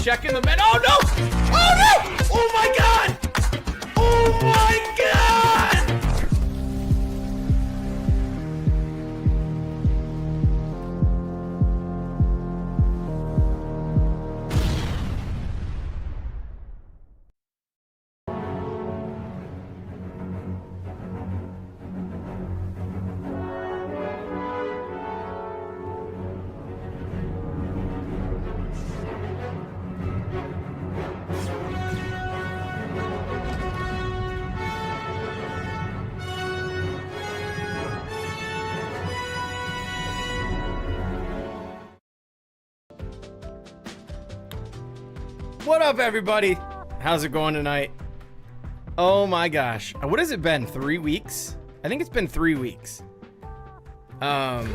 checking the men. Oh no! Oh no! Oh my god! Oh my god! What up, everybody? How's it going tonight? Oh my gosh. What has it been? 3 weeks? I think it's been 3 weeks. Yeah,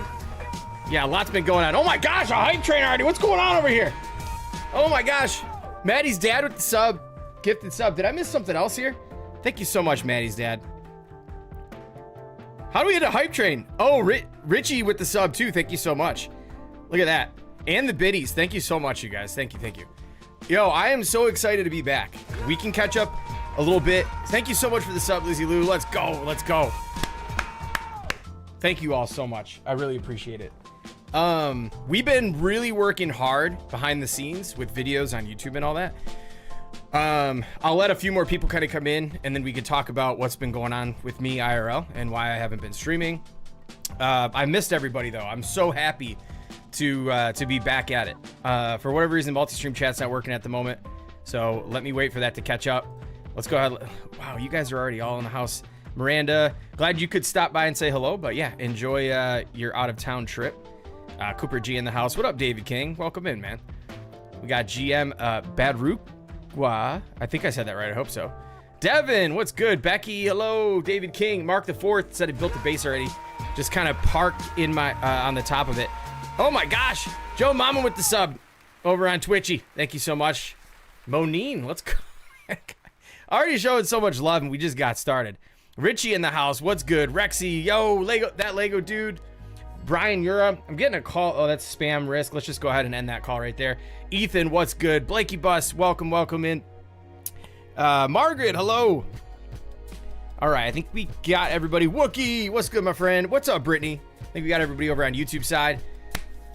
a lot's been going on. Oh my gosh, a hype train already. What's going on over here? Oh my gosh. Maddie's dad with the sub. Gifted sub. Did I miss something else here? Thank you so much, Maddie's dad. How do we get a hype train? Oh, Richie with the sub too. Thank you so much. Look at that. And the biddies. Thank you so much, you guys. Thank you, thank you. Yo, I am so excited to be back. We can catch up a little bit. Thank you so much for the sub, Lizzie Lou. Let's go. Let's go. Thank you all so much. I really appreciate it. We've been really working hard behind the scenes with videos on YouTube and all that. I'll let a few more people kind of come in, and then we can talk about what's been going on with me IRL and why I haven't been streaming. I missed everybody though. I'm so happy to be back at it. For whatever reason, multi-stream chat's not working at the moment, so let me wait for that to catch up. Let's go ahead. Wow, you guys are already all in the house. Miranda, glad you could stop by and say hello, but yeah, enjoy your out-of-town trip. Cooper G in the house. What up, David King? Welcome in, man. We got GM Badrukwa. I think I said that right. I hope so. Devin, what's good? Becky, hello. David King. Mark the Fourth said he built the base already. Just kind of parked in my on the top of it. Oh my gosh, Joe Mama with the sub over on Twitchy. Thank you so much. Monine, let's go. Already showing so much love and we just got started. Richie in the house, what's good? Rexy, yo, Lego, that Lego dude. Brian Yura, I'm getting a call. Oh, that's spam risk. Let's just go ahead and end that call right there. Ethan, what's good? Blakey Bus, welcome, welcome in. Margaret, hello. All right, I think we got everybody. Wookie, what's good, my friend? What's up, Brittany? I think we got everybody over on YouTube side.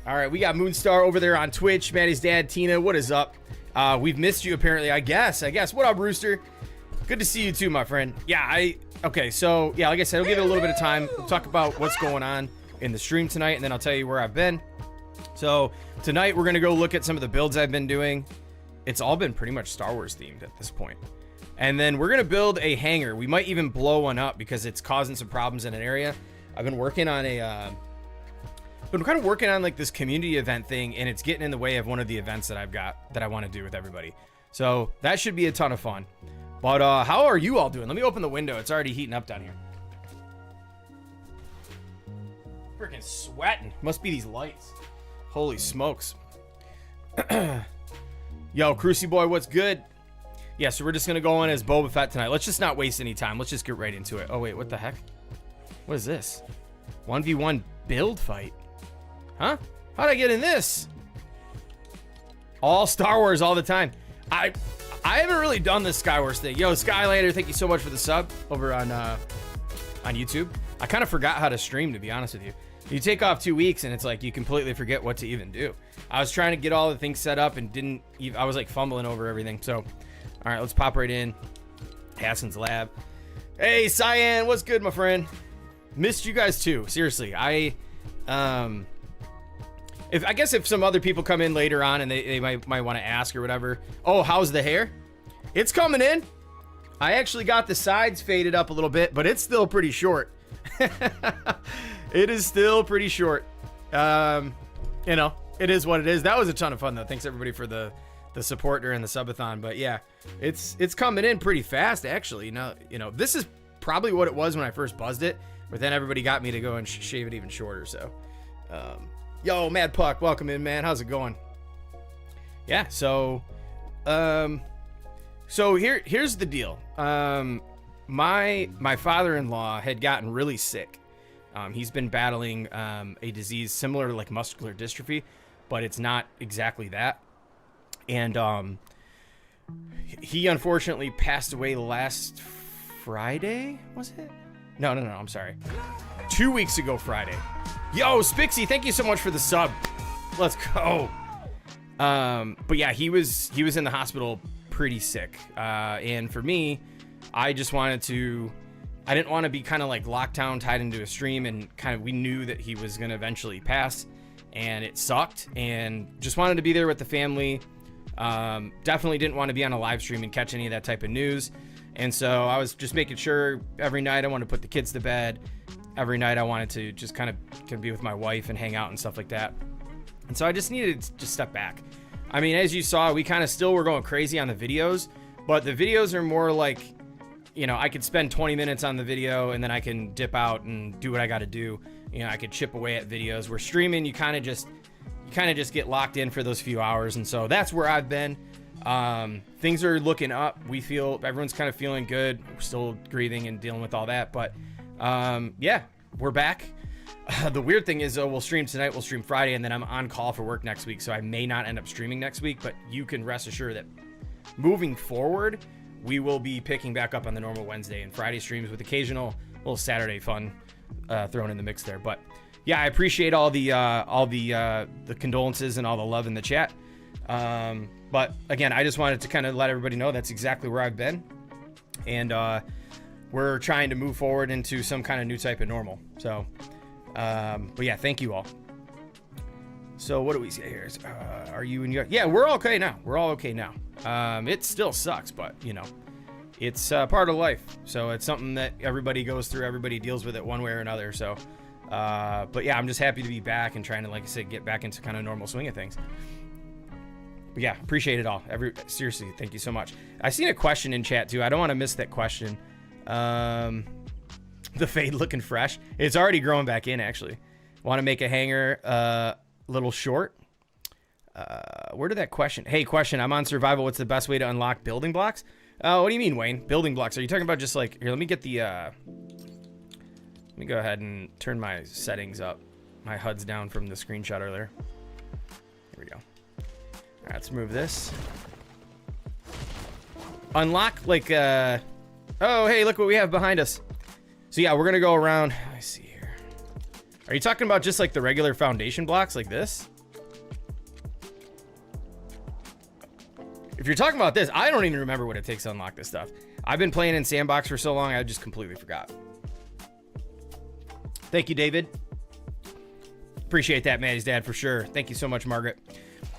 All right, we got Moonstar over there on Twitch. Maddie's dad, Tina, what is up? We've missed you apparently, I guess. What up, Rooster? Good to see you too, my friend. Yeah, okay, so yeah, like I said, we'll give it a little bit of time. We'll talk about what's going on in the stream tonight, and then I'll tell you where I've been. So tonight we're gonna go look at some of the builds I've been doing. It's all been pretty much Star Wars themed at this point. And then we're gonna build a hangar. We might even blow one up because it's causing some problems in an area. I've been working on like this community event thing, and it's getting in the way of one of the events that I've got that I want to do with everybody. So that should be a ton of fun. But how are you all doing? Let me open the window. It's already heating up down here. Freaking sweating. Must be these lights. Holy smokes. Yo, Crucy boy, what's good? Yeah, so we're just gonna go on as Boba Fett tonight. Let's just not waste any time. Let's just get right into it. Oh wait, what the heck? What is this? 1v1 build fight. Huh? How'd I get in this? All Star Wars all the time. I haven't really done this Sky Wars thing. Yo, Skylander, thank you so much for the sub over on YouTube. I kind of forgot how to stream, to be honest with you. You take off 2 weeks and it's like you completely forget what to even do. I was trying to get all the things set up and didn't even, I was like fumbling over everything. So, all right, let's pop right in. Hassan's lab. Hey, Cyan, what's good, my friend? Missed you guys too. Seriously, I guess if some other people come in later on and they might want to ask or whatever. Oh, how's the hair? It's coming in. I actually got the sides faded up a little bit, but it's still pretty short. It is still pretty short. You know, it is what it is. That was a ton of fun though. Thanks everybody for the support during the subathon. But yeah, it's coming in pretty fast actually. You know, this is probably what it was when I first buzzed it, but then everybody got me to go and shave it even shorter. So, yo, Mad Puck, welcome in, man. How's it going? Yeah, so here's the deal. My father-in-law had gotten really sick. He's been battling a disease similar to like muscular dystrophy, but it's not exactly that. And he unfortunately passed away last Friday, was it? No, I'm sorry. 2 weeks ago Friday. Yo, Spixie, thank you so much for the sub. Let's go. But yeah, he was in the hospital pretty sick. And for me, I didn't want to be kind of like locked down, tied into a stream, and kind of, we knew that he was going to eventually pass, and it sucked, and just wanted to be there with the family. Definitely didn't want to be on a live stream and catch any of that type of news. And so I was just making sure every night I wanted to put the kids to bed. Every night I wanted to just kind of be with my wife and hang out and stuff like that. And so I just needed to just step back. I mean, as you saw, we kind of still were going crazy on the videos, but the videos are more like, you know, I could spend 20 minutes on the video and then I can dip out and do what I got to do. You know, I could chip away at videos. We're streaming, you kind of just get locked in for those few hours. And so that's where I've been. Things are looking up. We feel everyone's kind of feeling good. We're still grieving and dealing with all that, but yeah, we're back. The weird thing is, we'll stream tonight, we'll stream Friday, and then I'm on call for work next week, so I may not end up streaming next week, but you can rest assured that moving forward, we will be picking back up on the normal Wednesday and Friday streams with occasional little Saturday fun thrown in the mix there. But yeah, I appreciate all the condolences and all the love in the chat. But again, I just wanted to kind of let everybody know that's exactly where I've been, and we're trying to move forward into some kind of new type of normal. So, but yeah, thank you all. So what do we see here? Are you in your... Yeah, we're okay now. We're all okay now. It still sucks, but you know, it's part of life. So it's something that everybody goes through. Everybody deals with it one way or another. So, but yeah, I'm just happy to be back and trying to, like I said, get back into kind of normal swing of things. But yeah, appreciate it all. Seriously, thank you so much. I seen a question in chat too. I don't want to miss that question. The fade looking fresh. It's already growing back in, actually. Want to make a hanger little short. Where did that question? Hey, question. I'm on survival. What's the best way to unlock building blocks? What do you mean, Wayne? Building blocks? Are you talking about just like... Here, let me get the... Let me go ahead and turn my settings up. My HUD's down from the screenshot earlier. Here we go. All right, let's move this. Unlock, like... Oh, hey, look what we have behind us. So yeah, we're gonna go around. Let me see here. Are you talking about just like the regular foundation blocks like this? If you're talking about this, I don't even remember what it takes to unlock this stuff. I've been playing in Sandbox for so long, I just completely forgot. Thank you, David. Appreciate that, Maddie's dad, for sure. Thank you so much, Margaret.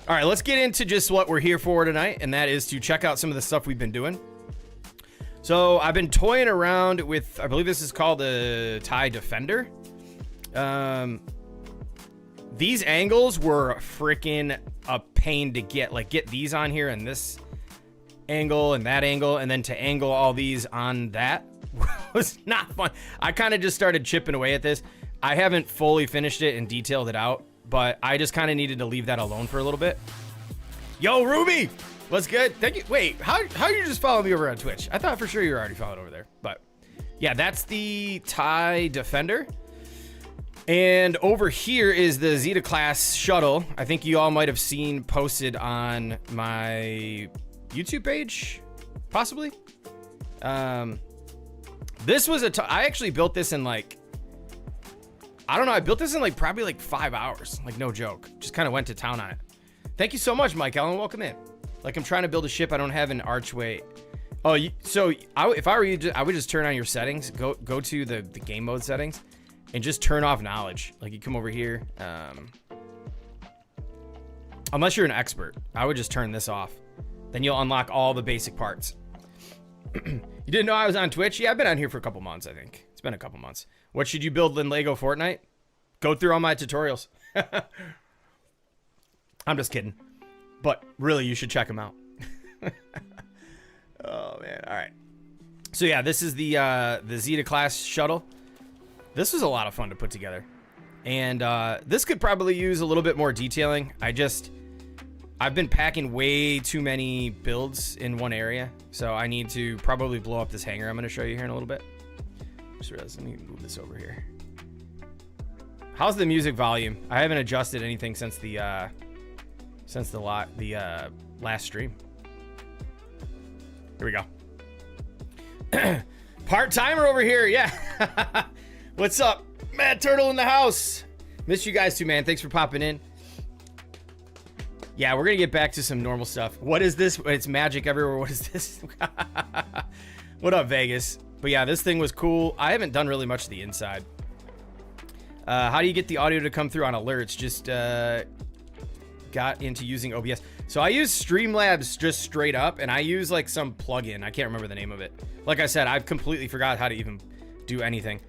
All right, let's get into just what we're here for tonight, and that is to check out some of the stuff we've been doing. So I've been toying around with, I believe this is called the TIE Defender. These angles were freaking a pain to get. Like, get these on here and this angle and that angle, and then to angle all these on that was not fun. I kind of just started chipping away at this. I haven't fully finished it and detailed it out, but I just kind of needed to leave that alone for a little bit. Yo, Ruby! What's good? Thank you. Wait, how you just follow me over on Twitch? I thought for sure you were already followed over there. But yeah, that's the TIE Defender. And over here is the Zeta class shuttle. I think you all might have seen posted on my YouTube page, possibly. This was I actually built this in like, I don't know. I built this in like probably like 5 hours. Like, no joke. Just kind of went to town on it. Thank you so much, Mike Allen. Welcome in. Like, I'm trying to build a ship. I don't have an archway. Oh, if I were you, I would just turn on your settings. Go to the game mode settings and just turn off knowledge. Like, you come over here. Unless you're an expert, I would just turn this off. Then you'll unlock all the basic parts. You didn't know I was on Twitch? Yeah, I've been on here for a couple months, I think. It's been a couple months. What should you build in LEGO Fortnite? Go through all my tutorials. I'm just kidding. But really, you should check them out. Oh, man. All right. So, yeah, this is the Zeta class shuttle. This was a lot of fun to put together. And this could probably use a little bit more detailing. I've been packing way too many builds in one area. So I need to probably blow up this hangar I'm going to show you here in a little bit. Just realized, let me move this over here. How's the music volume? I haven't adjusted anything since the since the last stream. Here we go. Part-timer over here, yeah. What's up? Mad Turtle in the house. Miss you guys too, man. Thanks for popping in. Yeah, we're gonna get back to some normal stuff. What is this? It's magic everywhere. What is this? What up, Vegas? But yeah, this thing was cool. I haven't done really much to the inside. How do you get the audio to come through on alerts? Just got into using OBS. So I use Streamlabs just straight up, and I use like some plugin. I can't remember the name of it. Like I said, I've completely forgot how to even do anything.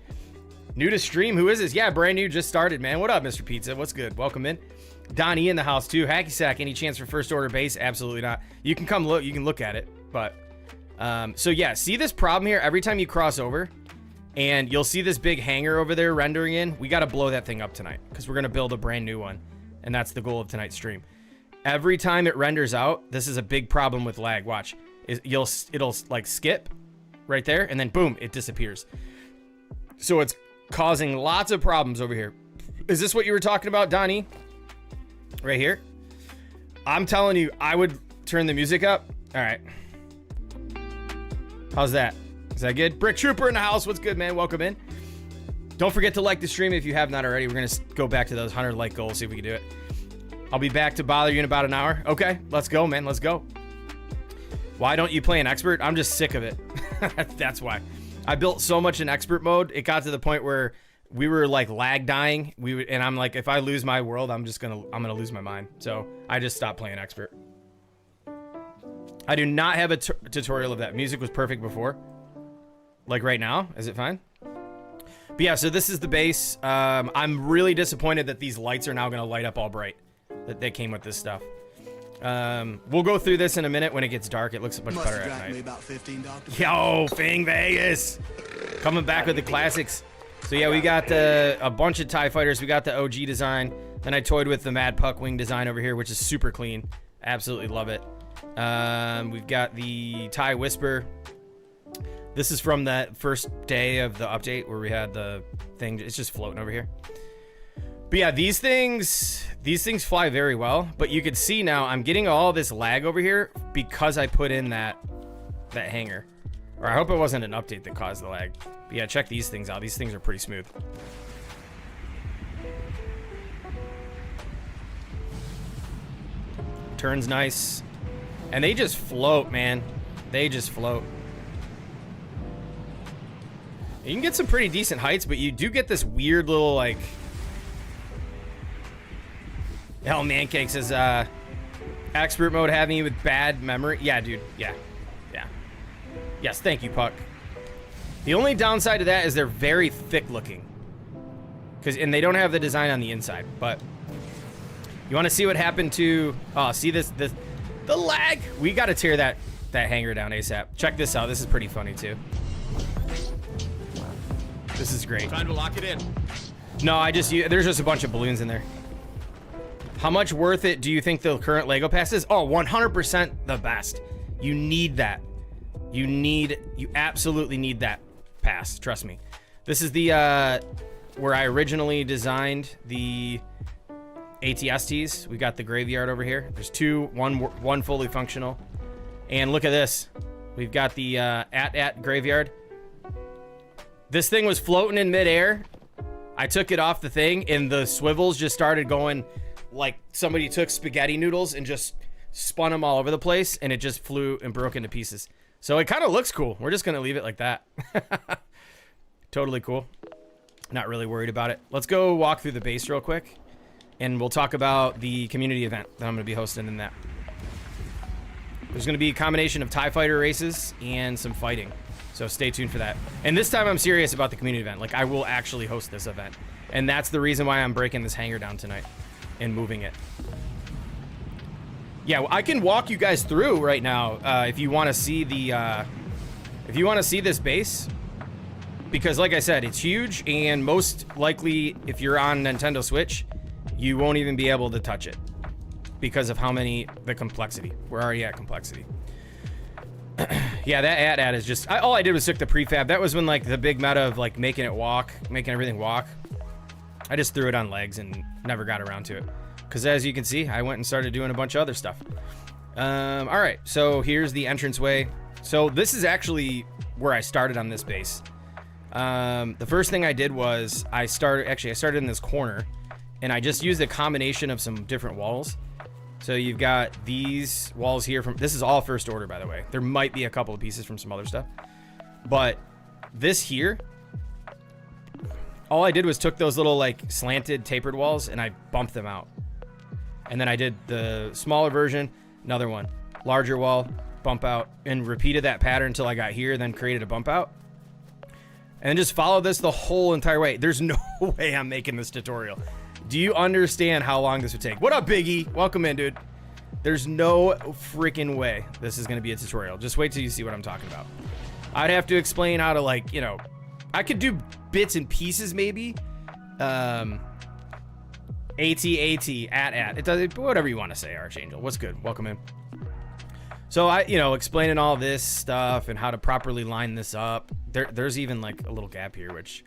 New to stream, who is this? Yeah, brand new, just started, man. What up, Mr. Pizza? What's good? Welcome in. Donnie in the house too. Hacky Sack, any chance for first order base? Absolutely not. You can come look, you can look at it, but so yeah, see this problem here? Every time you cross over and you'll see this big hangar over there rendering in, we got to blow that thing up tonight because we're going to build a brand new one, and that's the goal of tonight's stream. Every time it renders out, this is a big problem with lag. Watch, it'll like skip right there, and then boom, it disappears. So it's causing lots of problems over here. Is this what you were talking about, Donnie? Right here? I'm telling you, I would turn the music up. All right. How's that? Is that good? Brick Trooper in the house. What's good, man? Welcome in. Don't forget to like the stream if you have not already. We're going to go back to those 100 like goals, see if we can do it. I'll be back to bother you in about an hour. Okay, let's go, man. Let's go. Why don't you play an expert? I'm just sick of it. That's why. I built so much in expert mode. It got to the point where we were like lag dying. And I'm like, if I lose my world, I'm gonna lose my mind. So I just stopped playing expert. I do not have a tutorial of that. Music was perfect before. Like right now, is it fine? But yeah, so this is the base. I'm really disappointed that these lights are now gonna light up all bright. That they came with this stuff. We'll go through this in a minute when it gets dark. It looks much better at night. About 15, Yo, Fing Vegas, coming back with the classics. So yeah, we got a bunch of TIE fighters. We got the OG design. Then I toyed with the Mad Puck wing design over here, which is super clean. Absolutely love it. We've got the TIE Whisper. This is from that first day of the update where we had the thing. It's just floating over here. But yeah, these things fly very well. But you can see now I'm getting all this lag over here because I put in that hanger. Or I hope it wasn't an update that caused the lag. But yeah, check these things out. These things are pretty smooth. Turns nice. And they just float, man. They just float. You can get some pretty decent heights, but you do get this weird little, like... Hell, Mancake says, expert mode having you with bad memory. Yeah, dude. Yeah. Yeah. Yes, thank you, Puck. The only downside to that is they're very thick looking. And they don't have the design on the inside, but... You want to see what happened to... Oh, see this... The lag! We got to tear that hangar down ASAP. Check this out. This is pretty funny, too. This is great. Time to lock it in. No, there's just a bunch of balloons in there. How much worth it do you think the current LEGO pass is? Oh, 100% the best. You need that. You absolutely need that pass. Trust me. This is the, where I originally designed the ATSTs. We got the graveyard over here. There's two, one fully functional. And look at this. We've got the AT graveyard. This thing was floating in midair. I took it off the thing and the swivels just started going like somebody took spaghetti noodles and just spun them all over the place, and it just flew and broke into pieces. So it kind of looks cool. We're just going to leave it like that. Totally cool. Not really worried about it. Let's go walk through the base real quick, and we'll talk about the community event that I'm going to be hosting in that. There's going to be a combination of TIE fighter races and some fighting. So stay tuned for that. And this time I'm serious about the community event. Like, I will actually host this event. And that's the reason why I'm breaking this hangar down tonight and moving it. Yeah, I can walk you guys through right now if you want to see the if you want to see this base, because like I said, it's huge, and most likely if you're on Nintendo Switch, you won't even be able to touch it because of the complexity. We're already at complexity. Yeah, that AT is just all I did was took the prefab. That was when like the big meta of like making everything walk. I just threw it on legs and never got around to it because as you can see, I went and started doing a bunch of other stuff. All right, so here's the entranceway. So this is actually where I started on this base. The first thing I did was I started in this corner, and I just used a combination of some different walls. So you've got these walls here from, this is all first order, by the way. There might be a couple of pieces from some other stuff, but this here, all I did was took those little like slanted tapered walls and I bumped them out. And then I did the smaller version, another one, larger wall, bump out, and repeated that pattern until I got here, then created a bump out. And just follow this the whole entire way. There's no way I'm making this tutorial. Do you understand how long this would take? What up, Biggie? Welcome in, dude. There's no freaking way this is gonna be a tutorial. Just wait till you see what I'm talking about. I'd have to explain how to, like, you know, I could do bits and pieces maybe. At, it does, whatever you want to say, Archangel. What's good? Welcome in. So you know, explaining all this stuff and how to properly line this up. There's even like a little gap here, which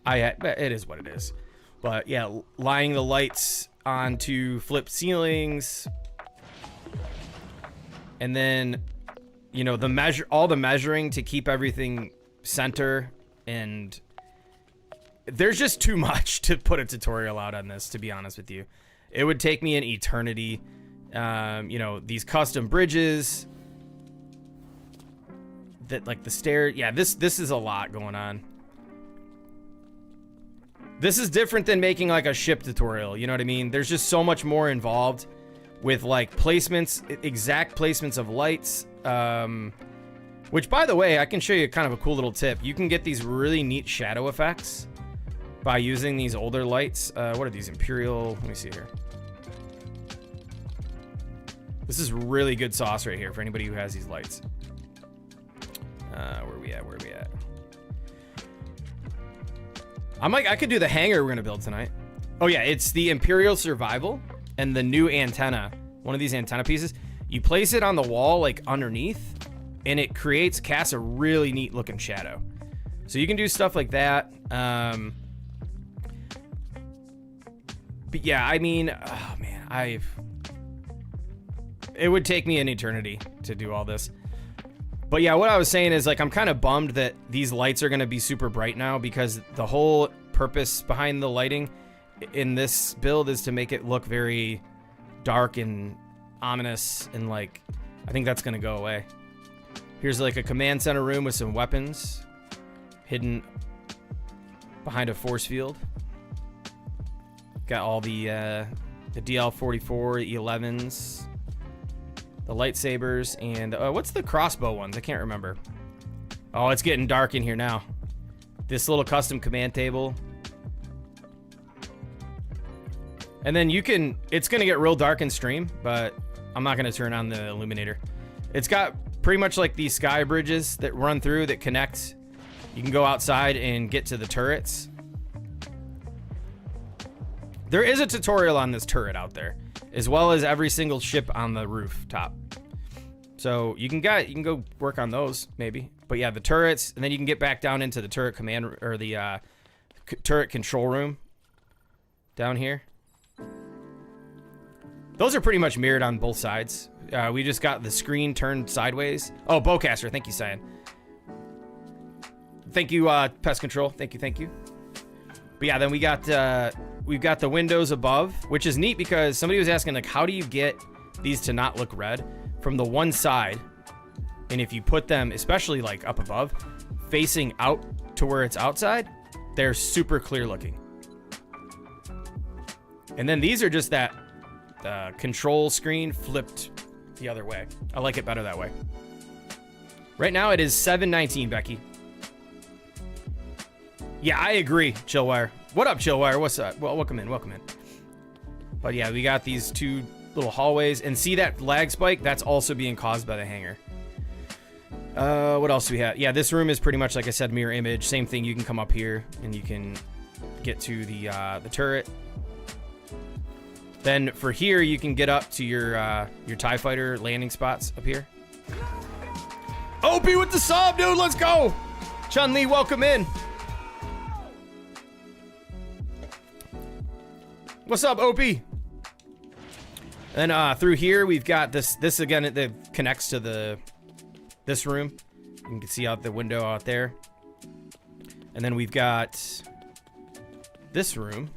it is what it is. But yeah, lining the lights onto flipped ceilings. And then, you know, all the measuring to keep everything center, and there's just too much to put a tutorial out on this, to be honest with you. It would take me an eternity. You know, these custom bridges that, like, the stair, yeah, this is a lot going on. This is different than making like a ship tutorial, you know what I mean? There's just so much more involved with like placements, exact placements of lights, which, by the way, I can show you kind of a cool little tip. You can get these really neat shadow effects by using these older lights. What are these? Imperial, let me see here. This is really good sauce right here for anybody who has these lights. Where are we at? I could do the hangar we're gonna build tonight. Oh yeah, it's the Imperial Survival and the new antenna. One of these antenna pieces. You place it on the wall like underneath, and it casts a really neat looking shadow. So you can do stuff like that. But yeah, I mean, oh man, it would take me an eternity to do all this. But yeah, what I was saying is, like, I'm kind of bummed that these lights are going to be super bright now, because the whole purpose behind the lighting in this build is to make it look very dark and ominous, and like, I think that's going to go away. Here's like a command center room with some weapons hidden behind a force field. Got all the DL-44, the E11s, the lightsabers, and what's the crossbow ones? I can't remember. Oh, it's getting dark in here now. This little custom command table. And then it's gonna get real dark in stream, but I'm not gonna turn on the illuminator. It's got pretty much like these sky bridges that run through that connect. You can go outside and get to the turrets. There is a tutorial on this turret out there, as well as every single ship on the rooftop. So you can go work on those maybe. But yeah, the turrets, and then you can get back down into the turret command, or the turret control room down here. Those are pretty much mirrored on both sides. We just got the screen turned sideways. Oh, Bowcaster, thank you, Cyan. Thank you, Pest Control. Thank you. But yeah, then we've got the windows above, which is neat because somebody was asking, like, how do you get these to not look red from the one side? And if you put them, especially like up above, facing out to where it's outside, they're super clear looking. And then these are just that control screen flipped the other way. I like it better that way. Right now it is 7:19, Becky. Yeah, I agree, Chillwire. What up, Chillwire? What's up? Well, welcome in. But yeah, we got these two little hallways, and see that lag spike? That's also being caused by the hangar. What else do we have? Yeah, this room is pretty much, like I said, mirror image. Same thing. You can come up here and you can get to the turret. Then for here, you can get up to your TIE fighter landing spots up here. Opie with the sub, dude. Let's go. Chun-Li, welcome in. What's up, Opie? Then through here, we've got this again, it connects to this room. You can see out the window out there. And then we've got this room.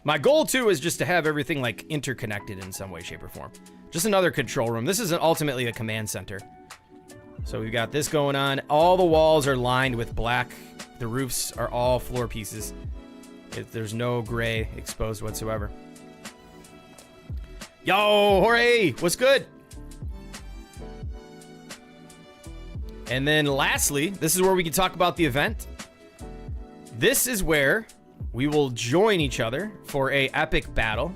My goal, too, is just to have everything, like, interconnected in some way, shape, or form. Just another control room. This is ultimately a command center. So we've got this going on. All the walls are lined with black. The roofs are all floor pieces. There's no gray exposed whatsoever. Yo, hooray! What's good? And then lastly, this is where we can talk about the event. This is where we will join each other for a epic battle.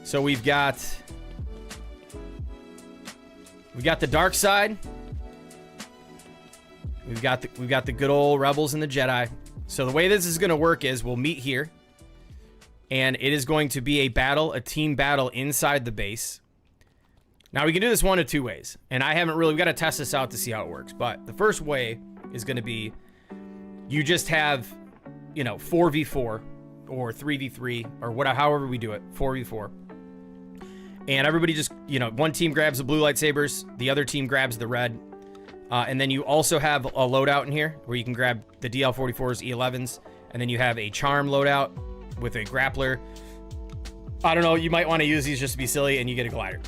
So we've got the dark side. We've got the good old rebels and the Jedi. So the way this is going to work is we'll meet here, and it is going to be a team battle inside the base. Now we can do this one of two ways, and we've got to test this out to see how it works. But the first way is going to be you just have, 4v4 or 3v3 or however we do it, 4v4. And everybody just, one team grabs the blue lightsabers, the other team grabs the red. And then you also have a loadout in here where you can grab the DL44s, E11s, and then you have a charm loadout with a grappler. I don't know, you might want to use these just to be silly, and you get a glider.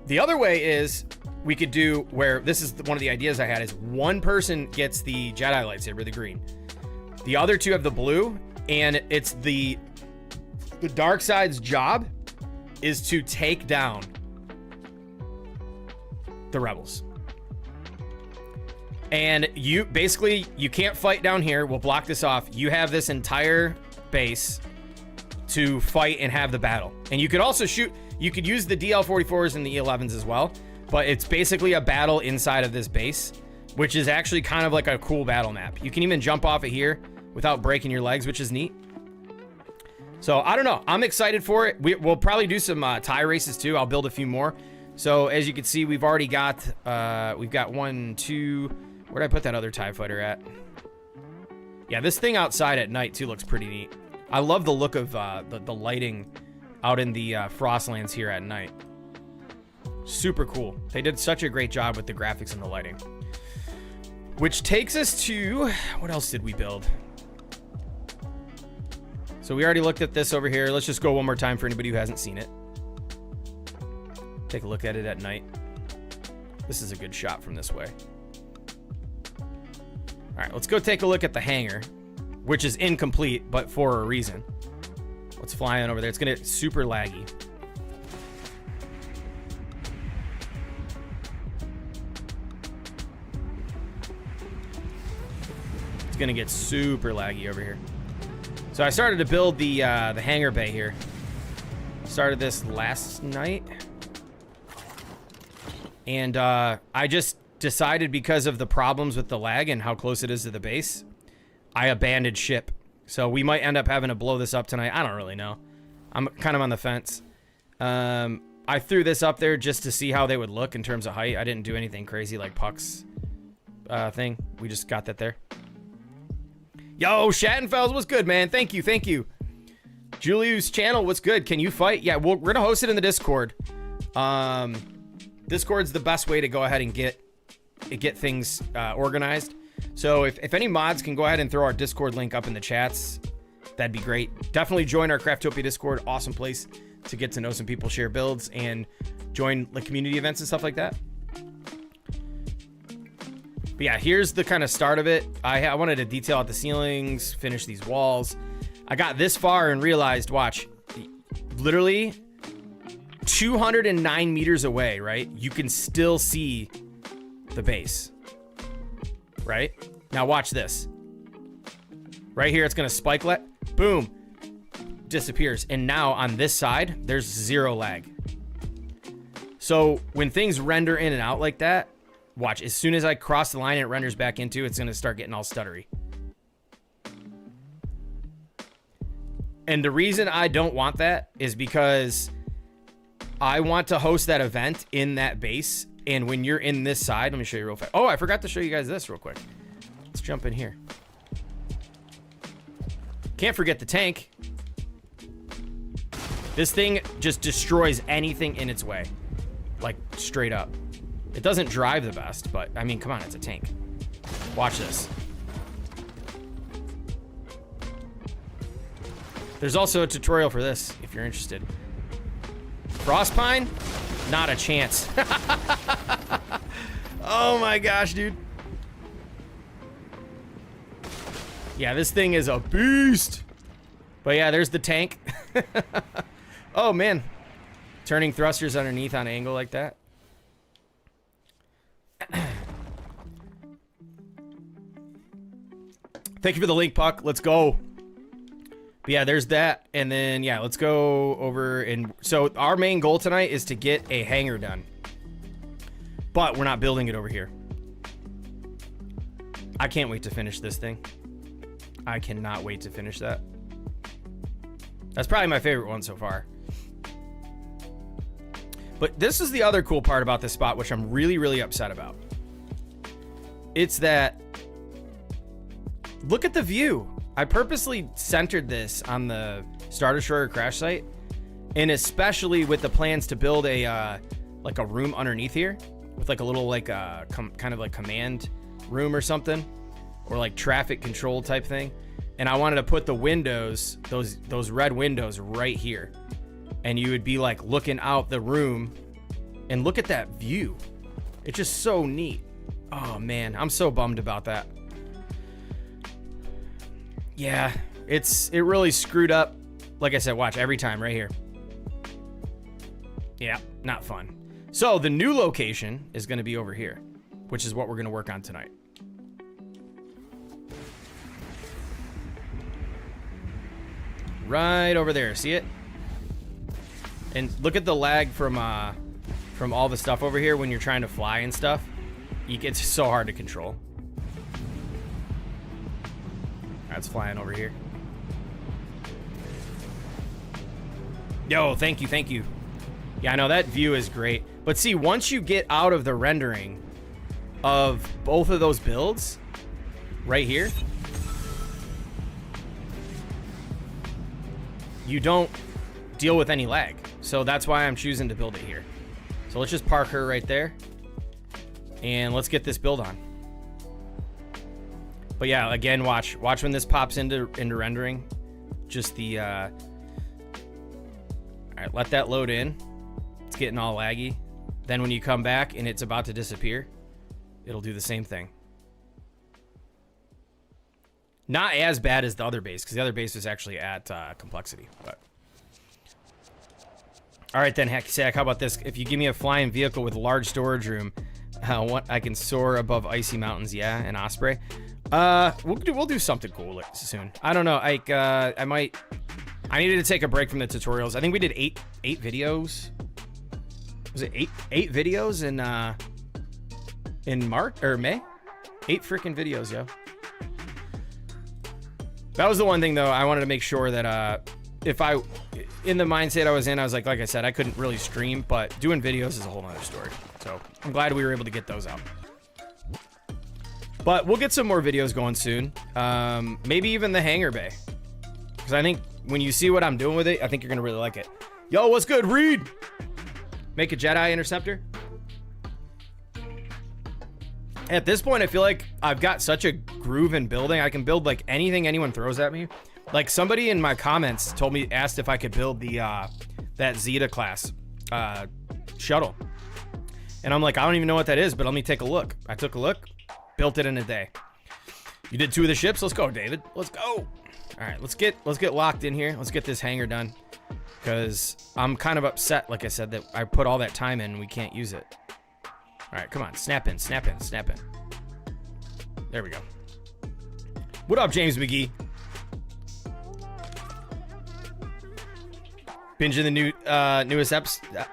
The other way is we could do where this is one of the ideas I had is one person gets the Jedi lightsaber, the green. The other two have the blue, and it's the dark side's job is to take down the rebels. And you can't fight down here. We'll block this off. You have this entire base to fight and have the battle. And you could also shoot, you could use the DL44s and the E11s as well, but it's basically a battle inside of this base, which is actually kind of like a cool battle map. You can even jump off of here without breaking your legs, which is neat. So I don't know, I'm excited for it. We'll probably do some tie races too. I'll build a few more. So as you can see, we've already got, we've got 1, 2, where'd I put that other TIE fighter at? Yeah, this thing outside at night too looks pretty neat. I love the look of the lighting out in the Frostlands here at night. Super cool. They did such a great job with the graphics and the lighting. Which takes us to, what else did we build? So we already looked at this over here. Let's just go one more time for anybody who hasn't seen it. Take a look at it at night. This is a good shot from this way. All right, let's go take a look at the hangar, which is incomplete, but for a reason. Let's fly on over there. It's gonna get super laggy. It's gonna get super laggy over here. So I started to build the hangar bay here. Started this last night. And I just decided because of the problems with the lag and how close it is to the base, I abandoned ship. So we might end up having to blow this up tonight. I don't really know. I'm kind of on the fence. I threw this up there just to see how they would look in terms of height. I didn't do anything crazy like Puck's thing. We just got that there. Yo, Shattenfels, what's good, man? Thank you, thank you. Julius channel, what's good? Can you fight? Yeah, we're gonna host it in the Discord. Discord's the best way to go ahead and get things organized. So if any mods can go ahead and throw our Discord link up in the chats, that'd be great. Definitely join our Craftopia Discord. Awesome place to get to know some people, share builds, and join like community events and stuff like that. But yeah, here's the kind of start of it. I wanted to detail out the ceilings, finish these walls. I got this far and realized, watch, literally 209 meters away, right? You can still see the base, right? Now watch this. Right here, it's gonna spike boom, disappears. And now on this side, there's zero lag. So when things render in and out like that, watch, as soon as I cross the line and it renders back into, it's gonna start getting all stuttery. And the reason I don't want that is because I want to host that event in that base. And when you're in this side, let me show you real fast. Oh, I forgot to show you guys this real quick. Let's jump in here. Can't forget the tank. This thing just destroys anything in its way. Like, straight up. It doesn't drive the best, but, I mean, come on, it's a tank. Watch this. There's also a tutorial for this, if you're interested. Frostpine? Not a chance. Oh my gosh, dude. Yeah, this thing is a beast. But yeah, there's the tank. Oh man. Turning thrusters underneath on angle like that. Thank you for the link, Puck. Let's go. But yeah, there's that. And then, yeah, let's go over. And so our main goal tonight is to get a hangar done. But we're not building it over here. I can't wait to finish this thing. I cannot wait to finish that. That's probably my favorite one so far. But this is the other cool part about this spot, which I'm really, really upset about. It's that, look at the view. I purposely centered this on the Star Destroyer crash site, and especially with the plans to build a like a room underneath here with like a little like kind of like command room or something, or like traffic control type thing. And I wanted to put the windows, those red windows right here, and you would be like looking out the room, and look at that view. It's just so neat. Oh man, I'm so bummed about that. Yeah, it really screwed up. Like I said, watch every time right here. Yeah, not fun. So the new location is going to be over here, which is what we're going to work on tonight. Right over there, see it? And look at the lag from all the stuff over here when you're trying to fly and stuff. It's so hard to control. That's flying over here. Yo, thank you, thank you. Yeah, I know that view is great. But see, once you get out of the rendering of both of those builds, right here, you don't deal with any lag. So that's why I'm choosing to build it here. So let's just park her right there. And let's get this build on. But yeah, again, watch when this pops into rendering. Just the all right, let that load in. It's getting all laggy. Then when you come back and it's about to disappear, it'll do the same thing. Not as bad as the other base, because the other base was actually at complexity. But all right then, Hacky-Sack, how about this? If you give me a flying vehicle with large storage room, I can soar above icy mountains. Yeah, an Osprey. We'll do something cool soon. I don't know. I needed to take a break from the tutorials. I think we did eight videos. Was it eight videos in March or May? 8 freaking videos, yo. That was the one thing though. I wanted to make sure that if in the mindset I was in, I was like I said, I couldn't really stream, but doing videos is a whole nother story. So I'm glad we were able to get those out. But we'll get some more videos going soon. Maybe even the Hangar Bay. Because I think when you see what I'm doing with it, I think you're going to really like it. Yo, what's good, Reed? Make a Jedi Interceptor. At this point, I feel like I've got such a groove in building. I can build like anything anyone throws at me. Like somebody in my comments asked if I could build the that Zeta class shuttle. And I'm like, I don't even know what that is, but let me take a look. I took a look. Built it in a day. You did 2 of the ships. Let's go, David. Let's go. All right, let's get locked in here. Let's get this hangar done, because I'm kind of upset, like I said, that I put all that time in and we can't use it. All right, come on, snap in, snap in, snap in. There we go. What up, James McGee? Binging the newest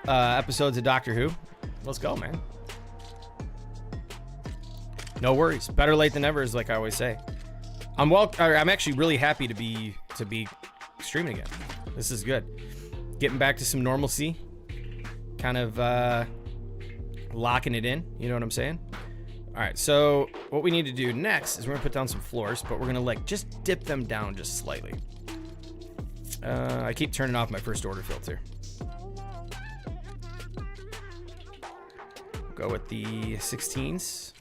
episodes of Doctor Who. Let's go, man. No worries. Better late than never, is like I always say. I'm actually really happy to be streaming again. This is good. Getting back to some normalcy. Kind of locking it in. You know what I'm saying? All right. So what we need to do next is we're gonna put down some floors, but we're gonna like just dip them down just slightly. I keep turning off my first order filter. Go with the 16s.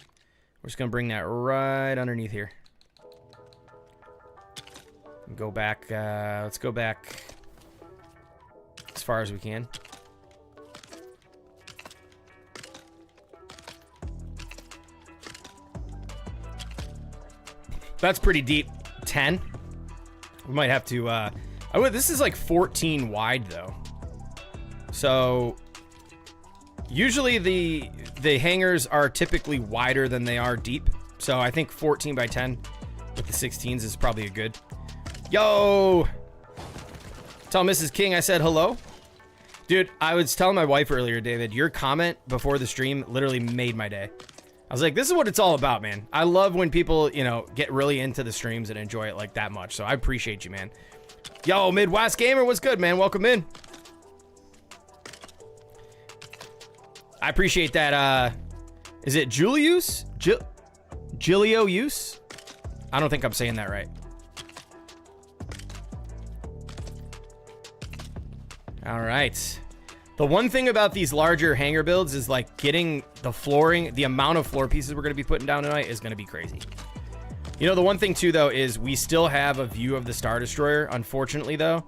We're just gonna bring that right underneath here. Go back, let's go back as far as we can. That's pretty deep. 10. We might have to, this is like 14 wide though. So usually the hangars are typically wider than they are deep. So I think 14 by 10 with the 16s is probably a good. Yo! Tell Mrs. King I said hello. Dude, I was telling my wife earlier, David, your comment before the stream literally made my day. I was like, this is what it's all about, man. I love when people, you know, get really into the streams and enjoy it like that much. So I appreciate you, man. Yo, Midwest Gamer, what's good, man? Welcome in. I appreciate that. Is it Julius? Gilio use? I don't think I'm saying that right. All right. The one thing about these larger hangar builds is like getting the flooring, the amount of floor pieces we're going to be putting down tonight is going to be crazy. You know, the one thing too, though, is we still have a view of the Star Destroyer. Unfortunately, though,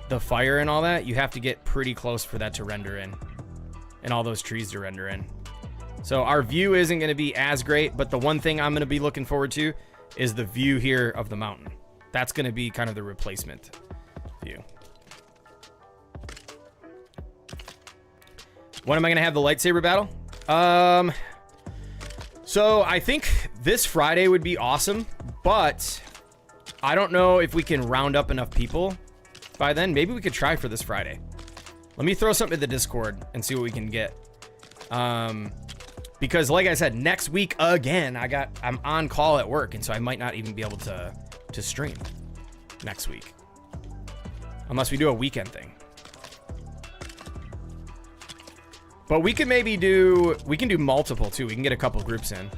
the fire and all that, you have to get pretty close for that to render in and all those trees to render in. So our view isn't going to be as great, but the one thing I'm going to be looking forward to is the view here of the mountain. That's going to be kind of the replacement view. When am I going to have the lightsaber battle? So I think this Friday would be awesome, but I don't know if we can round up enough people by then. Maybe we could try for this Friday. Let me throw something in the Discord and see what we can get. Because like I said, next week again, I'm on call at work, and so I might not even be able to stream next week. Unless we do a weekend thing. But we could maybe do multiple too. We can get a couple groups in.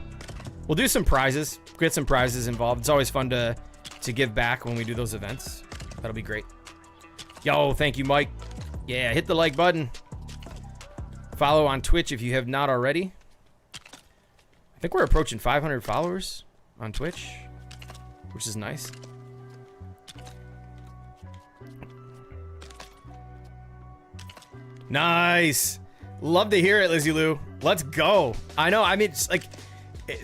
We'll do some prizes, get some prizes involved. It's always fun to give back when we do those events. That'll be great. Yo, thank you, Mike. Yeah, hit the like button. Follow on Twitch if you have not already. I think we're approaching 500 followers on Twitch, which is nice. Nice. Love to hear it, Lizzie Lou. Let's go. I know. I mean, it's like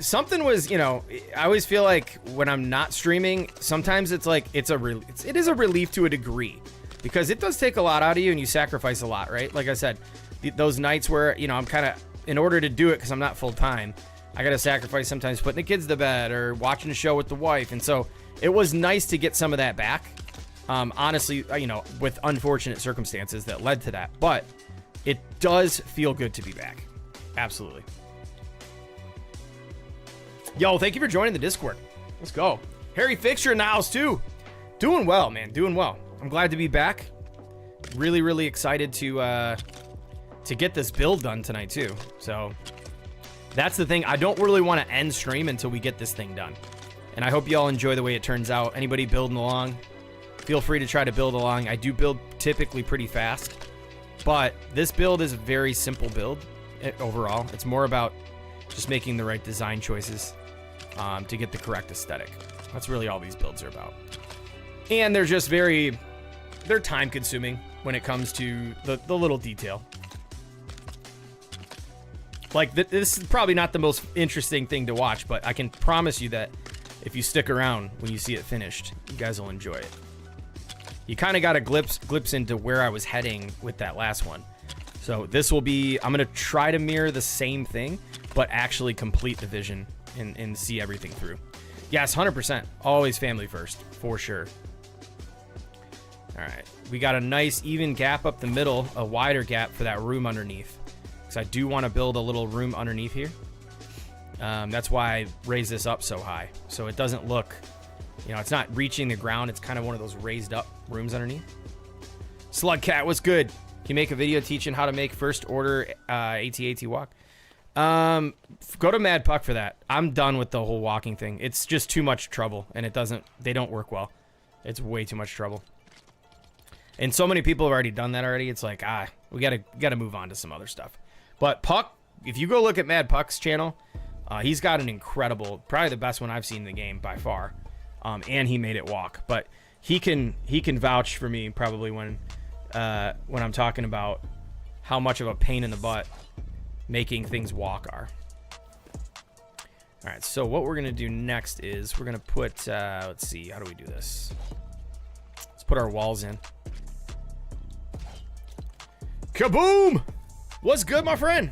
something was, you know, I always feel like when I'm not streaming, sometimes it's like it is a relief to a degree because it does take a lot out of you and you sacrifice a lot, right? Like I said, those nights where, you know, I'm kind of in order to do it because I'm not full time, I got to sacrifice sometimes putting the kids to bed or watching a show with the wife. And so it was nice to get some of that back. Honestly, you know, with unfortunate circumstances that led to that, but it does feel good to be back. Absolutely. Yo, thank you for joining the Discord. Let's go. Harry Fixture in the house too. Doing well, man. Doing well. I'm glad to be back. Really, really excited to get this build done tonight too. So that's the thing. I don't really want to end stream until we get this thing done. And I hope you all enjoy the way it turns out. Anybody building along, feel free to try to build along. I do build typically pretty fast. But this build is a very simple build overall. It's more about just making the right design choices to get the correct aesthetic. That's really all these builds are about. And they're just they're time consuming when it comes to the little detail. Like this is probably not the most interesting thing to watch, but I can promise you that if you stick around when you see it finished, you guys will enjoy it. You kind of got a glimpse into where I was heading with that last one. So this will be, I'm going to try to mirror the same thing, but actually complete the vision and see everything through. Yes, 100%. Always family first, for sure. All right. We got a nice even gap up the middle, a wider gap for that room underneath. Because I do want to build a little room underneath here. That's why I raised this up so high. So it doesn't look... You know, it's not reaching the ground. It's kind of one of those raised up rooms underneath. Slugcat, what's good? Can you make a video teaching how to make first order AT-AT walk? Go to Mad Puck for that. I'm done with the whole walking thing. It's just too much trouble, and they don't work well. It's way too much trouble. And so many people have already done that already. It's like, we gotta move on to some other stuff. But Puck, if you go look at Mad Puck's channel, he's got an incredible, probably the best one I've seen in the game by far. And he made it walk. But he can vouch for me probably when I'm talking about how much of a pain in the butt making things walk are. All right, so what we're gonna do next is we're gonna put, let's see, how do we do this? Let's put our walls in. Kaboom! What's good, my friend?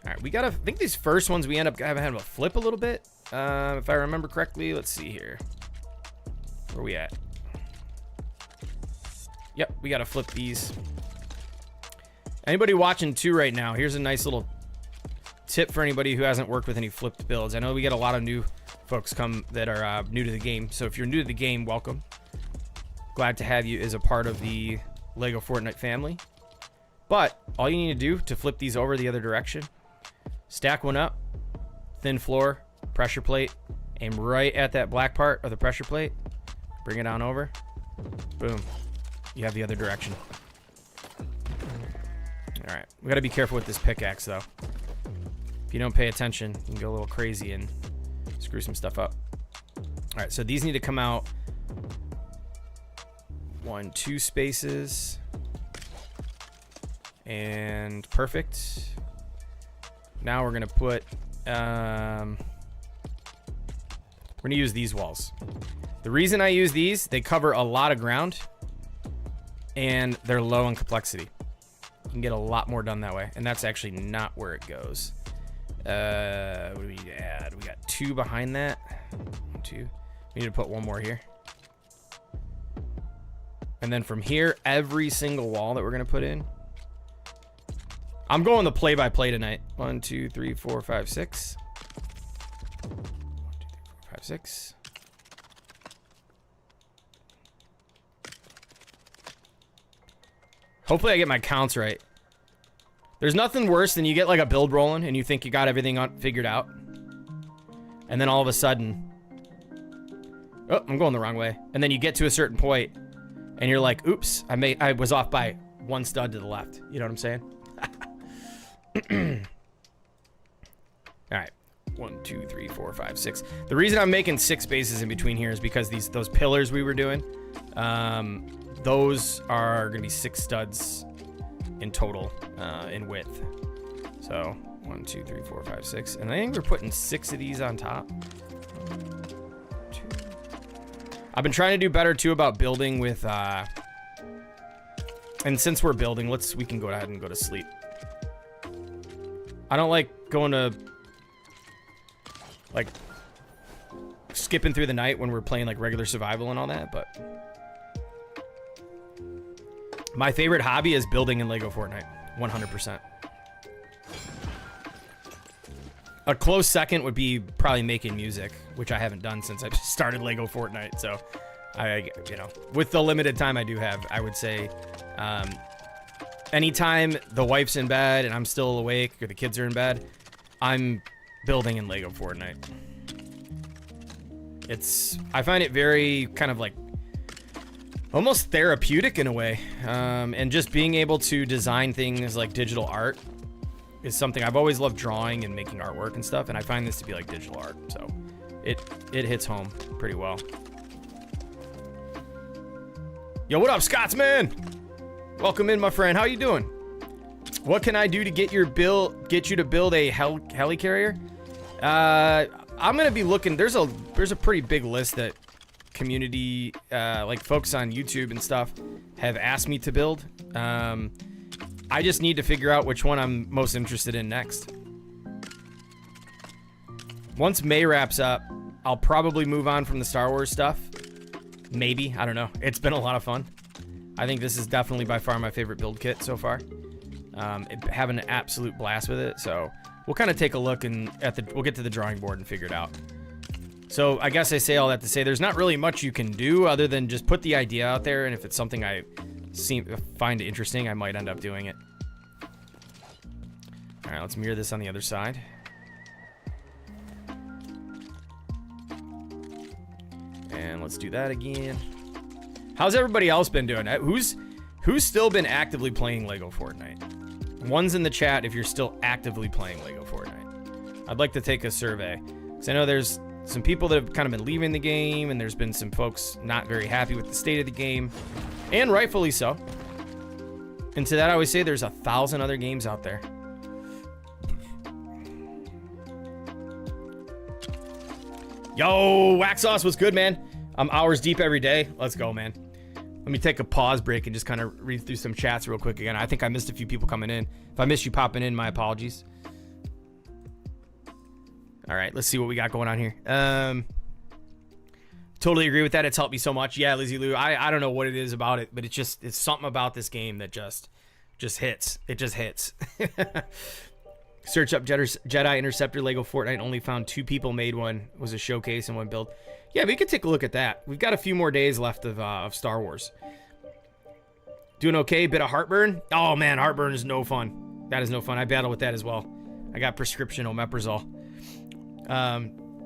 All right, we gotta, I think these first ones we end up having a flip a little bit. If I remember correctly, let's see here. Where are we at? Yep, we gotta flip these. Anybody watching too right now, here's a nice little tip for anybody who hasn't worked with any flipped builds. I know we get a lot of new folks come that are new to the game. So if you're new to the game, welcome. Glad to have you as a part of the LEGO Fortnite family. But all you need to do to flip these over the other direction, stack one up, thin floor, pressure plate, aim right at that black part of the pressure plate, bring it on over, boom, you have the other direction. All right, we got to be careful with this pickaxe though. If you don't pay attention, you can go a little crazy and screw some stuff up. All right, so these need to come out 1, 2 spaces, and perfect. Now we're gonna put, we're gonna use these walls. The reason I use these, they cover a lot of ground, and they're low in complexity. You can get a lot more done that way, and that's actually not where it goes. What do we need to add? We got 2 behind that. 1, 2. We need to put 1 more here. And then from here, every single wall that we're gonna put in, I'm going the play-by-play tonight. 1, 2, 3, 4, 5, 6. 1, 2, 3, 4, 5, 6. Hopefully I get my counts right. There's nothing worse than you get like a build rolling and you think you got everything figured out. And then all of a sudden, oh, I'm going the wrong way. And then you get to a certain point and you're like, oops, I was off by 1 stud to the left. You know what I'm saying? All right, 1, 2, 3, 4, 5, 6. The reason I'm making 6 spaces in between here is because those pillars we were doing, those are gonna be 6 studs in total in width. So 1, 2, 3, 4, 5, 6, and I think we're putting 6 of these on top. 1, 2. I've been trying to do better too about building with, and since we're building, we can go ahead and go to sleep. I don't like going to, like, skipping through the night when we're playing like regular survival and all that, but my favorite hobby is building in LEGO Fortnite, 100%. A close second would be probably making music, which I haven't done since I started LEGO Fortnite. So, you know, with the limited time I do have, I would say, anytime the wife's in bed and I'm still awake or the kids are in bed, I'm building in LEGO Fortnite. I find it very kind of like almost therapeutic in a way. And just being able to design things like digital art is something I've always loved, drawing and making artwork and stuff. And I find this to be like digital art. So it hits home pretty well. Yo, what up, Scotsman? Welcome in, my friend. How you doing? What can I do to get you to build a helicarrier? I'm gonna be looking. There's a pretty big list that community, like folks on YouTube and stuff, have asked me to build. I just need to figure out which one I'm most interested in next. Once May wraps up, I'll probably move on from the Star Wars stuff. Maybe, I don't know. It's been a lot of fun. I think this is definitely by far my favorite build kit so far. Having an absolute blast with it. So we'll kind of take a look and we'll get to the drawing board and figure it out. So I guess I say all that to say there's not really much you can do other than just put the idea out there, and if it's something I find interesting, I might end up doing it. All right, let's mirror this on the other side. And let's do that again. How's everybody else been doing? Who's still been actively playing LEGO Fortnite? One's in the chat if you're still actively playing LEGO Fortnite. I'd like to take a survey. Because I know there's some people that have kind of been leaving the game, and there's been some folks not very happy with the state of the game. And rightfully so. And to that I always say there's 1,000 other games out there. Yo, Wax Sauce, what's good, man? I'm hours deep every day. Let's go, man. Let me take a pause break and just kind of read through some chats real quick again. I think I missed a few people coming in. If I missed you popping in, my apologies. All right, let's see what we got going on here. Totally agree with that. It's helped me so much. Yeah, Lizzie Lou, I don't know what it is about it, but it's something about this game that just hits. It just hits. Search up Jedi Interceptor LEGO Fortnite. Only found 2 people made one. Was a showcase and one build. Yeah, we could take a look at that. We've got a few more days left of Star Wars. Doing okay. Bit of heartburn. Oh man, heartburn is no fun. That is no fun. I battle with that as well. I got prescription omeprazole.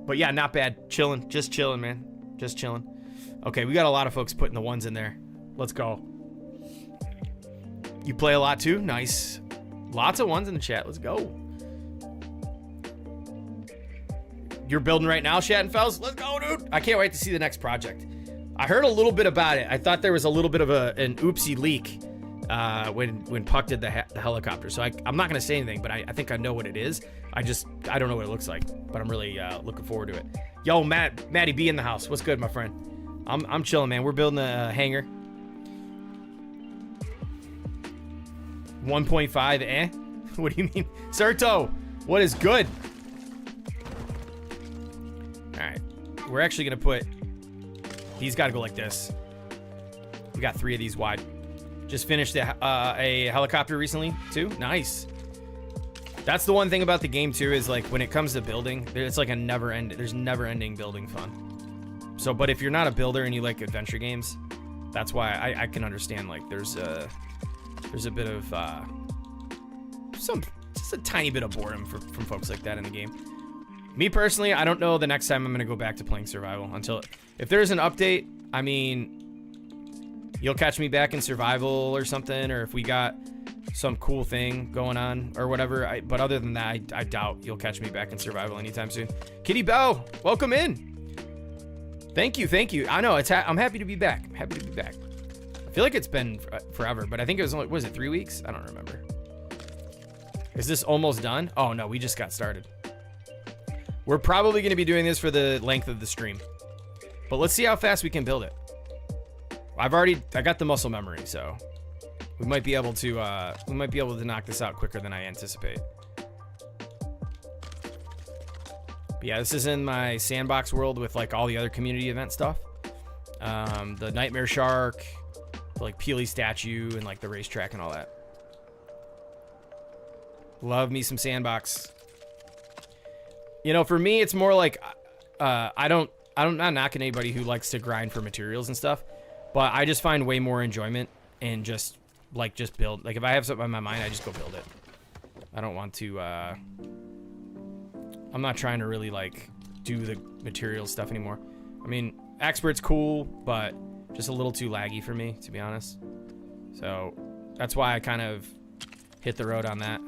But yeah, not bad. Chilling. Just chilling, man. Just chilling. Okay, we got a lot of folks putting the ones in there. Let's go. You play a lot too? Nice. Lots of ones in the chat. Let's go. You're building right now, Shattenfels? Let's go, dude. I can't wait to see the next project. I heard a little bit about it. I thought there was a little bit of an oopsie leak when Puck did the helicopter. So I'm not going to say anything, but I think I know what it is. I don't know what it looks like, but I'm really looking forward to it. Yo, Matty B in the house. What's good, my friend? I'm chilling, man. We're building a hangar. 1.5, eh? What do you mean? Serto, what is good? All right, we're actually gonna put, these gotta go like this. We got 3 of these wide. Just finished a helicopter recently too. Nice. That's the one thing about the game too, is like when it comes to building, it's like there's never ending building fun. So, but if you're not a builder and you like adventure games, that's why I can understand, like there's a bit of just a tiny bit of boredom from folks like that in the game. Me personally, I don't know the next time I'm gonna go back to playing survival until, if there's an update, I mean, you'll catch me back in survival or something, or if we got some cool thing going on or whatever. But other than that, I doubt you'll catch me back in survival anytime soon. Kitty Bell, welcome in. Thank you. I know I'm happy to be back. I feel like it's been forever, but I think it was only, was it 3 weeks? I don't remember. Is this almost done? Oh no, we just got started. We're probably going to be doing this for the length of the stream, but let's see how fast we can build it. I got the muscle memory, so we might be able to knock this out quicker than I anticipate. But yeah, this is in my sandbox world with like all the other community event stuff. The Nightmare Shark, the like Peely statue, and like the racetrack and all that. Love me some sandbox. You know, for me, it's more like, I'm not knocking anybody who likes to grind for materials and stuff, but I just find way more enjoyment in just build. Like if I have something on my mind, I just go build it. I don't want to, I'm not trying to really like do the materials stuff anymore. I mean, Expert's cool, but just a little too laggy for me, to be honest. So that's why I kind of hit the road on that.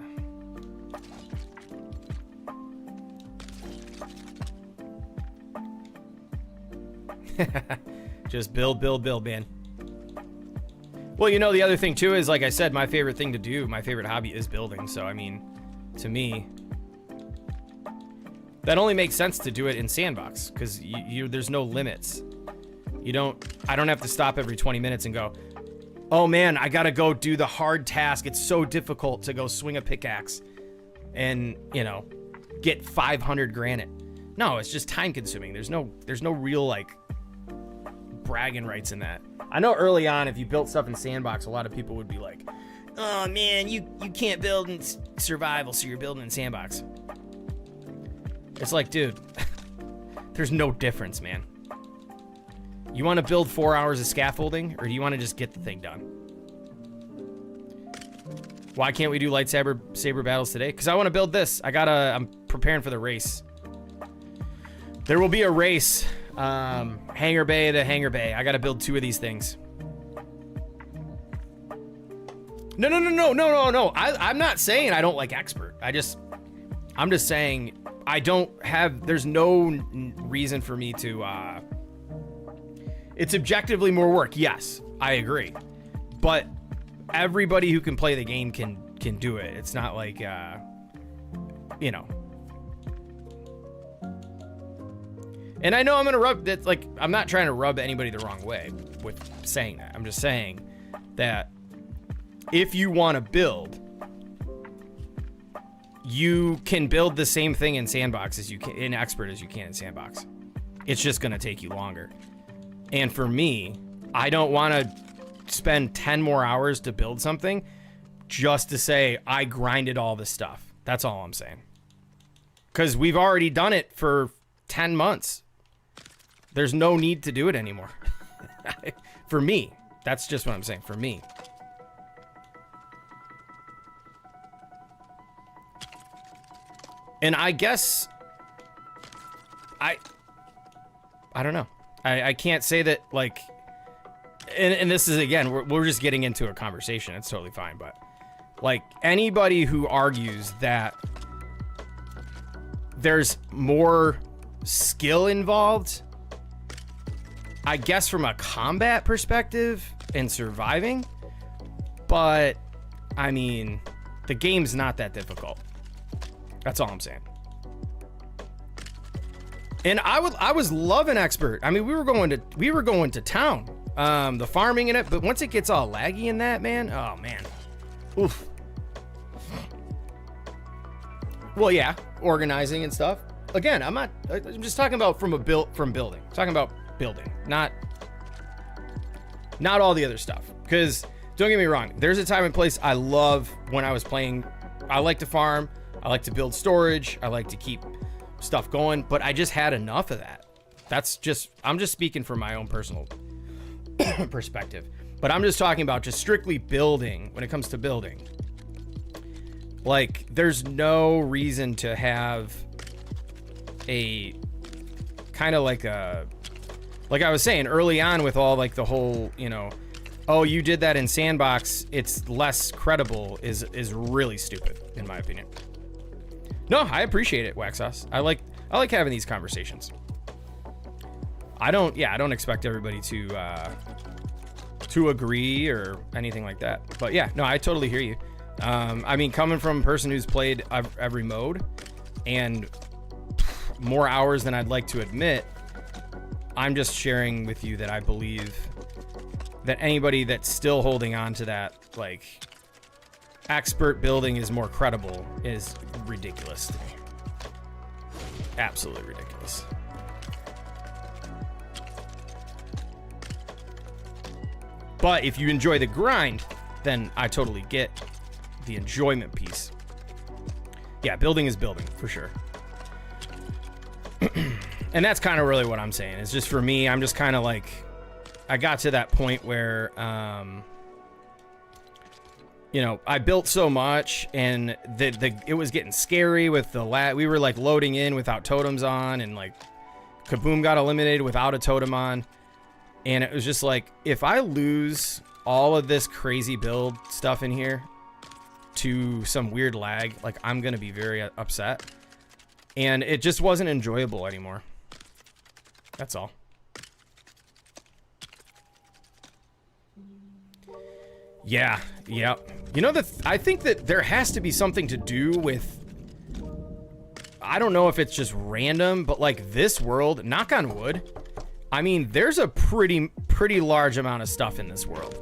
Just build, man. Well, you know, the other thing too is, like I said, my favorite thing to do, my favorite hobby is building. So, I mean, to me, that only makes sense to do it in sandbox, because there's no limits. I don't have to stop every 20 minutes and go, oh man, I gotta go do the hard task. It's so difficult to go swing a pickaxe and, you know, get 500 granite. No, it's just time consuming. There's no real like bragging rights in that. I know early on, if you built stuff in sandbox, a lot of people would be like, oh man, you can't build in survival, so you're building in sandbox. It's like, dude, there's no difference, man. You want to build 4 hours of scaffolding, or do you want to just get the thing done? Why can't we do lightsaber battles today? Because I want to build this. I'm preparing for the race. There will be a race. Hangar Bay to Hangar Bay. I got to build 2 of these things. No. I'm not saying I don't like expert. I'm just saying there's no reason for me to, it's objectively more work. Yes, I agree. But everybody who can play the game can do it. It's not like, you know. And I know I'm going to rub that, like, I'm not trying to rub anybody the wrong way with saying that. I'm just saying that if you want to build, you can build the same thing in Sandbox as you can, in Expert as you can in Sandbox. It's just going to take you longer. And for me, I don't want to spend 10 more hours to build something just to say I grinded all this stuff. That's all I'm saying. Because we've already done it for 10 months. There's no need to do it anymore. For me. That's just what I'm saying. For me. And I guess I don't know. I can't say that, like, and this is, again, we're just getting into a conversation. It's totally fine. But, like, anybody who argues that there's more skill involved, I guess from a combat perspective and surviving, but I mean, the game's not that difficult. That's all I'm saying. And I was loving Expert. I mean, we were going to town. The farming in it, but once it gets all laggy in that, man, oh man. Oof. Well, yeah, organizing and stuff. Again, I'm just talking about from building. I'm talking about building, not all the other stuff. Because don't get me wrong, there's a time and place I love when I was playing. I like to farm, I like to build storage, I like to keep stuff going, but I just had enough of that. I'm just speaking from my own personal perspective. But I'm just talking about just strictly building. When it comes to building, like, there's no reason to have a kind of like I was saying early on with all, like, the whole, you know, oh, you did that in Sandbox, it's less credible, is really stupid in my opinion. No, I appreciate it, Wax Sauce. I like having these conversations. I don't expect everybody to agree or anything like that. But yeah, no, I totally hear you. I mean, coming from a person who's played every mode and more hours than I'd like to admit, I'm just sharing with you that I believe that anybody that's still holding on to that, like, expert building is more credible, is ridiculous to me. Absolutely ridiculous. But if you enjoy the grind, then I totally get the enjoyment piece. Yeah, building is building, for sure. And that's kind of really what I'm saying. It's just, for me, I'm just kind of like, I got to that point where, you know, I built so much, and it was getting scary with we were, like, loading in without totems on, and, like, Kaboom got eliminated without a totem on. And it was just like, if I lose all of this crazy build stuff in here to some weird lag, like, I'm going to be very upset. And it just wasn't enjoyable anymore. That's all. Yeah. You know, I think that there has to be something to do with, I don't know if it's just random, but, like, this world, knock on wood, I mean, there's a pretty large amount of stuff in this world.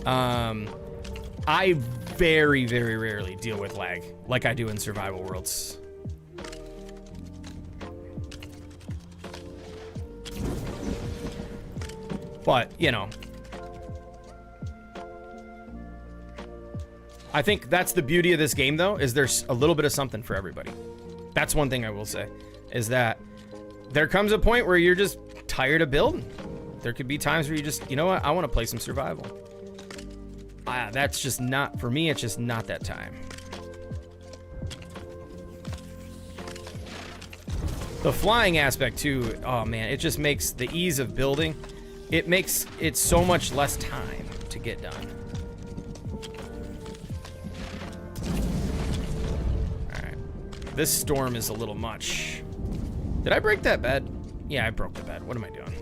I very, very rarely deal with lag like I do in survival worlds. But, you know, I think that's the beauty of this game, though, is there's a little bit of something for everybody. That's one thing I will say, is that there comes a point where you're just tired of building. There could be times where you just, you know what, I want to play some survival. That's just not, for me, it's just not that time. The flying aspect, too, oh man, it just makes the ease of building, it makes it so much less time to get done. this storm is a little much. Did I break that bed? Yeah, I broke the bed. What am I doing?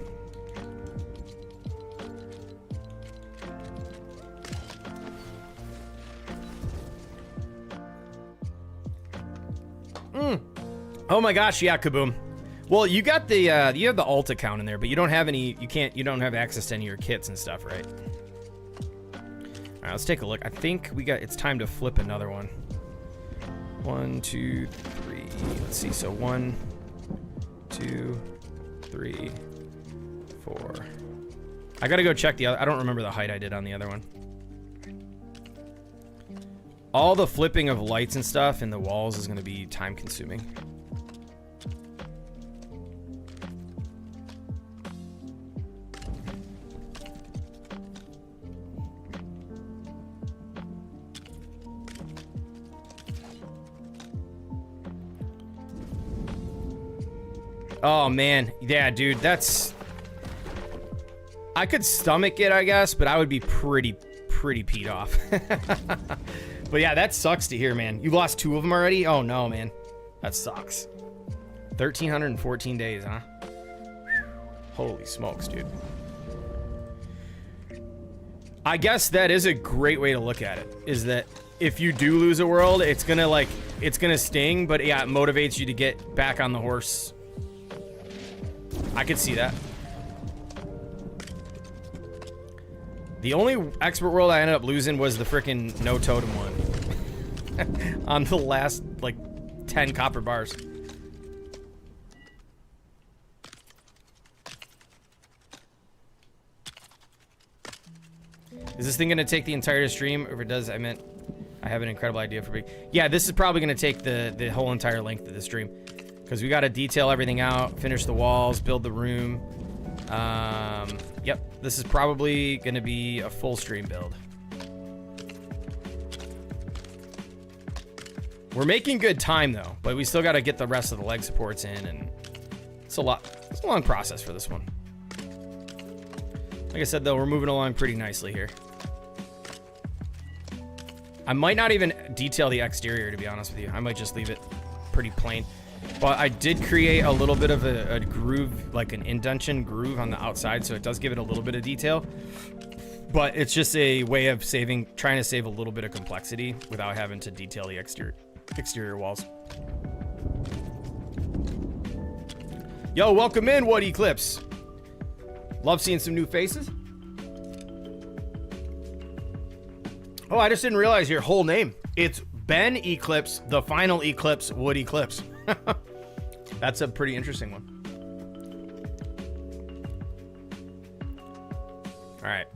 Oh my gosh, yeah, Kaboom. Well, you got the you have the alt account in there, but you don't have any. You don't have access to any of your kits and stuff, right? All right, let's take a look. I think we got. It's time to flip another one. 1, 2, 3. Let's see. So 1, 2, 3, 4. I gotta go check the other. I don't remember the height I did on the other one. All the flipping of lights and stuff in the walls is gonna be time consuming. Oh man, yeah, dude, that's... I could stomach it, I guess, but I would be pretty peed off. But yeah, that sucks to hear, man. You lost 2 of them already? Oh no, man. That sucks. 1,314 days, huh? Holy smokes, dude. I guess that is a great way to look at it, is that if you do lose a world, it's gonna sting, but yeah, it motivates you to get back on the horse. I could see that. The only expert world I ended up losing was the frickin' no totem one. On the last, like, 10 copper bars. Is this thing gonna take the entire stream? If it does, I have an incredible idea for me. Yeah, this is probably gonna take the whole entire length of the stream. Because we got to detail everything out, finish the walls, build the room. Yep, this is probably going to be a full stream build. We're making good time though, but we still got to get the rest of the leg supports in, and it's a long process for this one. Like I said though, we're moving along pretty nicely here. I might not even detail the exterior, to be honest with you. I might just leave it pretty plain. But I did create a little bit of a groove, like an indentation groove on the outside, so it does give it a little bit of detail. But it's just a way of trying to save a little bit of complexity without having to detail the exterior walls. Yo, welcome in, What Eclipse. Love seeing some new faces. Oh, I just didn't realize your whole name. It's Ben Eclipse, the final Eclipse, Wood Eclipse. That's a pretty interesting one. All right.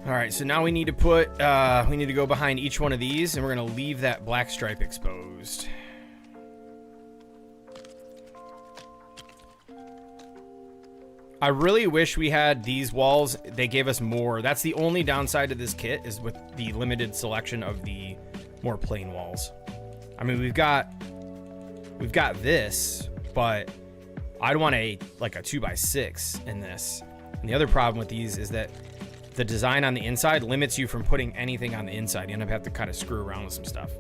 All right, so now we need to go behind each one of these, and we're gonna leave that black stripe exposed. I really wish we had these walls. They gave us more. That's the only downside to this kit, is with the limited selection of the more plain walls. I mean, we've got this, but I'd want like a 2x6 in this. And the other problem with these is that the design on the inside limits you from putting anything on the inside. You end up having to kind of screw around with some stuff.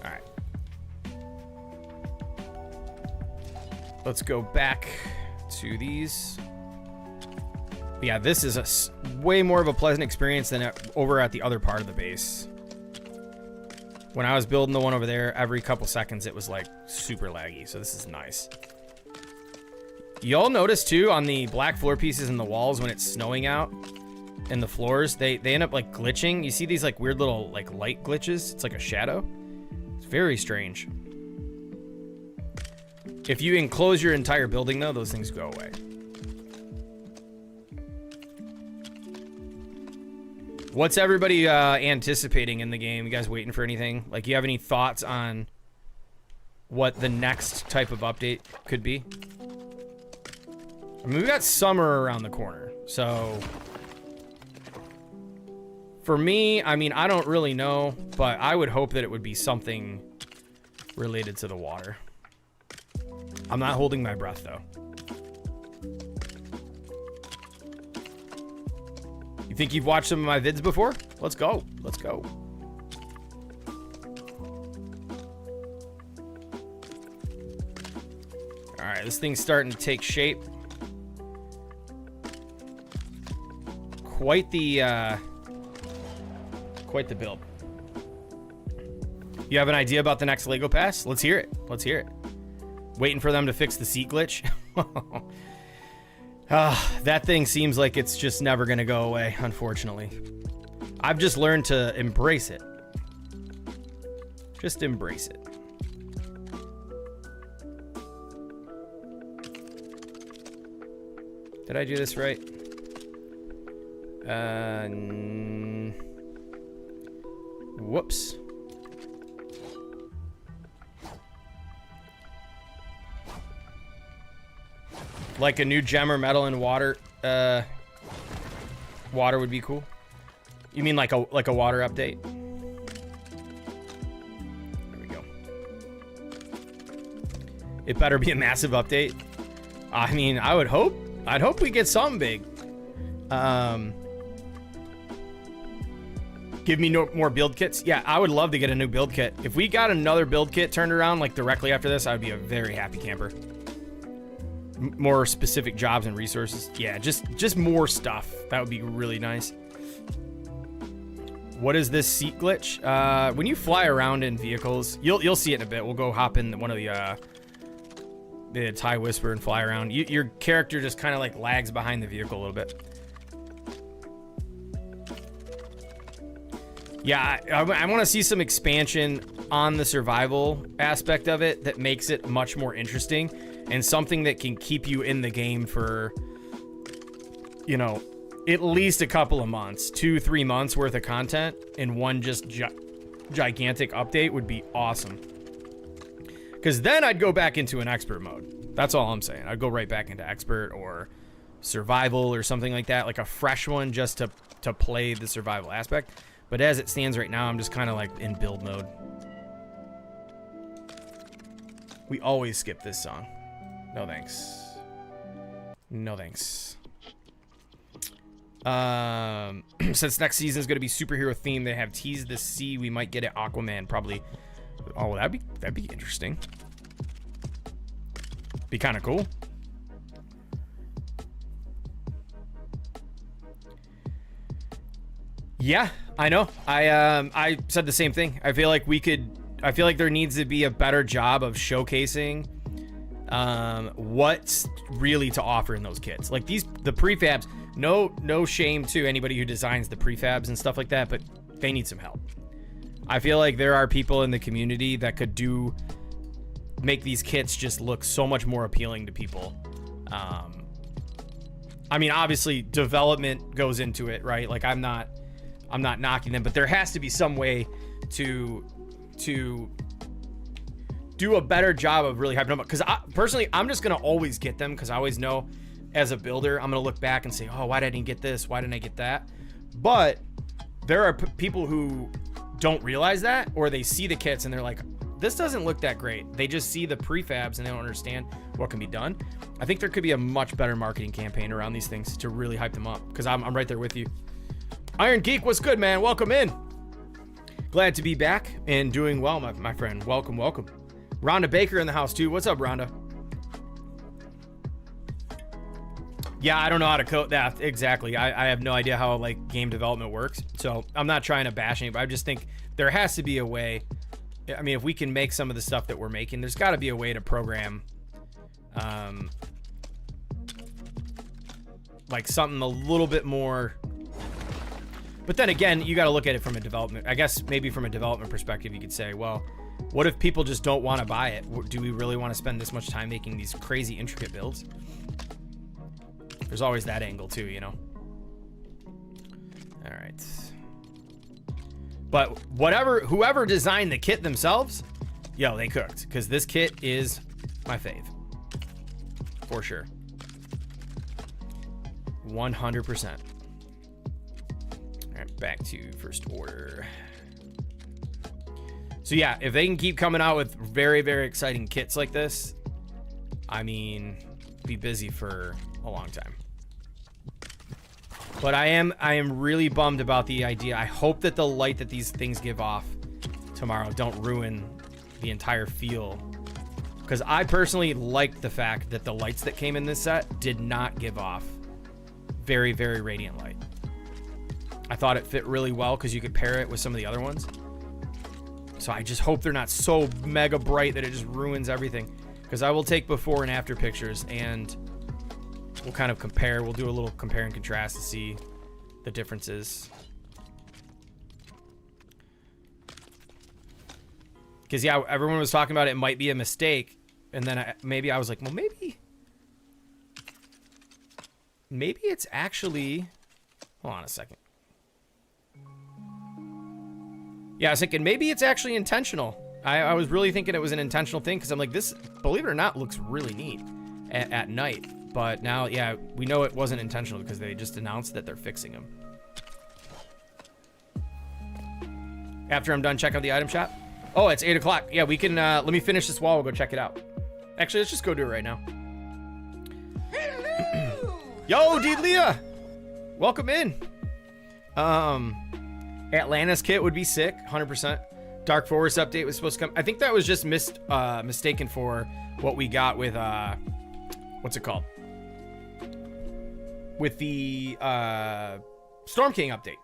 All right. Let's go back to these. Yeah, this is a way more of a pleasant experience than over at the other part of the base. When I was building the one over there, every couple seconds it was like super laggy, so this is nice. Y'all notice too on the black floor pieces and the walls when it's snowing out and the floors, they end up like glitching. You see these like weird little like light glitches? It's like a shadow. It's very strange. If you enclose your entire building though, those things go away. What's everybody anticipating in the game? You guys waiting for anything? Like, you have any thoughts on what the next type of update could be? I mean, we got summer around the corner, so for me, I mean, I don't really know, but I would hope that it would be something related to the water. I'm not holding my breath, though. You think you've watched some of my vids before? Let's go. Let's go. All right, this thing's starting to take shape. Quite the build. You have an idea about the next Lego Pass? Let's hear it. Let's hear it. Waiting for them to fix the seat glitch. That thing seems like it's just never gonna go away, unfortunately. I've just learned to embrace it. Just embrace it. Did I do this right? Whoops. Like a new gem or metal in water. Water would be cool. You mean like a water update? There we go. It better be a massive update. I mean, I'd hope we get something big. Give me more build kits. Yeah, I would love to get a new build kit. If we got another build kit turned around like directly after this, I would be a very happy camper. More specific jobs and resources. Yeah, just more stuff. That would be really nice. What is this seat glitch? When you fly around in vehicles, you'll see it in a bit. We'll go hop in one of the TIE Whisper and fly around. Your character just kind of like lags behind the vehicle a little bit. Yeah, I want to see some expansion on the survival aspect of it that makes it much more interesting and something that can keep you in the game for, you know, at least a couple of months, 2-3 months worth of content in one just gigantic update would be awesome. Because then I'd go back into an expert mode. That's all I'm saying. I'd go right back into expert or survival or something like that, like a fresh one just to play the survival aspect. But as it stands right now, I'm just kind of like in build mode. We always skip this song. No thanks. No thanks. Since next season is going to be superhero themed, they have teased the sea. We might get it Aquaman probably. Oh, that'd be interesting. Be kind of cool. Yeah, I know. I said the same thing. I feel like there needs to be a better job of showcasing what's really to offer in those kits. Like the prefabs, no shame to anybody who designs the prefabs and stuff like that, but they need some help. I feel like there are people in the community that could make these kits just look so much more appealing to people. I mean, obviously development goes into it, right? Like I'm not knocking them, but there has to be some way to do a better job of really hyping them up. Because personally, I'm just gonna always get them because I always know as a builder, I'm gonna look back and say, oh, why did I didn't get this? Why didn't I get that? But there are people who don't realize that, or they see the kits and they're like, this doesn't look that great. They just see the prefabs and they don't understand what can be done. I think there could be a much better marketing campaign around these things to really hype them up, because I'm right there with you. Iron Geek, what's good, man? Welcome in. Glad to be back and doing well, my friend. Welcome, welcome. Rhonda Baker in the house too. What's up, Rhonda? Yeah, I don't know how to code that exactly. I have no idea how like game development works, so I'm not trying to bash anybody. I just think there has to be a way. I mean, if we can make some of the stuff that we're making, there's got to be a way to program like something a little bit more. But then again, you got to look at it from a development. I guess maybe from a development perspective, you could say, well, what if people just don't want to buy it? Do we really want to spend this much time making these crazy intricate builds? There's always that angle too, you know? All right. But whoever designed the kit themselves, yo, they cooked. Because this kit is my fave. For sure. 100%. All right, back to first order. So yeah, if they can keep coming out with very, very exciting kits like this, I mean, be busy for a long time. But I am really bummed about the idea. I hope that the light that these things give off tomorrow don't ruin the entire feel. Because I personally liked the fact that the lights that came in this set did not give off very, very radiant light. I thought it fit really well because you could pair it with some of the other ones. So I just hope they're not so mega bright that it just ruins everything. Because I will take before and after pictures and we'll kind of compare. We'll do a little compare and contrast to see the differences. Because, yeah, everyone was talking about it might be a mistake. And then maybe I was like, well, maybe it's actually... Hold on a second. Yeah, I was thinking maybe it's actually intentional. I was really thinking it was an intentional thing because I'm like, this, believe it or not, looks really neat at night. But now, yeah, we know it wasn't intentional because they just announced that they're fixing them. After I'm done, check out the item shop. Oh, it's 8 o'clock. Yeah, we can, let me finish this wall. We'll go check it out. Actually, let's just go do it right now. Yo, Deedlia! Welcome in. Atlantis kit would be sick, 100%. Dark Forest update was supposed to come. I think that was just mistaken for what we got with, what's it called? With the Storm King update.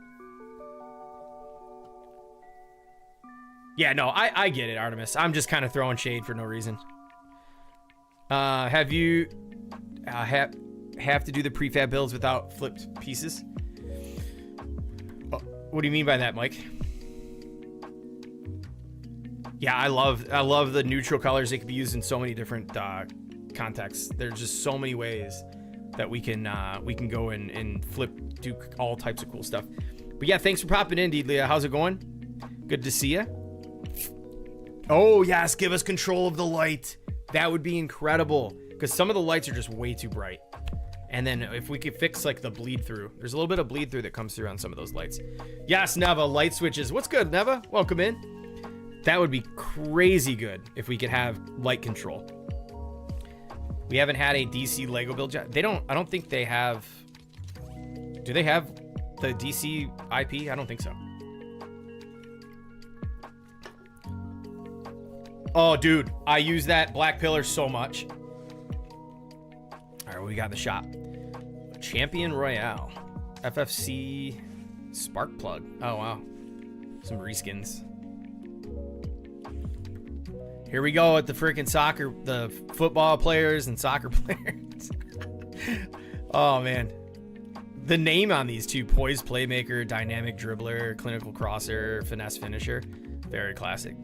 Yeah, no, I get it, Artemis. I'm just kind of throwing shade for no reason. Have you have to do the prefab builds without flipped pieces? What do you mean by that, Mike? Yeah, I love the neutral colors. They can be used in so many different contexts. There's just so many ways that we can go and do all types of cool stuff. But yeah, thanks for popping in, Deedlia. How's it going? Good to see you. Oh yes, give us control of the light. That would be incredible because some of the lights are just way too bright. And then if we could fix like the bleed through, there's a little bit of bleed through that comes through on some of those lights. Yes, Neva, light switches. What's good, Neva? Welcome in. That would be crazy good if we could have light control. We haven't had a DC Lego build yet. I don't think they have. Do they have the DC IP? I don't think so. Oh, dude, I use that black pillar so much. All right, what we got in the shop? Champion Royale. FFC Spark Plug. Oh, wow. Some reskins. Here we go with the freaking soccer, the football players and soccer players. Oh, man. The name on these two, Poise Playmaker, Dynamic Dribbler, Clinical Crosser, Finesse Finisher. Very classic.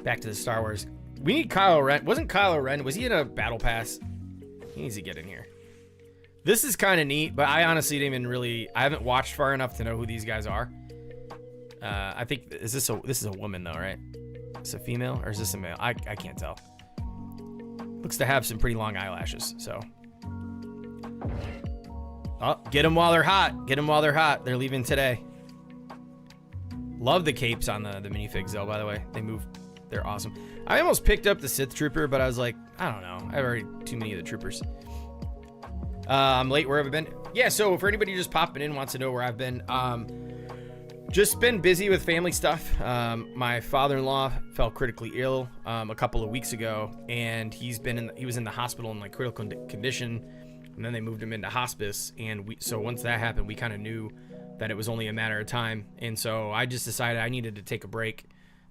Back to the Star Wars. We need Kylo Ren. Wasn't Kylo Ren? Was he in a battle pass? He needs to get in here. This is kind of neat, but I honestly didn't even really... I haven't watched far enough to know who these guys are. I think... This is a woman, though, right? Is it a female, or is this a male? I can't tell. Looks to have some pretty long eyelashes, so... Oh, get them while they're hot. Get them while they're hot. They're leaving today. Love the capes on the minifigs, though, by the way. They move... They're awesome. I almost picked up the Sith Trooper, but I was like, I don't know. I have already too many of the troopers. I'm late. Where have I been? Yeah, so for anybody just popping in wants to know where I've been, just been busy with family stuff. My father-in-law fell critically ill a couple of weeks ago, and he was in the hospital in like critical condition, and then they moved him into hospice. And so once that happened, we kind of knew that it was only a matter of time. And so I just decided I needed to take a break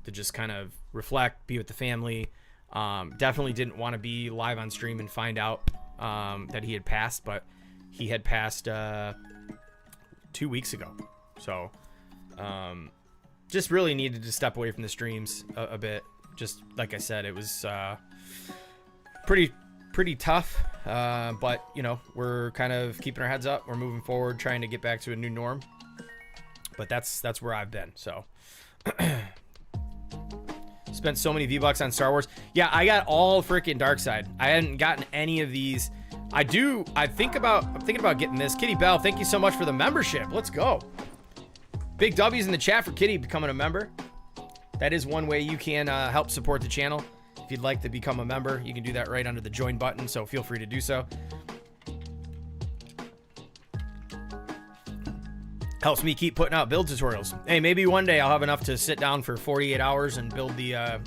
to just kind of reflect, be with the family. Definitely didn't want to be live on stream and find out that he had passed, but he had passed 2 weeks ago. So just really needed to step away from the streams a bit. Just like I said, it was pretty tough, but you know, we're kind of keeping our heads up. We're moving forward, trying to get back to a new norm. But that's where I've been. So spent so many V-Bucks on Star Wars. Yeah, I got all freaking dark side. I hadn't gotten any of these. I'm thinking about getting this. Kitty Bell, thank you so much for the membership. Let's go. Big W's in the chat for Kitty becoming a member. That is one way you can help support the channel. If you'd like to become a member, you can do that right under the join button, so feel free to do so. Helps me keep putting out build tutorials. Hey, maybe one day I'll have enough to sit down for 48 hours and build the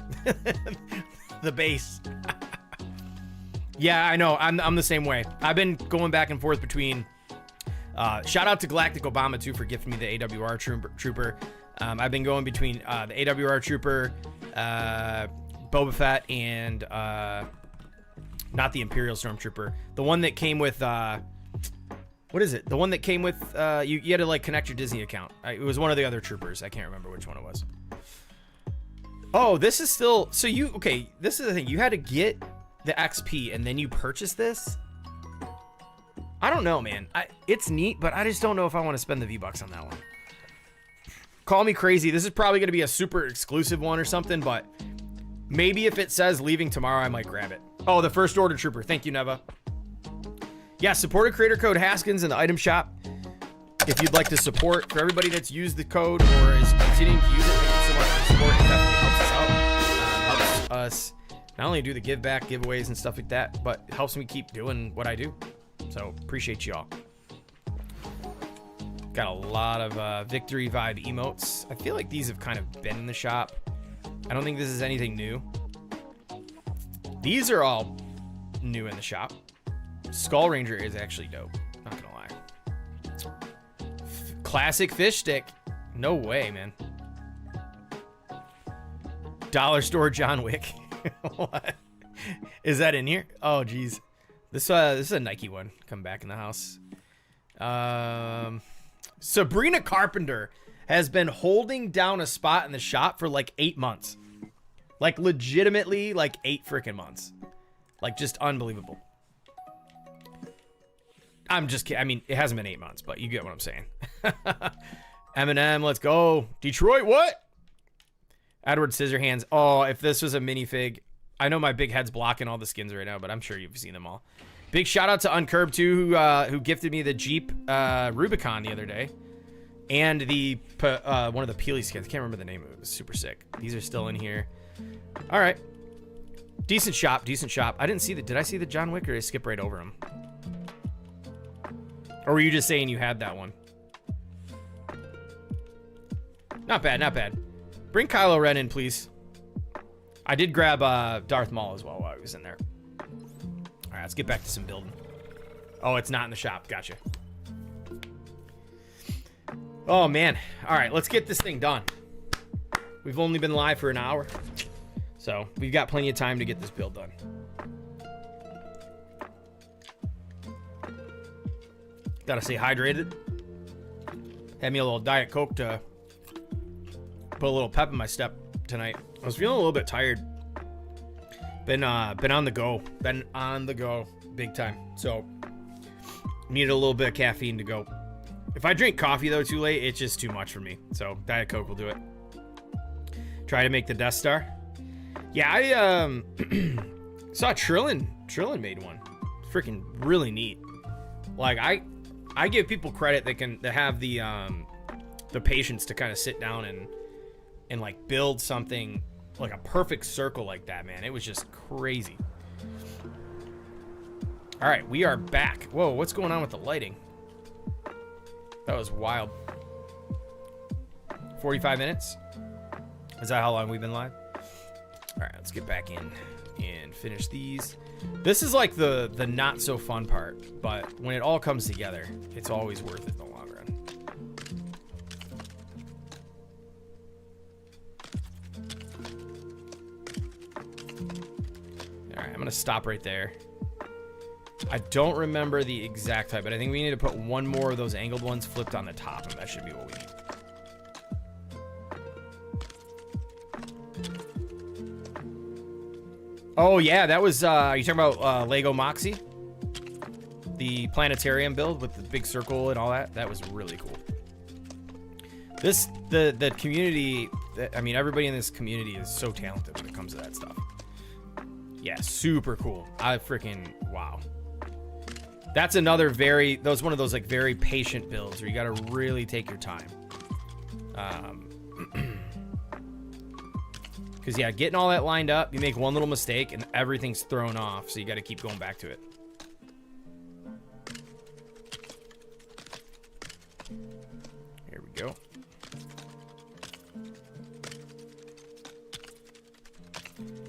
the base. Yeah, I know. I'm the same way. I've been going back and forth between. Shout out to Galactic Obama too for gifting me the AWR Trooper. I've been going between the AWR Trooper, Boba Fett, and not the Imperial Stormtrooper. The one that came with. What is it? The one that came with, you had to like connect your Disney account. It was one of the other troopers. I can't remember which one it was. Oh, this is still, so okay, this is the thing. You had to get the XP and then you purchase this? I don't know, man. It's neat, but I just don't know if I want to spend the V-Bucks on that one. Call me crazy. This is probably going to be a super exclusive one or something, but maybe if it says leaving tomorrow, I might grab it. Oh, the First Order Trooper. Thank you, Neva. Yeah, support a creator code Haskins in the item shop. If you'd like to support, for everybody that's used the code or is continuing to use it, thank you so much for support. It definitely helps us out. Helps us not only do the give back giveaways and stuff like that, but it helps me keep doing what I do. So appreciate y'all. Got a lot of victory vibe emotes. I feel like these have kind of been in the shop. I don't think this is anything new. These are all new in the shop. Skull Ranger is actually dope. Not gonna lie. Classic fish stick. No way, man. Dollar store John Wick. What? Is that in here? Oh, geez. This is a Nike one. Come back in the house. Sabrina Carpenter has been holding down a spot in the shop for like 8 months. Like legitimately like 8 freaking months. Like just unbelievable. I'm just kidding. I mean, it hasn't been 8 months, but you get what I'm saying. Eminem, let's go. Detroit, what? Edward Scissorhands. Oh, if this was a minifig. I know my big head's blocking all the skins right now, but I'm sure you've seen them all. Big shout out to Uncurbed too, who gifted me the Jeep Rubicon the other day. And the one of the Peely skins. I can't remember the name of it. It was super sick. These are still in here. All right. Decent shop, decent shop. I didn't see did I see the John Wick or did I skip right over him? Or were you just saying you had that one? Not bad, not bad. Bring Kylo Ren in, please. I did grab Darth Maul as well while I was in there. All right, let's get back to some building. Oh, it's not in the shop. Gotcha. Oh, man. All right, let's get this thing done. We've only been live for an hour, so we've got plenty of time to get this build done. Gotta stay hydrated. Had me a little Diet Coke to put a little pep in my step tonight. I was feeling a little bit tired. Been on the go. Been on the go big time. So needed a little bit of caffeine to go. If I drink coffee though too late, it's just too much for me. So Diet Coke will do it. Try to make the Death Star. Yeah, I saw Trillin made one. Freaking really neat. Like I give people credit that have the patience to kind of sit down and like build something like a perfect circle like that, man. It was just crazy. All right, we are back. Whoa, what's going on with the lighting? That was wild. 45 minutes? Is that how long we've been live? All right, let's get back in and finish these. This is like the not so fun part, but when it all comes together, it's always worth it in the long run. All right, I'm gonna stop right there. I don't remember the exact type, but I think we need to put one more of those angled ones flipped on the top, and that should be what we need. Oh yeah, that was, are you talking about Lego Moxie? The planetarium build with the big circle and all that? That was really cool. The community, I mean, everybody in this community is so talented when it comes to that stuff. Yeah, super cool. I freaking, wow. That's another one of those like very patient builds where you got to really take your time. Because, yeah, getting all that lined up, you make one little mistake and everything's thrown off. So you got to keep going back to it.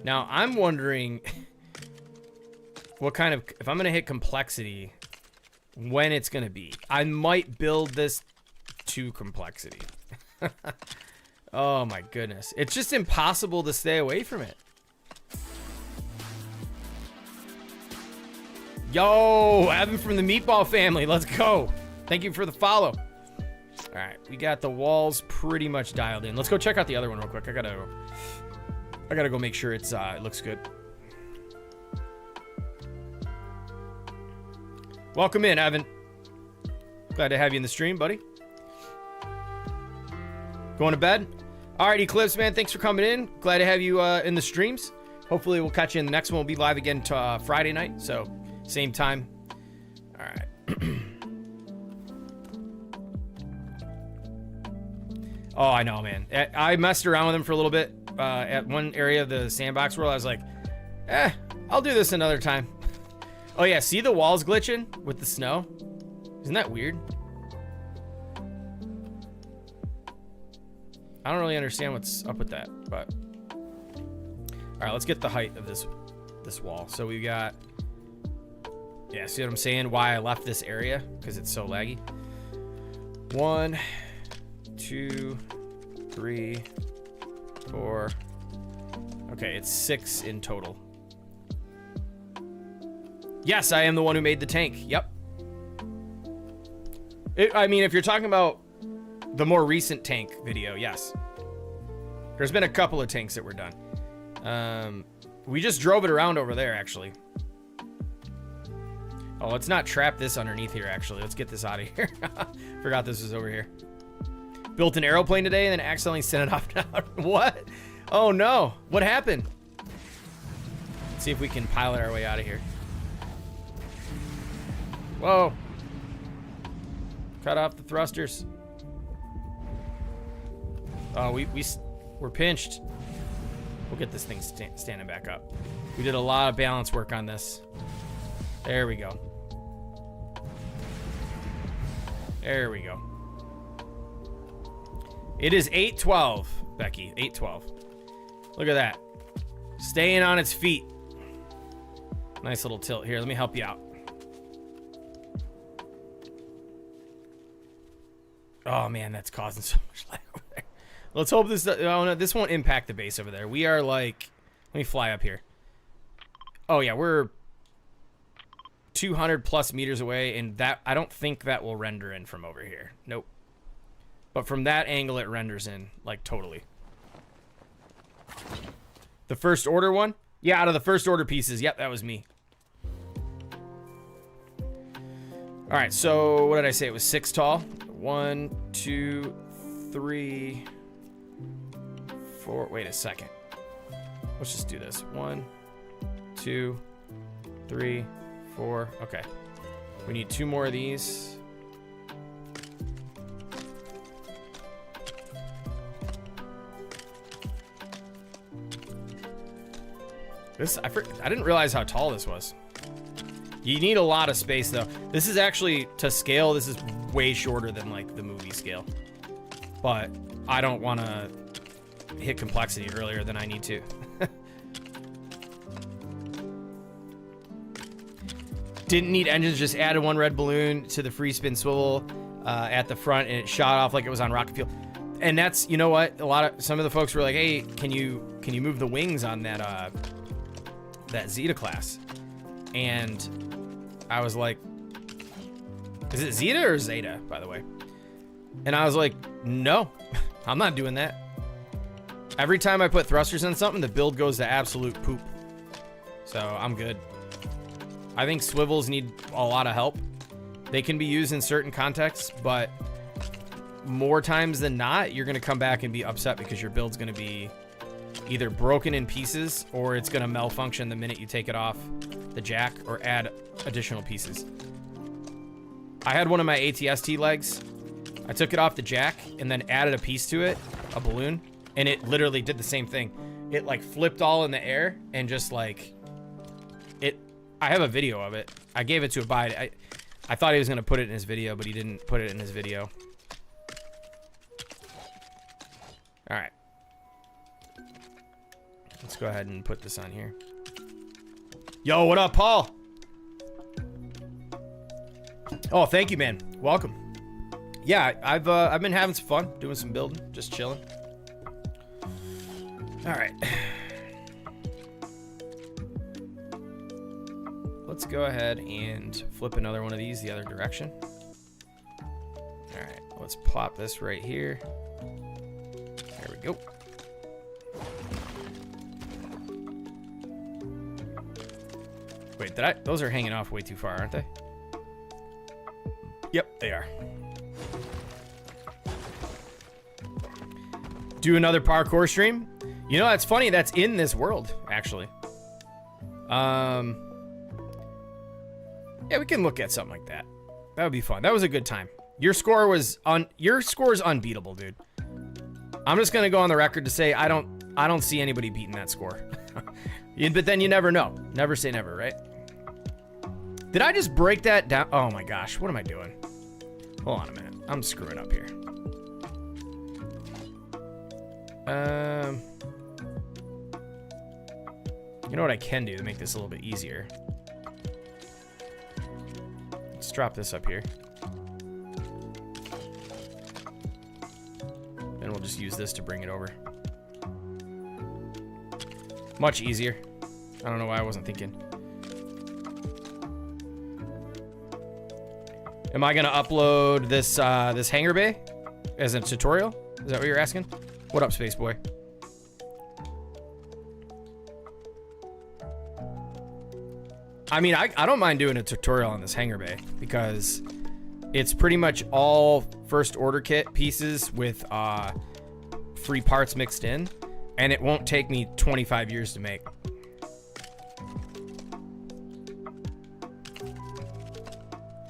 Now, I'm wondering what kind of, if I'm going to hit complexity, when it's going to be. I might build this to complexity. Oh my goodness. It's just impossible to stay away from it. Yo, Evan from the Meatball family. Let's go. Thank you for the follow. All right, we got the walls pretty much dialed in. Let's go check out the other one real quick. I gotta go make sure it's it looks good. Welcome in, Evan. Glad to have you in the stream, buddy. Going to bed? All right, Eclipse, man. Thanks for coming in. Glad to have you in the streams. Hopefully, we'll catch you in the next one. We'll be live again Friday night, so same time. All right. Oh, I know, man. I messed around with him for a little bit at one area of the sandbox world. I was like, I'll do this another time. Oh, yeah. See the walls glitching with the snow? Isn't that weird? I don't really understand what's up with that, but... All right, let's get the height of this wall. So we got... Yeah, see what I'm saying? Why I left this area? Because it's so laggy. 1, 2, 3, 4. Okay, it's 6 in total. Yes, I am the one who made the tank. Yep. I mean, if you're talking about the more recent tank video, yes. There's been a couple of tanks that were done. We just drove it around over there, actually. Oh, let's not trap this underneath here, actually. Let's get this out of here. Forgot this was over here. Built an airplane today and then accidentally sent it off down. What? Oh, no. What happened? Let's see if we can pilot our way out of here. Whoa. Cut off the thrusters. Oh, we're pinched. We'll get this thing standing back up. We did a lot of balance work on this. There we go. There we go. It is 8:12, Becky. 8:12. Look at that. Staying on its feet. Nice little tilt here. Let me help you out. Oh, man, that's causing so much lag over there. Let's hope this... Oh, no, this won't impact the base over there. We are like... Let me fly up here. Oh, yeah, we're 200 plus meters away, and that... I don't think that will render in from over here. Nope. But from that angle, it renders in, like, totally. The first order one? Yeah, out of the first order pieces. Yep, that was me. All right, so what did I say? It was 6 tall. 1, 2, 3, 4. Wait a second. Let's just do this. 1, 2, 3, 4. Okay. We need 2 more of these. I didn't realize how tall this was. You need a lot of space, though. This is actually, to scale, this is way shorter than, like, the movie scale. But I don't want to hit complexity earlier than I need to. Didn't need engines, just added 1 red balloon to the free spin swivel at the front, and it shot off like it was on rocket fuel. And that's, you know what? Some of the folks were like, hey, can you move the wings on that Zeta class? And I was like, is it Zeta or Zeta, by the way? And I was like, no, I'm not doing that. Every time I put thrusters in something, the build goes to absolute poop. So I'm good. I think swivels need a lot of help. They can be used in certain contexts, but more times than not, you're going to come back and be upset because your build's going to be either broken in pieces or it's going to malfunction the minute you take it off the jack or add additional pieces. I had one of my ATST legs. I took it off the jack and then added a piece to it, a balloon, and it literally did the same thing. It like flipped all in the air and just like it. I have a video of it. I gave it to a buy. I thought he was going to put it in his video, but he didn't put it in his video. All right. Let's go ahead and put this on here. Yo, what up, Paul? Oh, thank you, man. Welcome. Yeah, I've been having some fun, doing some building, just chilling. All right. Let's go ahead and flip another one of these the other direction. All right, let's plop this right here. There we go. Wait, those are hanging off way too far, aren't they? Yep, they are. Do another parkour stream? You know, that's funny. That's in this world, actually. Yeah, we can look at something like that. That would be fun. That was a good time. Your score is unbeatable, dude. I'm just gonna go on the record to say I don't see anybody beating that score. But then you never know. Never say never, right? Did I just break that down? Oh my gosh, what am I doing? Hold on a minute. I'm screwing up here. You know what I can do to make this a little bit easier? Let's drop this up here. And we'll just use this to bring it over. Much easier. I don't know why I wasn't thinking. Am I gonna upload this this Hangar Bay as a tutorial? Is that what you're asking? What up, Space Boy? I mean, I don't mind doing a tutorial on this Hangar Bay because it's pretty much all first order kit pieces with free parts mixed in, and it won't take me 25 years to make.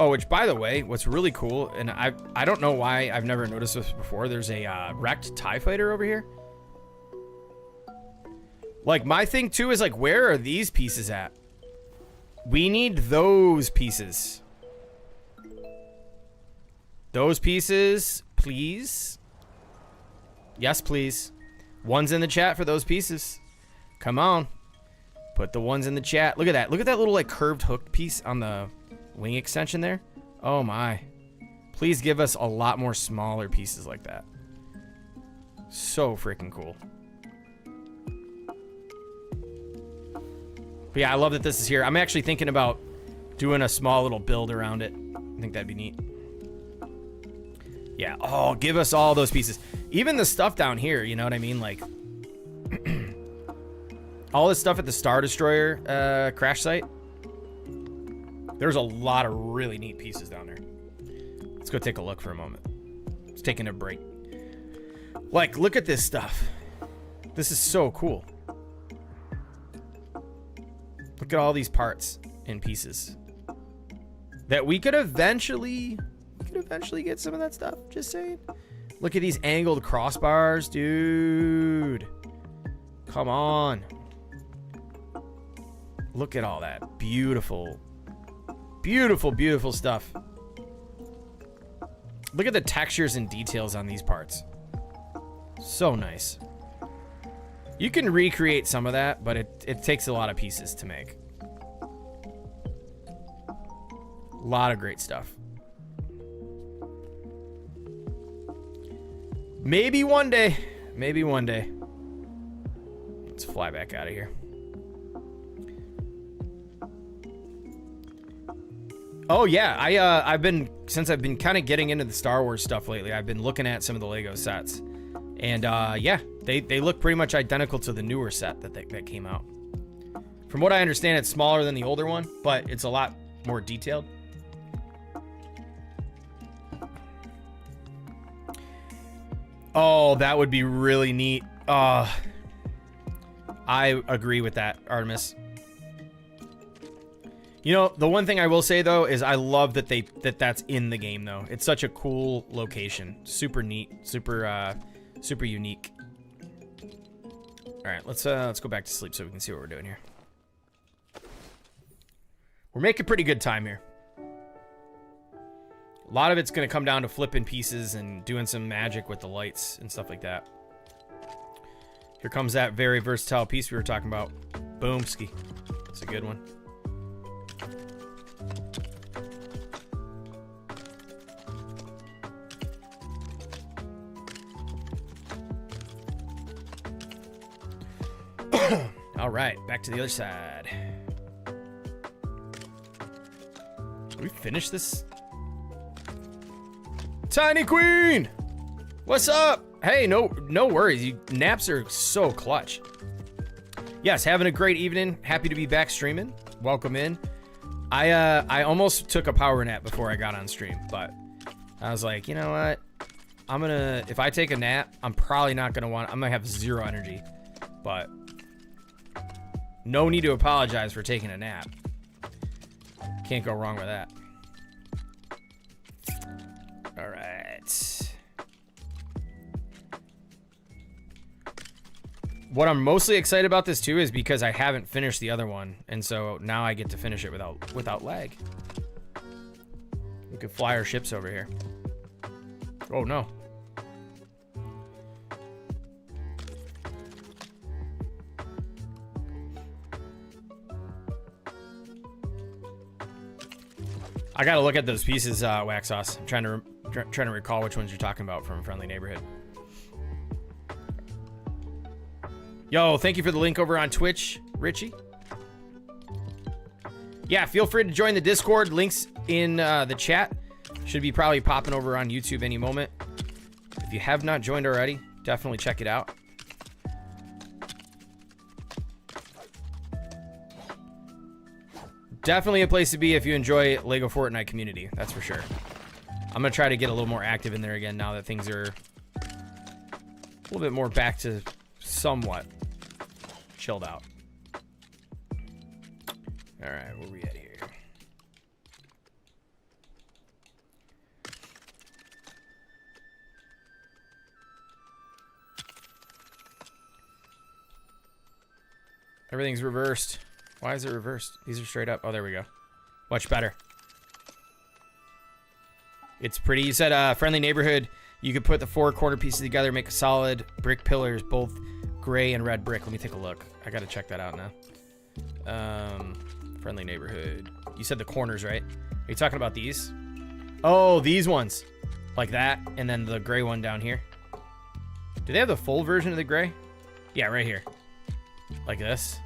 Oh, which, by the way, what's really cool, and I don't know why I've never noticed this before, there's a wrecked TIE fighter over here. Like, my thing, too, is, like, where are these pieces at? We need those pieces. Those pieces, please. Yes, please. One's in the chat for those pieces. Come on. Put the ones in the chat. Look at that. Look at that little, like, curved hook piece on the wing extension there. Oh my. Please give us a lot more smaller pieces like that. So freaking cool. But yeah, I love that this is here. I'm actually thinking about doing a small little build around it. I think that'd be neat. Yeah. Oh, give us all those pieces. Even the stuff down here, you know what I mean? Like, all this stuff at the Star Destroyer crash site. There's a lot of really neat pieces down there. Let's go take a look for a moment. It's taking a break. Like, look at this stuff. This is so cool. Look at all these parts and pieces that we could eventually get some of that stuff. Just saying. Look at these angled crossbars, dude. Come on. Look at all that beautiful, beautiful, beautiful stuff. Look at the textures and details on these parts. So nice. You can recreate some of that, but it takes a lot of pieces to make. A lot of great stuff. Maybe one day. Maybe one day. Let's fly back out of here. Oh yeah, I've been kind of getting into the Star Wars stuff lately. I've been looking at some of the Lego sets, and yeah, they look pretty much identical to the newer set that came out. From what I understand, it's smaller than the older one, but it's a lot more detailed. Oh, that would be really neat. I agree with that, Artemis. You know, the one thing I will say though is I love that that's in the game though. It's such a cool location. Super neat, super unique. All right, let's go back to sleep so we can see what we're doing here. We're making pretty good time here. A lot of it's going to come down to flipping pieces and doing some magic with the lights and stuff like that. Here comes that very versatile piece we were talking about. Boomski. It's a good one. All right, back to the other side. Did we finish this? Tiny Queen! What's up? Hey, no worries. Naps are so clutch. Yes, having a great evening. Happy to be back streaming. Welcome in. I almost took a power nap before I got on stream, but I was like, you know what? If I take a nap, I'm probably not I'm gonna have zero energy, but no need to apologize for taking a nap. Can't go wrong with that. All right. What I'm mostly excited about this too is because I haven't finished the other one, and so now I get to finish it without lag. We could fly our ships over here. Oh no. I gotta look at those pieces, Wax Sauce. I'm trying to recall which ones you're talking about from Friendly Neighborhood. Yo, thank you for the link over on Twitch, Richie. Yeah, feel free to join the Discord. Links in the chat. Should be probably popping over on YouTube any moment. If you have not joined already, definitely check it out. Definitely a place to be if you enjoy LEGO Fortnite community, that's for sure. I'm gonna try to get a little more active in there again now that things are a little bit more back to somewhat chilled out. All right, where we at here? Everything's reversed. Why is it reversed? These are straight up. Oh, there we go. Much better. It's pretty. You said Friendly Neighborhood. You could put the 4 corner pieces together, make a solid brick pillars, both gray and red brick. Let me take a look. I got to check that out now. Friendly Neighborhood. You said the corners, right? Are you talking about these? Oh, these ones. Like that. And then the gray one down here. Do they have the full version of the gray? Yeah, right here. Like this.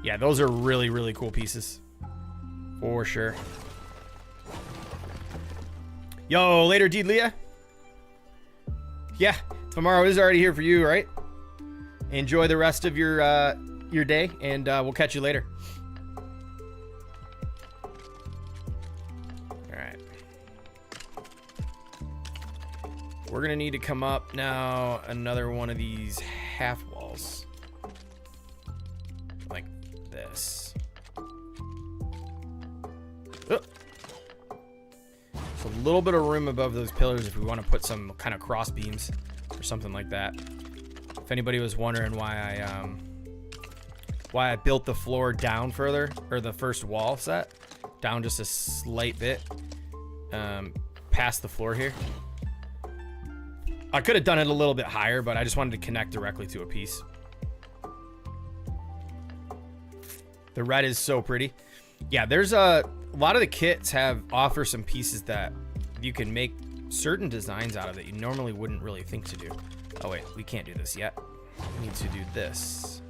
Yeah, those are really, really cool pieces. For sure. Yo, later, Deedlia. Yeah, tomorrow is already here for you, right? Enjoy the rest of your day, and we'll catch you later. All right. We're going to need to come up now another one of these half walls. Like this. Oh. So a little bit of room above those pillars if we want to put some kind of cross beams or something like that. If anybody was wondering why I built the floor down further, or the first wall set down just a slight bit past the floor here. I could have done it a little bit higher, but I just wanted to connect directly to a piece. The red is so pretty. Yeah, there's a lot of the kits offer some pieces that you can make certain designs out of that you normally wouldn't really think to do. Oh wait, we can't do this yet. We need to do this.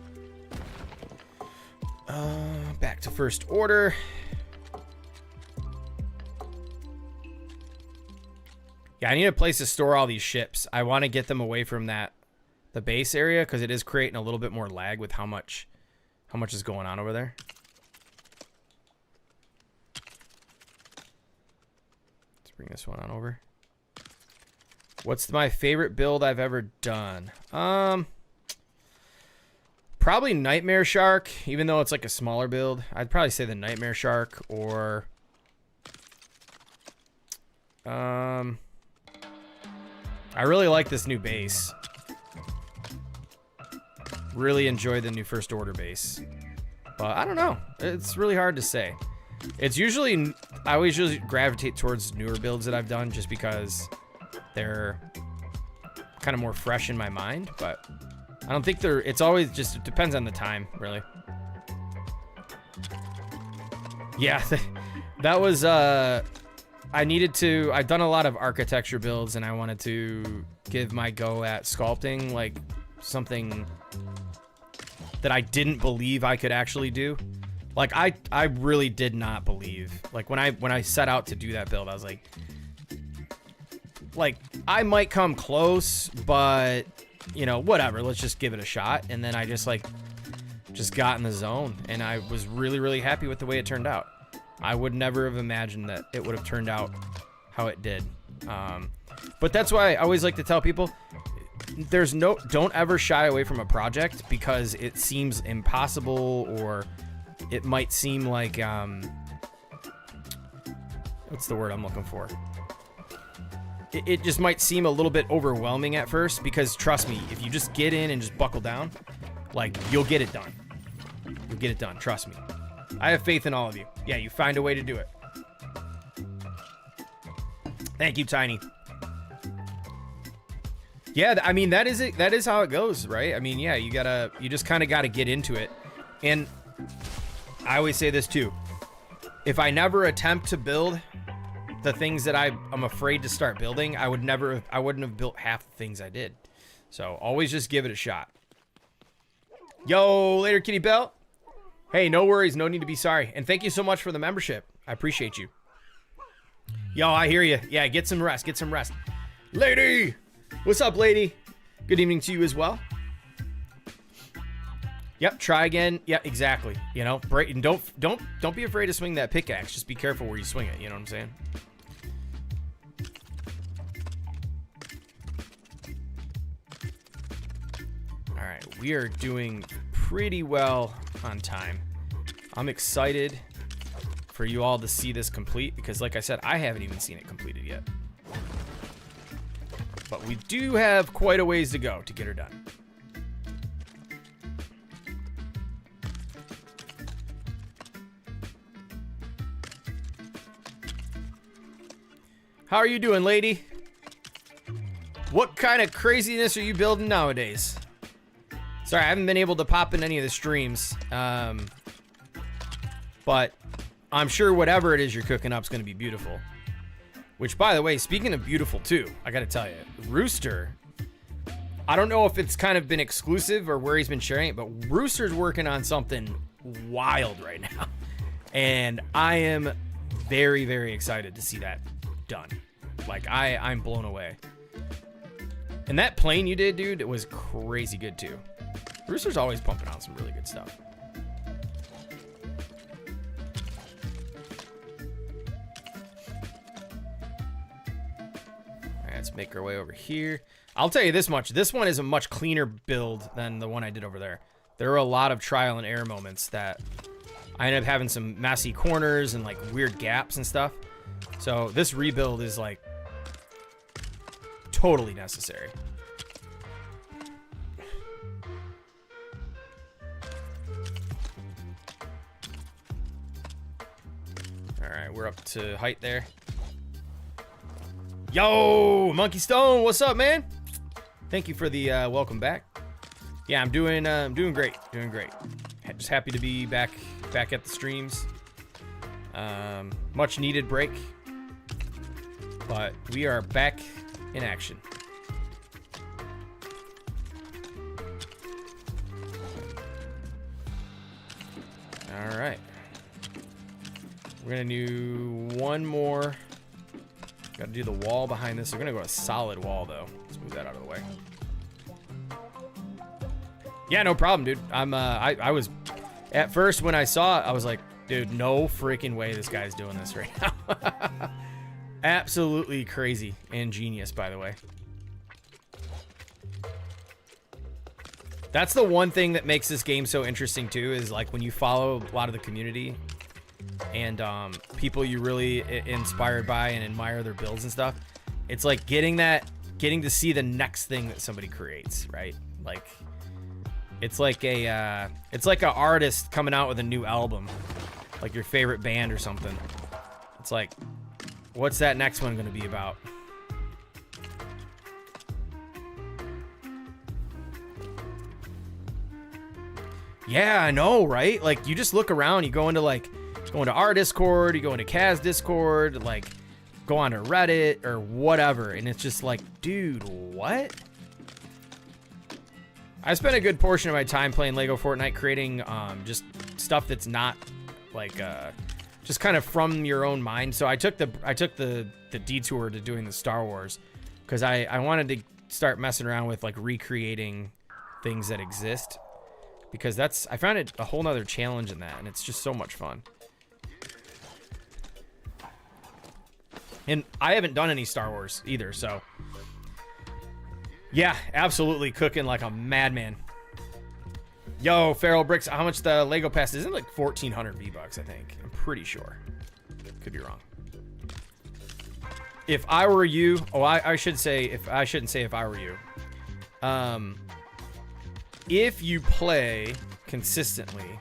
Back to first order. Yeah, I need a place to store all these ships. I want to get them away from the base area, because it is creating a little bit more lag with how much is going on over there. Let's bring this one on over. What's my favorite build I've ever done? Probably Nightmare Shark, even though it's like a smaller build. I'd probably say the Nightmare Shark, or I really like this new base. Really enjoy the new First Order base. But I don't know. It's really hard to say. It's usually, I always usually gravitate towards newer builds that I've done just because they're kind of more fresh in my mind, but I don't think they're, it's always just, it depends on the time, really. Yeah, that was, I've done a lot of architecture builds, and I wanted to give my go at sculpting, like, something that I didn't believe I could actually do. Like, I really did not believe, like, when I set out to do that build, I was like, I might come close, but, you know, whatever, let's just give it a shot. And then I just got in the zone, and I was really, really happy with the way it turned out. I would never have imagined that it would have turned out how it did. But that's why I always like to tell people, don't ever shy away from a project because it seems impossible, or it might seem like, what's the word I'm looking for? It just might seem a little bit overwhelming at first, because trust me, if you just get in and just buckle down, like, you'll get it done. You'll get it done, trust me. I have faith in all of you. Yeah, you find a way to do it. Thank you, Tiny. Yeah, I mean, that is it. That is how it goes, right? I mean, yeah, you just kind of gotta get into it. And I always say this too. If I never attempt to build the things that I'm afraid to start building, I wouldn't have built half the things I did. So always just give it a shot. Yo, later, Kitty Bell. Hey, no worries, no need to be sorry. And thank you so much for the membership. I appreciate you. Yo, I hear you. Yeah, get some rest, get some rest. Lady! What's up, lady? Good evening to you as well. Yep, try again. Yeah, exactly. You know, break, and don't be afraid to swing that pickaxe. Just be careful where you swing it, you know what I'm saying? All right, we are doing pretty well on time. I'm excited for you all to see this complete, because like I said, I haven't even seen it completed yet. But we do have quite a ways to go to get her done. How are you doing, lady? What kind of craziness are you building nowadays? Sorry, I haven't been able to pop in any of the streams. But I'm sure whatever it is you're cooking up is going to be beautiful. Which, by the way, speaking of beautiful too, I got to tell you, Rooster, I don't know if it's kind of been exclusive or where he's been sharing it, but Rooster's working on something wild right now. And I am very, very excited to see that done. Like, I'm blown away. And that plane you did, dude, it was crazy good too. Rooster's always pumping out some really good stuff. All right, let's make our way over here. I'll tell you this much. This one is a much cleaner build than the one I did over there. There were a lot of trial and error moments that I ended up having some messy corners and like weird gaps and stuff. So this rebuild is like totally necessary. All right, we're up to height there. Yo, Monkey Stone, what's up, man? Thank you for the welcome back. Yeah, I'm doing great, doing great. Just happy to be back at the streams. Much needed break, but we are back in action. All right. We're gonna do one more. Gotta do the wall behind this. We're gonna go a solid wall though. Let's move that out of the way. Yeah, no problem, dude. I was, at first when I saw it, I was like, dude, no freaking way this guy's doing this right now. Absolutely crazy and genius, by the way. That's the one thing that makes this game so interesting too, is like when you follow a lot of the community and people you really inspired by and admire their builds and stuff. It's like getting to see the next thing that somebody creates, right? Like it's like an artist coming out with a new album, like your favorite band or something. It's like, what's that next one going to be about? Yeah, I know, right? Like, you just look around, you go into our Discord, you go into Kaz Discord, like, go onto Reddit or whatever, and it's just like, dude, what? I spent a good portion of my time playing LEGO Fortnite, creating just stuff that's not like just kind of from your own mind. So I took the detour to doing the Star Wars because I wanted to start messing around with like recreating things that exist, because I found it a whole nother challenge in that, and it's just so much fun. And I haven't done any Star Wars either, so yeah, absolutely cooking like a madman. Yo, Feral Bricks, how much the Lego Pass is? It like 1,400 V-Bucks, I think. I'm pretty sure. Could be wrong. If I were you, I shouldn't say if I were you. If you play consistently,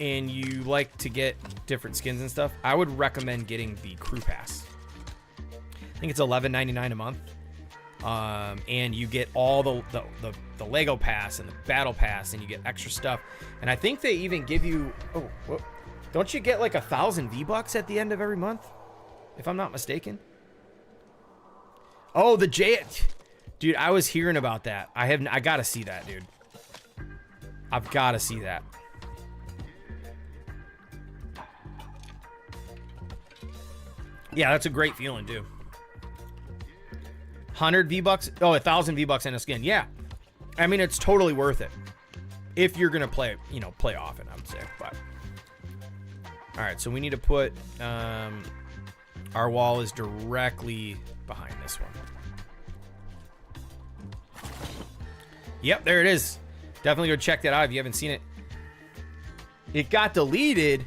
and you like to get different skins and stuff, I would recommend getting the Crew Pass. I think it's $11.99 a month, and you get all the Lego Pass and the Battle Pass, and you get extra stuff. And I think they even give you don't you get like 1,000 V-Bucks at the end of every month, if I'm not mistaken? Oh, the dude, I was hearing about that. I gotta see that, dude. I've gotta see that. Yeah, that's a great feeling, too. 100 V-Bucks? Oh, 1,000 V-Bucks in a skin. Yeah. I mean, it's totally worth it. If you're going to play, play often, I would say. But all right, so we need to put, our wall is directly behind this one. Yep, there it is. Definitely go check that out if you haven't seen it. It got deleted.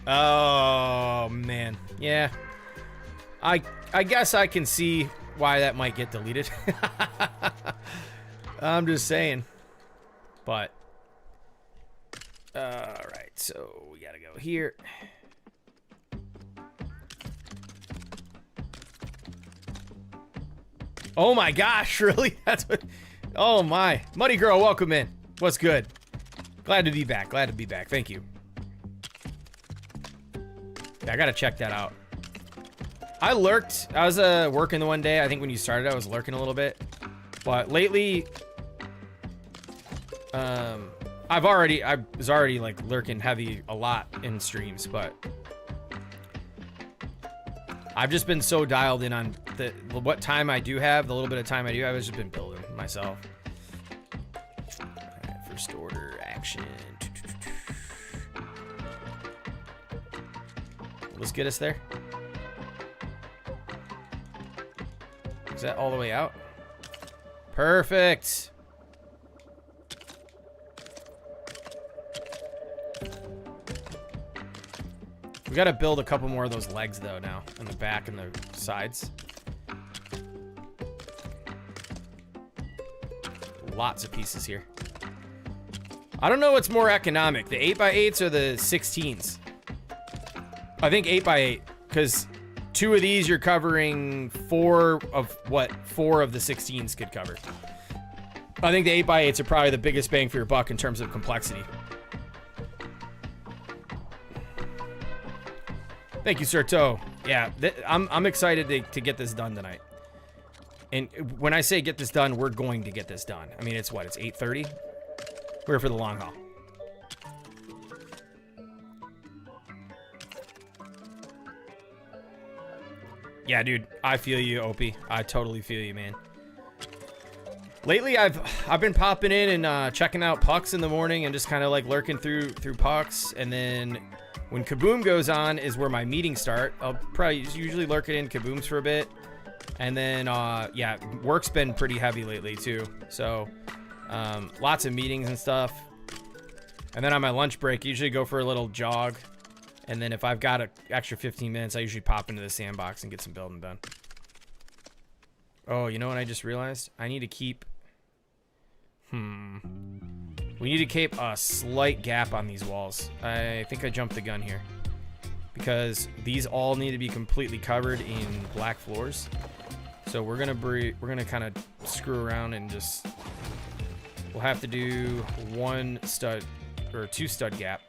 Oh, man. Yeah. I guess I can see why that might get deleted. I'm just saying. But all right, so we gotta go here. Oh my gosh, really? That's what. Oh my. Muddy Girl, welcome in. What's good? Glad to be back. Glad to be back. Thank you. Yeah, I gotta check that out. I lurked. I was working the one day. I think when you started, I was lurking a little bit. But lately, I was already like lurking heavy a lot in streams, but I've just been so dialed in on what time I do have, the little bit of time I do have. I've just been building myself. All right, first order action. Let's get us there. Is that all the way out? Perfect. We gotta build a couple more of those legs though now, in the back and the sides. Lots of pieces here. I don't know what's more economic, the 8x8s or the 16s. I think 8x8, because 2 of these you're covering 4 of what 4 of the 16s could cover. I think the 8x8s are probably the biggest bang for your buck in terms of complexity. Thank you, Sir Toe. Yeah, I'm excited to get this done tonight. And when I say get this done, we're going to get this done. I mean, it's what? It's 8:30? We're here for the long haul. Yeah, dude, I feel you, Opie. I totally feel you, man. Lately, I've been popping in and checking out pucks in the morning and just kind of like lurking through pucks, and then when Kaboom goes on is where my meetings start. I'll probably usually lurk it in Kabooms for a bit, and then yeah, work's been pretty heavy lately too. So lots of meetings and stuff, and then on my lunch break, usually go for a little jog. And then if I've got an extra 15 minutes, I usually pop into the sandbox and get some building done. Oh, you know what I just realized? I need to keep... We need to keep a slight gap on these walls. I think I jumped the gun here. Because these all need to be completely covered in black floors. So we're gonna kind of screw around and just We'll have to do 1 stud or 2 stud gap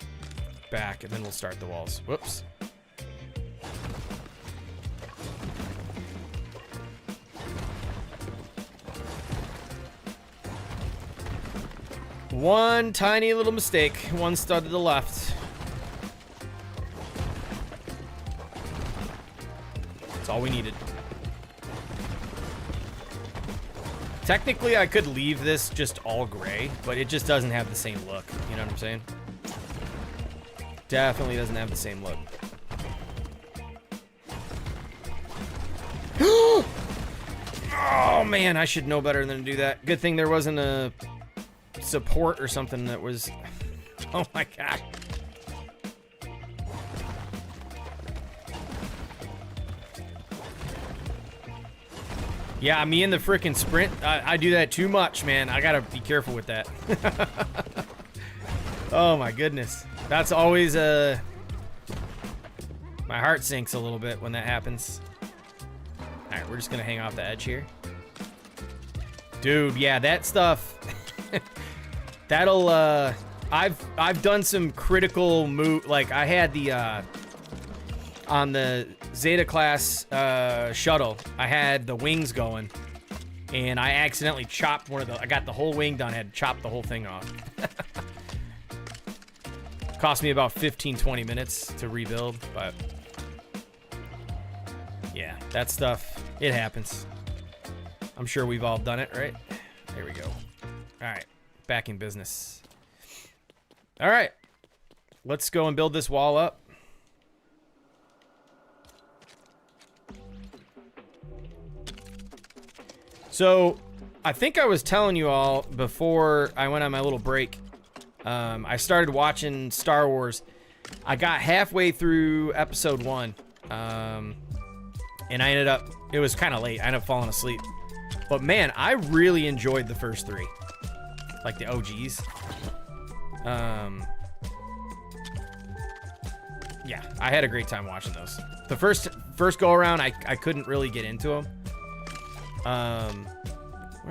back, and then we'll start the walls. Whoops. One tiny little mistake. 1 stud to the left. That's all we needed. Technically, I could leave this just all gray, but it just doesn't have the same look. You know what I'm saying? Definitely doesn't have the same look. Oh, man, I should know better than to do that. Good thing there wasn't a support or something that was... Oh, my God. Yeah, me and the frickin' sprint, I do that too much, man. I gotta be careful with that. Oh my goodness. That's always my heart sinks a little bit when that happens. Alright, we're just gonna hang off the edge here. Dude, yeah, that stuff. That'll, I've done some critical move, like I had the, on the Zeta class shuttle, I had the wings going, and I accidentally chopped one of the, I got the whole wing done, had to chop the whole thing off. Cost me about 15-20 minutes to rebuild, but yeah, that stuff, it happens. I'm sure we've all done it, right? There we go. All right, back in business. All right, let's go and build this wall up. So, I think I was telling you all before I went on my little break, I started watching Star Wars. I got halfway through episode 1, and I ended up, it was kind of late, I ended up falling asleep. But man, I really enjoyed the first 3, like the OGs. Yeah, I had a great time watching those. The first go around, I couldn't really get into them. What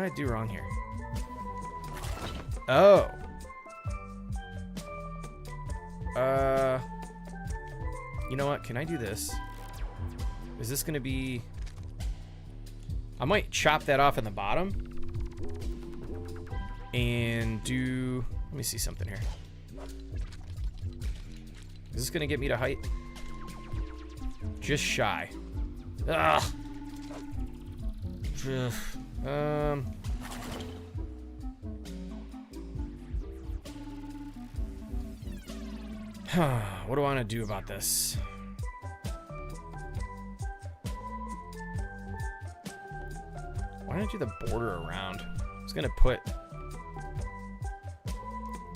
did I do wrong here? Oh. You know what? Can I do this? Is this gonna be... I might chop that off in the bottom. And do... Let me see something here. Is this gonna get me to height? Just shy. Ugh. What do I want to do about this? Why don't I do the border around? I was gonna put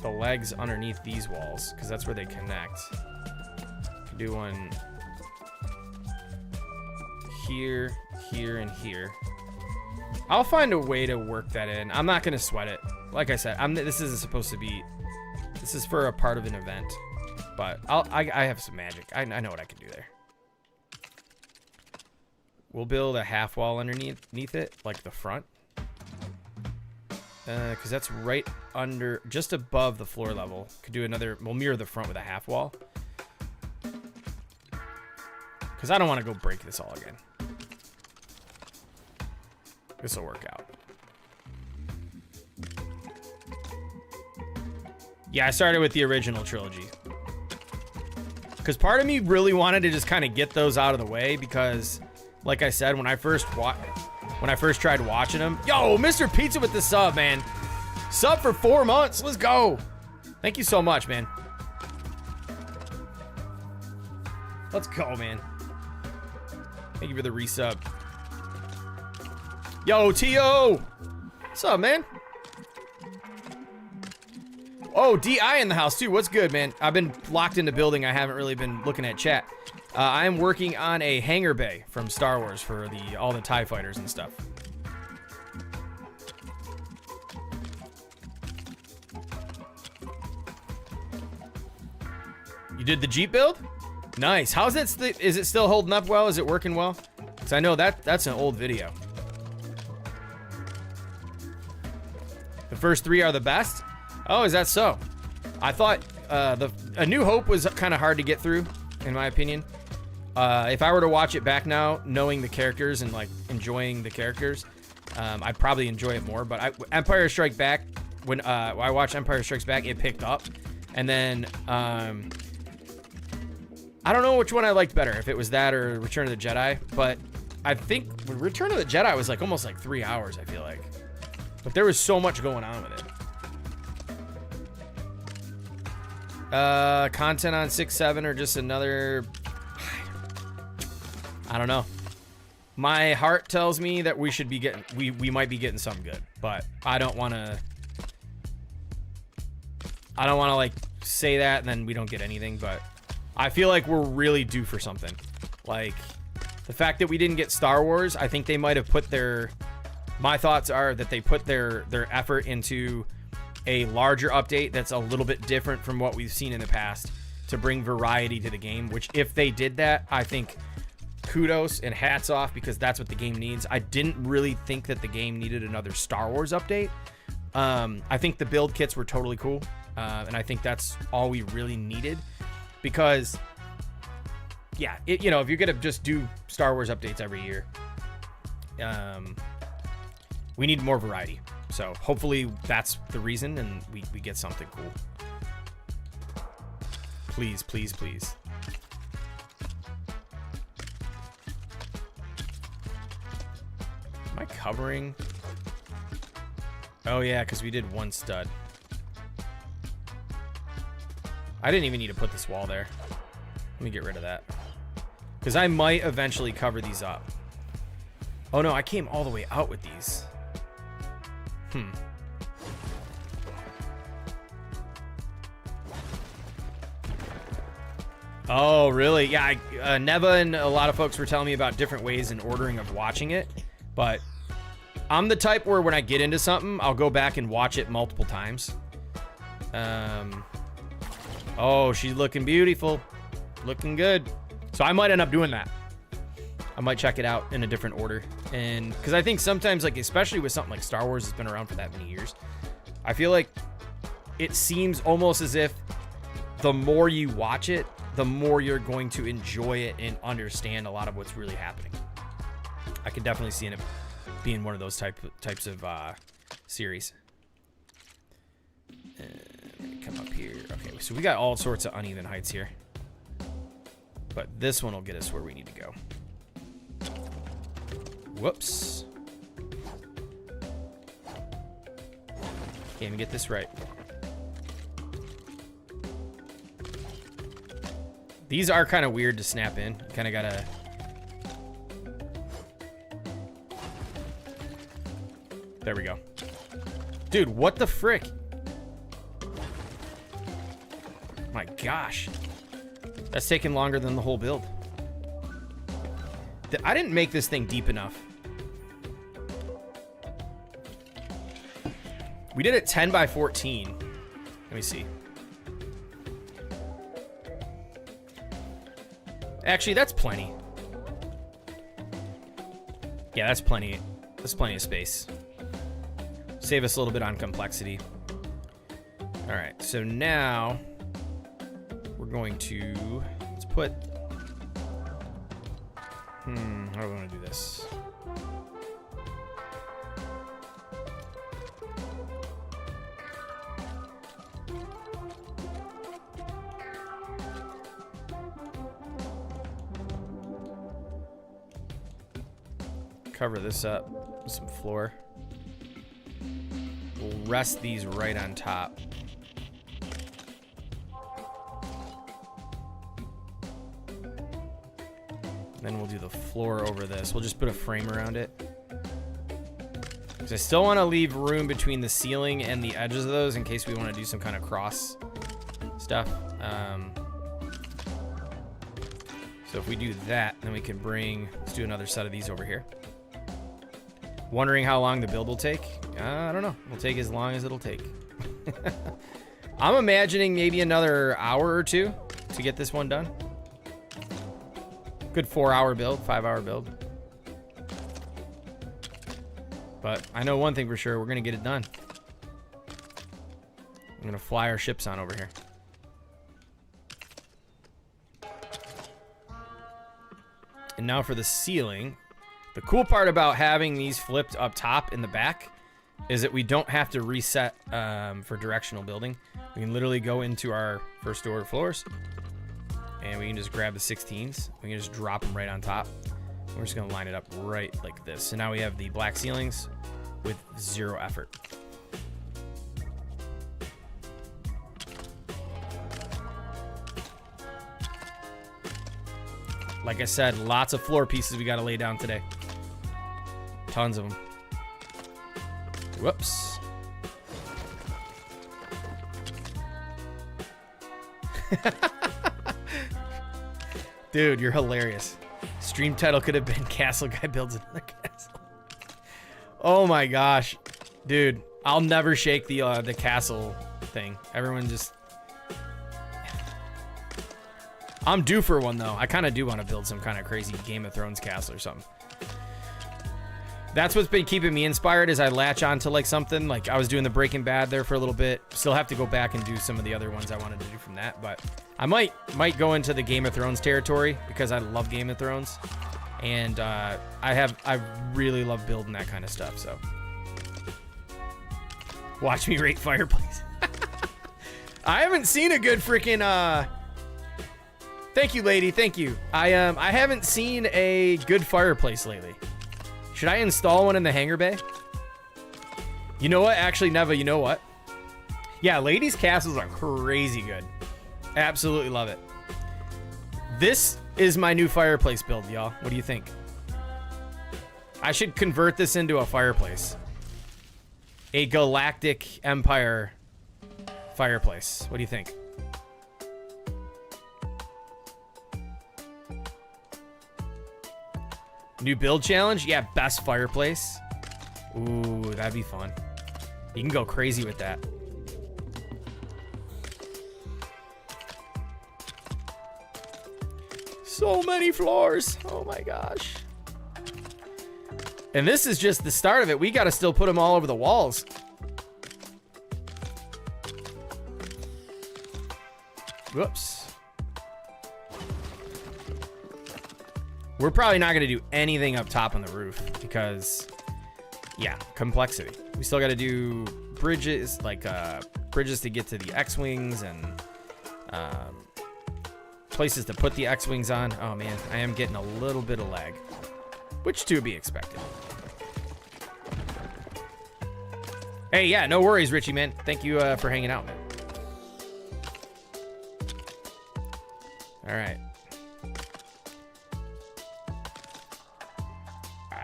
the legs underneath these walls because that's where they connect. Could do one here, here, and here. I'll find a way to work that in. I'm not gonna sweat it. Like I said, this isn't supposed to be. This is for a part of an event, but I have some magic. I know what I can do there. We'll build a half wall underneath it, like the front, because that's right under, just above the floor level. Could do another. We'll mirror the front with a half wall, because I don't want to go break this all again. This will work out. Yeah, I started with the original trilogy. Because part of me really wanted to just kind of get those out of the way because, like I said, when I first tried watching them... Yo, Mr. Pizza with the sub, man. Sub for 4 months. Let's go. Thank you so much, man. Let's go, man. Thank you for the resub. Yo, T.O. What's up, man? Oh, D.I. in the house, too. What's good, man? I've been locked into building. I haven't really been looking at chat. I'm working on a hangar bay from Star Wars for all the TIE fighters and stuff. You did the Jeep build? Nice. How's it? Is it still holding up well? Is it working well? Because I know that's an old video. The first 3 are the best? Oh, is that so? I thought A New Hope was kind of hard to get through, in my opinion. If I were to watch it back now, knowing the characters and like enjoying the characters, I'd probably enjoy it more. But Empire Strikes Back, when I watched Empire Strikes Back, it picked up. And then I don't know which one I liked better, if it was that or Return of the Jedi. But I think Return of the Jedi was like almost like 3 hours, I feel like. But there was so much going on with it. Content on 6-7 or just another... I don't know. My heart tells me that we should be getting... We might be getting something good. But I don't want to... I don't want to, like, say that and then we don't get anything. But I feel like we're really due for something. Like, the fact that we didn't get Star Wars, I think they might have put their... My thoughts are that they put their effort into a larger update that's a little bit different from what we've seen in the past to bring variety to the game, which if they did that, I think kudos and hats off, because that's what the game needs. I didn't really think that the game needed another Star Wars update. I think the build kits were totally cool, and I think that's all we really needed, because yeah, you know, if you're gonna just do Star Wars updates every year, we need more variety. So hopefully that's the reason, and we get something cool. Please, please, please. Am I covering? Oh yeah, because we did one stud. I didn't even need to put this wall there. Let me get rid of that, because I might eventually cover these up. Oh no, I came all the way out with these. Oh, really? Yeah, Neva and a lot of folks were telling me about different ways and ordering of watching it, but I'm the type where when I get into something, I'll go back and watch it multiple times. Oh, she's looking beautiful. Looking good. So I might end up doing that. I might check it out in a different order. And because I think sometimes, like, especially with something like Star Wars that's been around for that many years, I feel like it seems almost as if the more you watch it, the more you're going to enjoy it and understand a lot of what's really happening. I could definitely see it being one of those types of series. Let me come up here. Okay, so we got all sorts of uneven heights here, but this one will get us where we need to go. Whoops. Can't even get this right. These are kind of weird to snap in. You kind of gotta... There we go. Dude, what the frick? My gosh. That's taking longer than the whole build. I didn't make this thing deep enough. We did it 10 by 14. Let me see. Actually, that's plenty. Yeah, that's plenty. That's plenty of space. Save us a little bit on complexity. All right, so now we're going to, let's put, how do we want to do this? Cover this up with some floor. We'll rest these right on top. Then we'll do the floor over this. We'll just put a frame around it, because I still want to leave room between the ceiling and the edges of those in case we want to do some kind of cross stuff. So if we do that, then we can bring, let's do another set of these over here. Wondering how long the build will take? I don't know. It'll take as long as it'll take. I'm imagining maybe another hour or two to get this one done. Good 4-hour build, 5-hour build. But I know one thing for sure, we're gonna get it done. I'm gonna fly our ships on over here. And now for the ceiling. The cool part about having these flipped up top in the back is that we don't have to reset for directional building. We can literally go into our first order floors and we can just grab the 16s. We can just drop them right on top. We're just gonna line it up right like this. So now we have the black ceilings with 0 effort. Like I said, lots of floor pieces we gotta lay down today. Tons of them. Whoops. Dude, you're hilarious. Stream title could have been Castle Guy Builds Another Castle. Oh my gosh. Dude, I'll never shake the castle thing. Everyone just... I'm due for one, though. I kind of do want to build some kind of crazy Game of Thrones castle or something. That's what's been keeping me inspired is I latch on to like something. Like I was doing the Breaking Bad there for a little bit. Still have to go back and do some of the other ones I wanted to do from that. But I might go into the Game of Thrones territory because I love Game of Thrones. And I really love building that kind of stuff. So watch me rate fireplace. I haven't seen a good freaking thank you, lady. Thank you. I haven't seen a good fireplace lately. Should I install one in the hangar bay? You know what? Actually, Neva, you know what? Yeah, ladies' castles are crazy good. Absolutely love it. This is my new fireplace build, y'all. What do you think? I should convert this into a fireplace. A Galactic Empire fireplace. What do you think? New build challenge? Yeah, best fireplace. Ooh, that'd be fun. You can go crazy with that. So many floors. Oh my gosh. And this is just the start of it. We got to still put them all over the walls. Whoops. We're probably not going to do anything up top on the roof because, yeah, complexity. We still got to do bridges, like bridges to get to the X-Wings and places to put the X-Wings on. Oh, man, I am getting a little bit of lag, which to be expected. Hey, yeah, no worries, Richie, man. Thank you for hanging out, man. All right.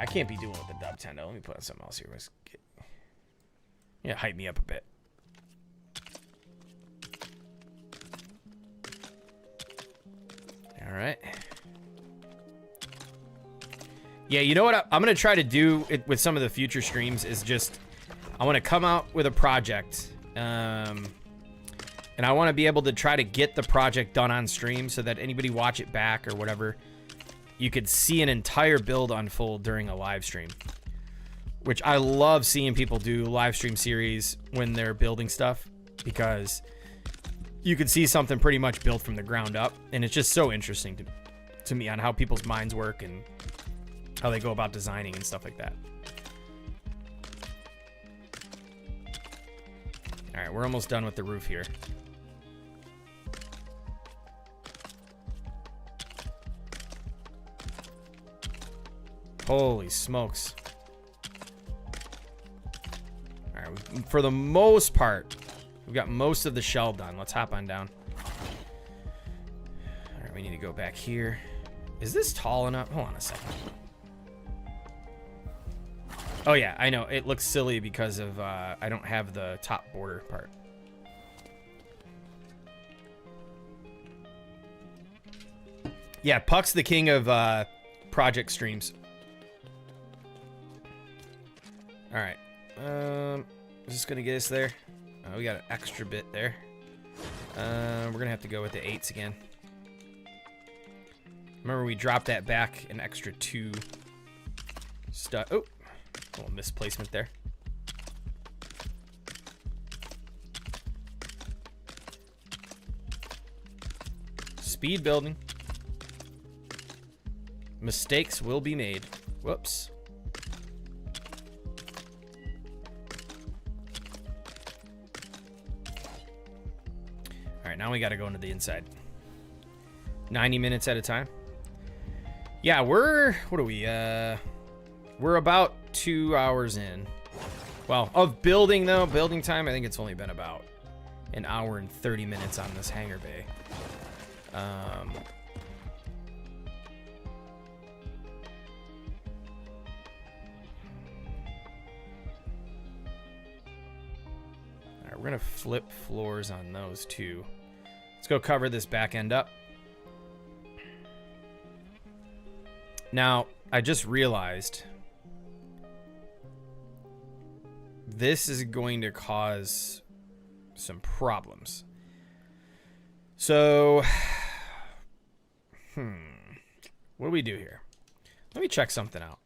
I can't be doing with the dub tendo. Let me put on something else here. Let's get, yeah, hype me up a bit. All right. Yeah, you know what I'm going to try to do it with some of the future streams is just, I want to come out with a project. And I want to be able to try to get the project done on stream so that anybody watch it back or whatever, you could see an entire build unfold during a live stream, which I love seeing people do live stream series when they're building stuff because you could see something pretty much built from the ground up. And it's just so interesting to me on how people's minds work and how they go about designing and stuff like that. All right, we're almost done with the roof here. Holy smokes. All right, for the most part, we've got most of the shell done. Let's hop on down. All right, we need to go back here. Is this tall enough? Hold on a second. Oh yeah, I know. It looks silly because of I don't have the top border part. Yeah, Puck's the king of project streams. All right, is this gonna get us there? We got an extra bit there. We're gonna have to go with the 8s again. Remember, we dropped that back an extra 2 stuff. Oh, a little misplacement there. Speed building. Mistakes will be made. Whoops. All right, now we got to go into the inside. 90 minutes at a time. Yeah, what are we? We're about 2 hours in. Well, of building though, building time, I think it's only been about an hour and 30 minutes on this hangar bay. All right, we're gonna flip floors on those too. Let's go cover this back end up. Now, I just realized this is going to cause some problems. So, what do we do here? Let me check something out.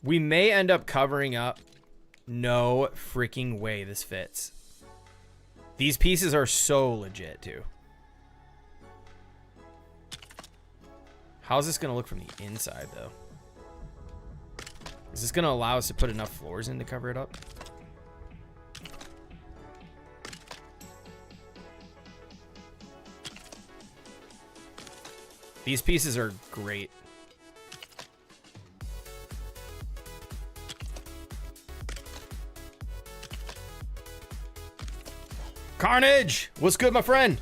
We may end up covering up. No freaking way this fits. These pieces are so legit, too. How's this going to look from the inside, though? Is this going to allow us to put enough floors in to cover it up? These pieces are great. Carnage! What's good, my friend?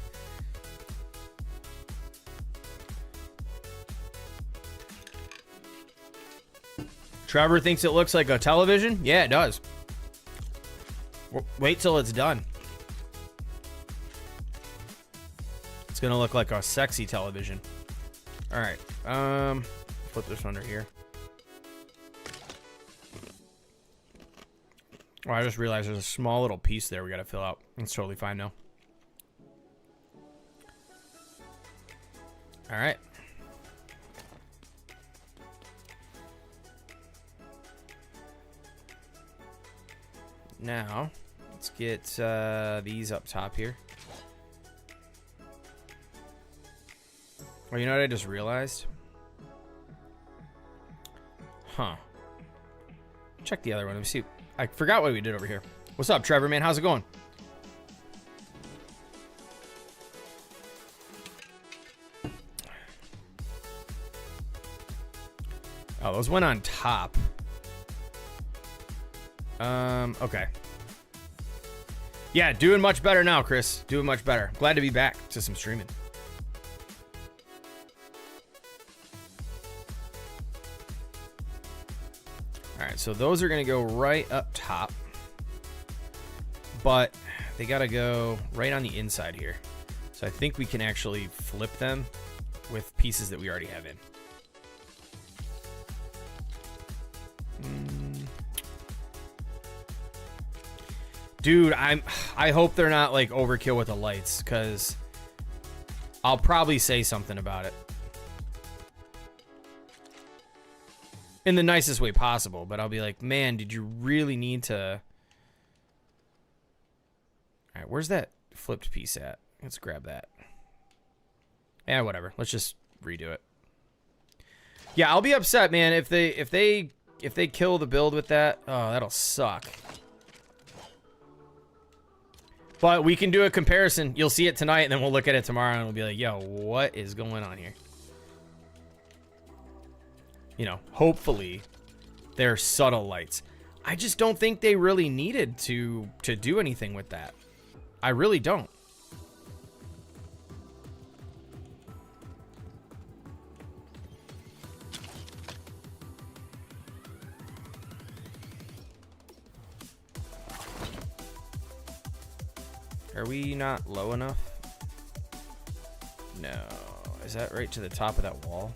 Trevor thinks it looks like a television? Yeah, it does. Wait till it's done. It's gonna look like a sexy television. All right, put this under here. Oh, I just realized there's a small little piece there we gotta fill out. It's totally fine now. All right. Now, let's get these up top here. Oh, you know what I just realized? Huh. Check the other one. Let me see. I forgot what we did over here. What's up, Trevor, man? How's it going? Oh, those went on top. Okay. Yeah, doing much better now, Chris. Doing much better. Glad to be back to some streaming. Alright, so those are going to go right up top. But they got to go right on the inside here. So I think we can actually flip them with pieces that we already have in. Dude, I hope they're not like overkill with the lights, because I'll probably say something about it. In the nicest way possible, but I'll be like, man, did you really need to... Alright, where's that flipped piece at? Let's grab that. Yeah, whatever. Let's just redo it. Yeah, I'll be upset, man, if they kill the build with that. Oh, that'll suck. But we can do a comparison. You'll see it tonight, and then we'll look at it tomorrow, and we'll be like, yo, what is going on here? You know, hopefully they're subtle lights. I just don't think they really needed to do anything with that. I really don't. Are we not low enough? No. Is that right to the top of that wall?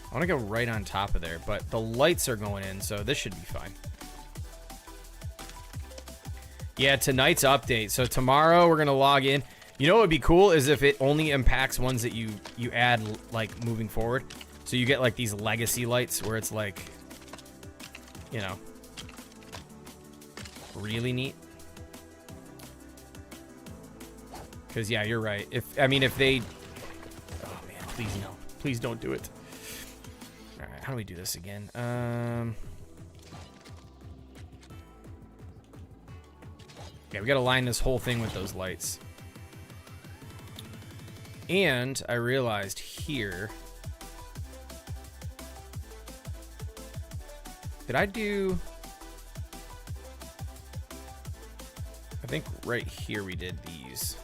I want to go right on top of there, but the lights are going in, so this should be fine. Yeah, tonight's update. So tomorrow we're going to log in. You know what would be cool is if it only impacts ones that you add, like, moving forward. So you get, like, these legacy lights where it's like, you know... really neat. Because, yeah, you're right. I mean, if they... Oh, man, please no. Please don't do it. All right, how do we do this again? Yeah, we got to line this whole thing with those lights. And I realized here... Did I do... I think right here we did these.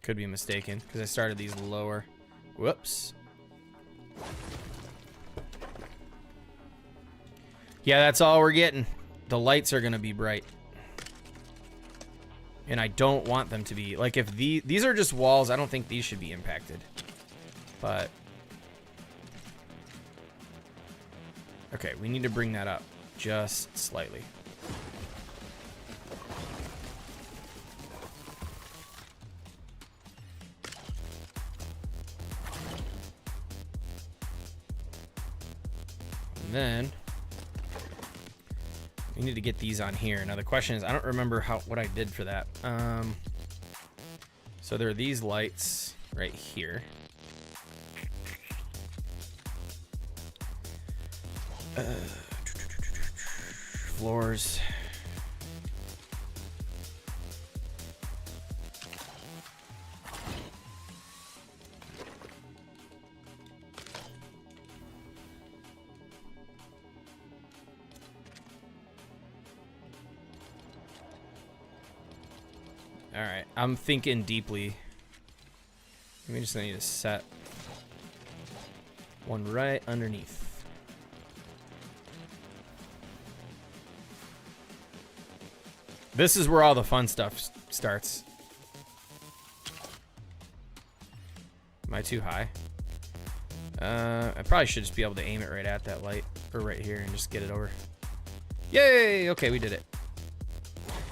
Could be mistaken because I started these lower. Whoops. Yeah, that's all we're getting. The lights are gonna be bright. And I don't want them to be. Like, if these are just walls, I don't think these should be impacted. But... Okay, we need to bring that up just slightly. And then... we need to get these on here. Now the question is, I don't remember what I did for that. So there are these lights right here. Floors. All right, I'm thinking deeply. We just need to set one right underneath. This is where all the fun stuff starts. Am I too high? I probably should just be able to aim it right at that light, or right here, and just get it over. Yay! Okay, we did it.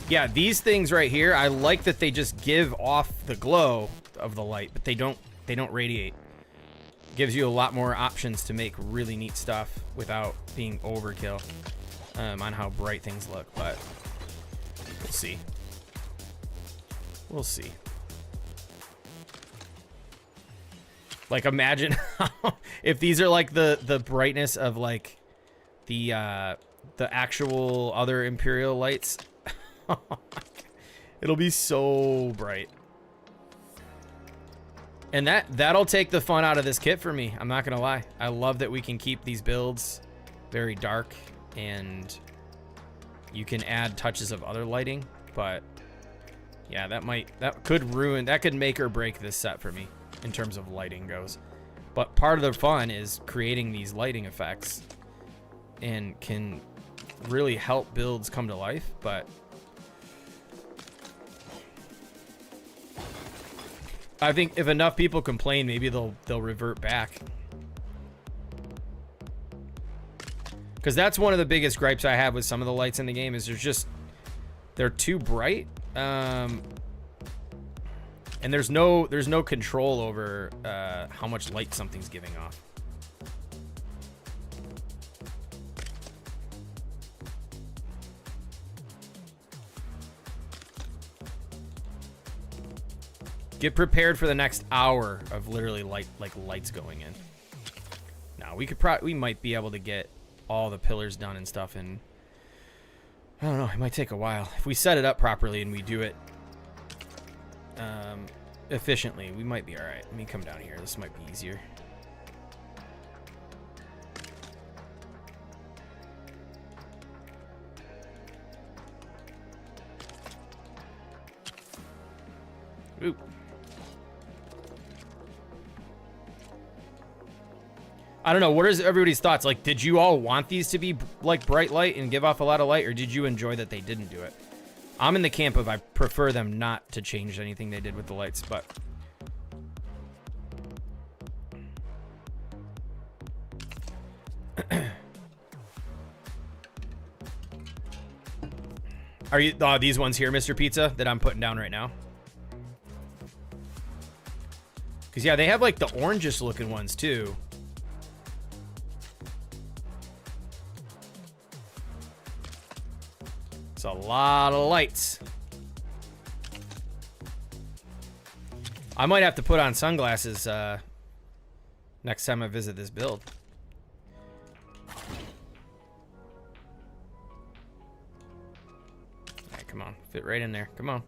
Yeah, these things right here, I like that they just give off the glow of the light, but they don't radiate. Gives you a lot more options to make really neat stuff without being overkill on how bright things look, but we'll see. We'll see. Like, imagine if these are like the brightness of like the actual other Imperial lights. It'll be so bright. And that'll take the fun out of this kit for me. I'm not gonna lie. I love that we can keep these builds very dark and you can add touches of other lighting, but yeah, that could make or break this set for me in terms of lighting goes. But part of the fun is creating these lighting effects and can really help builds come to life, but I think if enough people complain, maybe they'll revert back. Because that's one of the biggest gripes I have with some of the lights in the game is they're too bright. And there's no control over how much light something's giving off. Get prepared for the next hour of literally lights going in. Now we might be able to get all the pillars done and stuff, and I don't know, it might take a while. If we set it up properly and we do it efficiently, we might be all right. Let me come down here. This might be easier. Ooh. I don't know. What is everybody's thoughts? Like, did you all want these to be like bright light and give off a lot of light, or did you enjoy that they didn't do it? I'm in the camp of I prefer them not to change anything they did with the lights, but Are you these ones here, Mr. Pizza, that I'm putting down right now? Because, yeah, they have, like, the orangest looking ones, too. It's a lot of lights. I might have to put on sunglasses next time I visit this build. All right, come on. Fit right in there. Come on.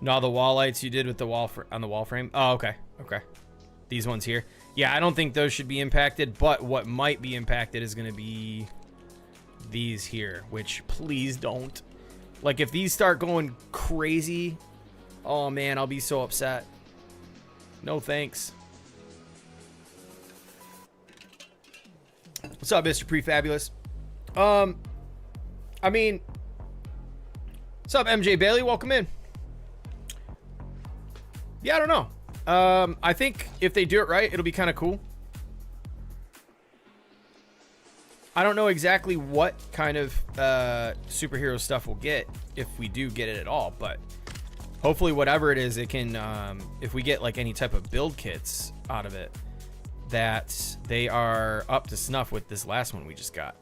No, the wall lights you did with the wall on the wall frame. Oh, okay. Okay. These ones here. Yeah, I don't think those should be impacted, but what might be impacted is going to be these here, which please don't. Like, if these start going crazy, oh, man, I'll be so upset. No thanks. What's up, Mr. Prefabulous? I mean, what's up, MJ Bailey? Welcome in. Yeah, I don't know. I think if they do it right, it'll be kind of cool. I don't know exactly what kind of superhero stuff we'll get if we do get it at all, but hopefully whatever it is, it can, if we get like any type of build kits out of it, that they are up to snuff with this last one we just got.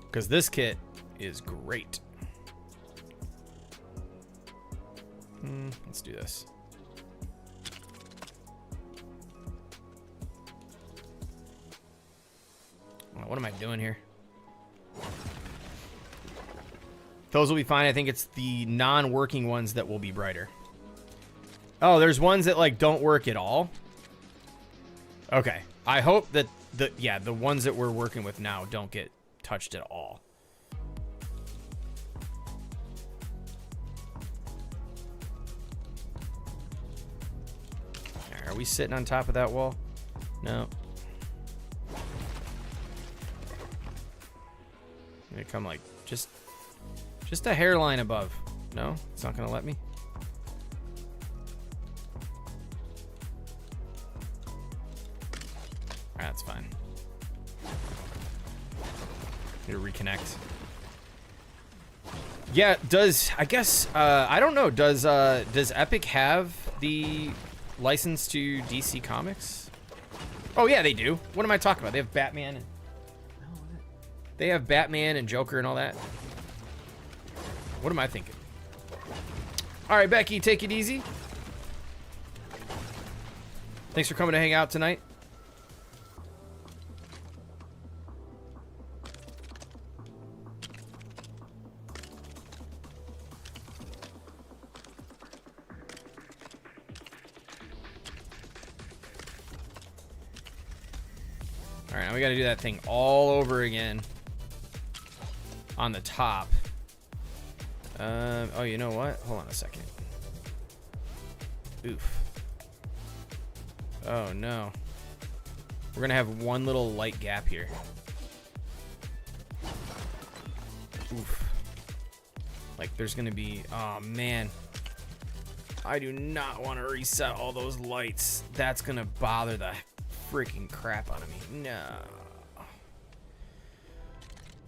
Because this kit is great. Let's do this. What am I doing here? Those will be fine. I think it's the non-working ones that will be brighter. Oh, there's ones that like don't work at all. Okay. I hope that the ones that we're working with now don't get touched at all. Are we sitting on top of that wall? No. I'm gonna come like just a hairline above. No, it's not gonna let me. That's fine. Need to reconnect. Yeah, I guess I don't know. Does Epic have the license to DC Comics? Oh yeah, they do. What am I talking about? They have Batman. They have Batman and Joker and all that. What am I thinking? All right, Becky, take it easy. Thanks for coming to hang out tonight. All right, now we got to do that thing all over again on the top. Oh, you know what? Hold on a second. Oof. Oh, no. We're going to have one little light gap here. Oof. Like, there's going to be... Oh, man. I do not want to reset all those lights. That's going to bother the freaking crap out of me. No.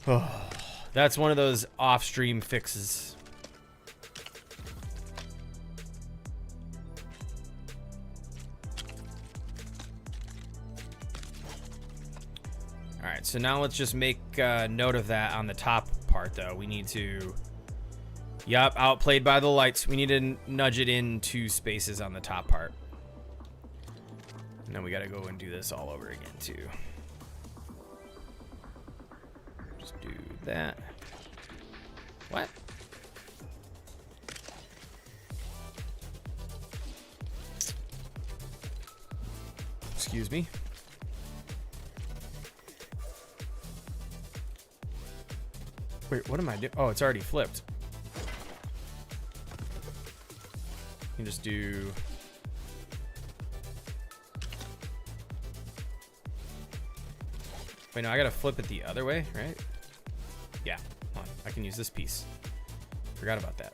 Oh, that's one of those off-stream fixes. Alright, so now let's just make note of that on the top part, though. We need to... Yup, outplayed by the lights. We need to nudge it in 2 spaces on the top part. And then we gotta go and do this all over again, too. Just do that. What? Excuse me. Wait, what am I doing? Oh, it's already flipped. You can just do... Wait, no, I gotta flip it the other way, right? Yeah, hold on. I can use this piece. Forgot about that.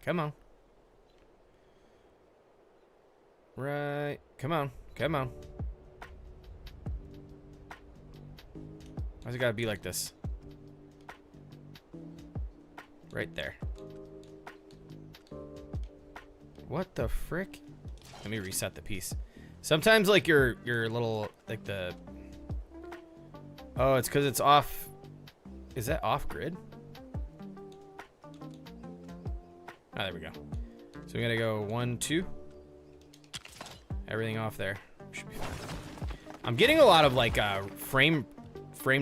Come on. Right. Come on. Come on. Why's it gotta be like this? Right there. What the frick? Let me reset the piece. Sometimes like your little like the oh, it's because it's off. Is that off grid? Ah, there we go. So we gotta go 1, 2. Everything off there. Should be fine. I'm getting a lot of like frame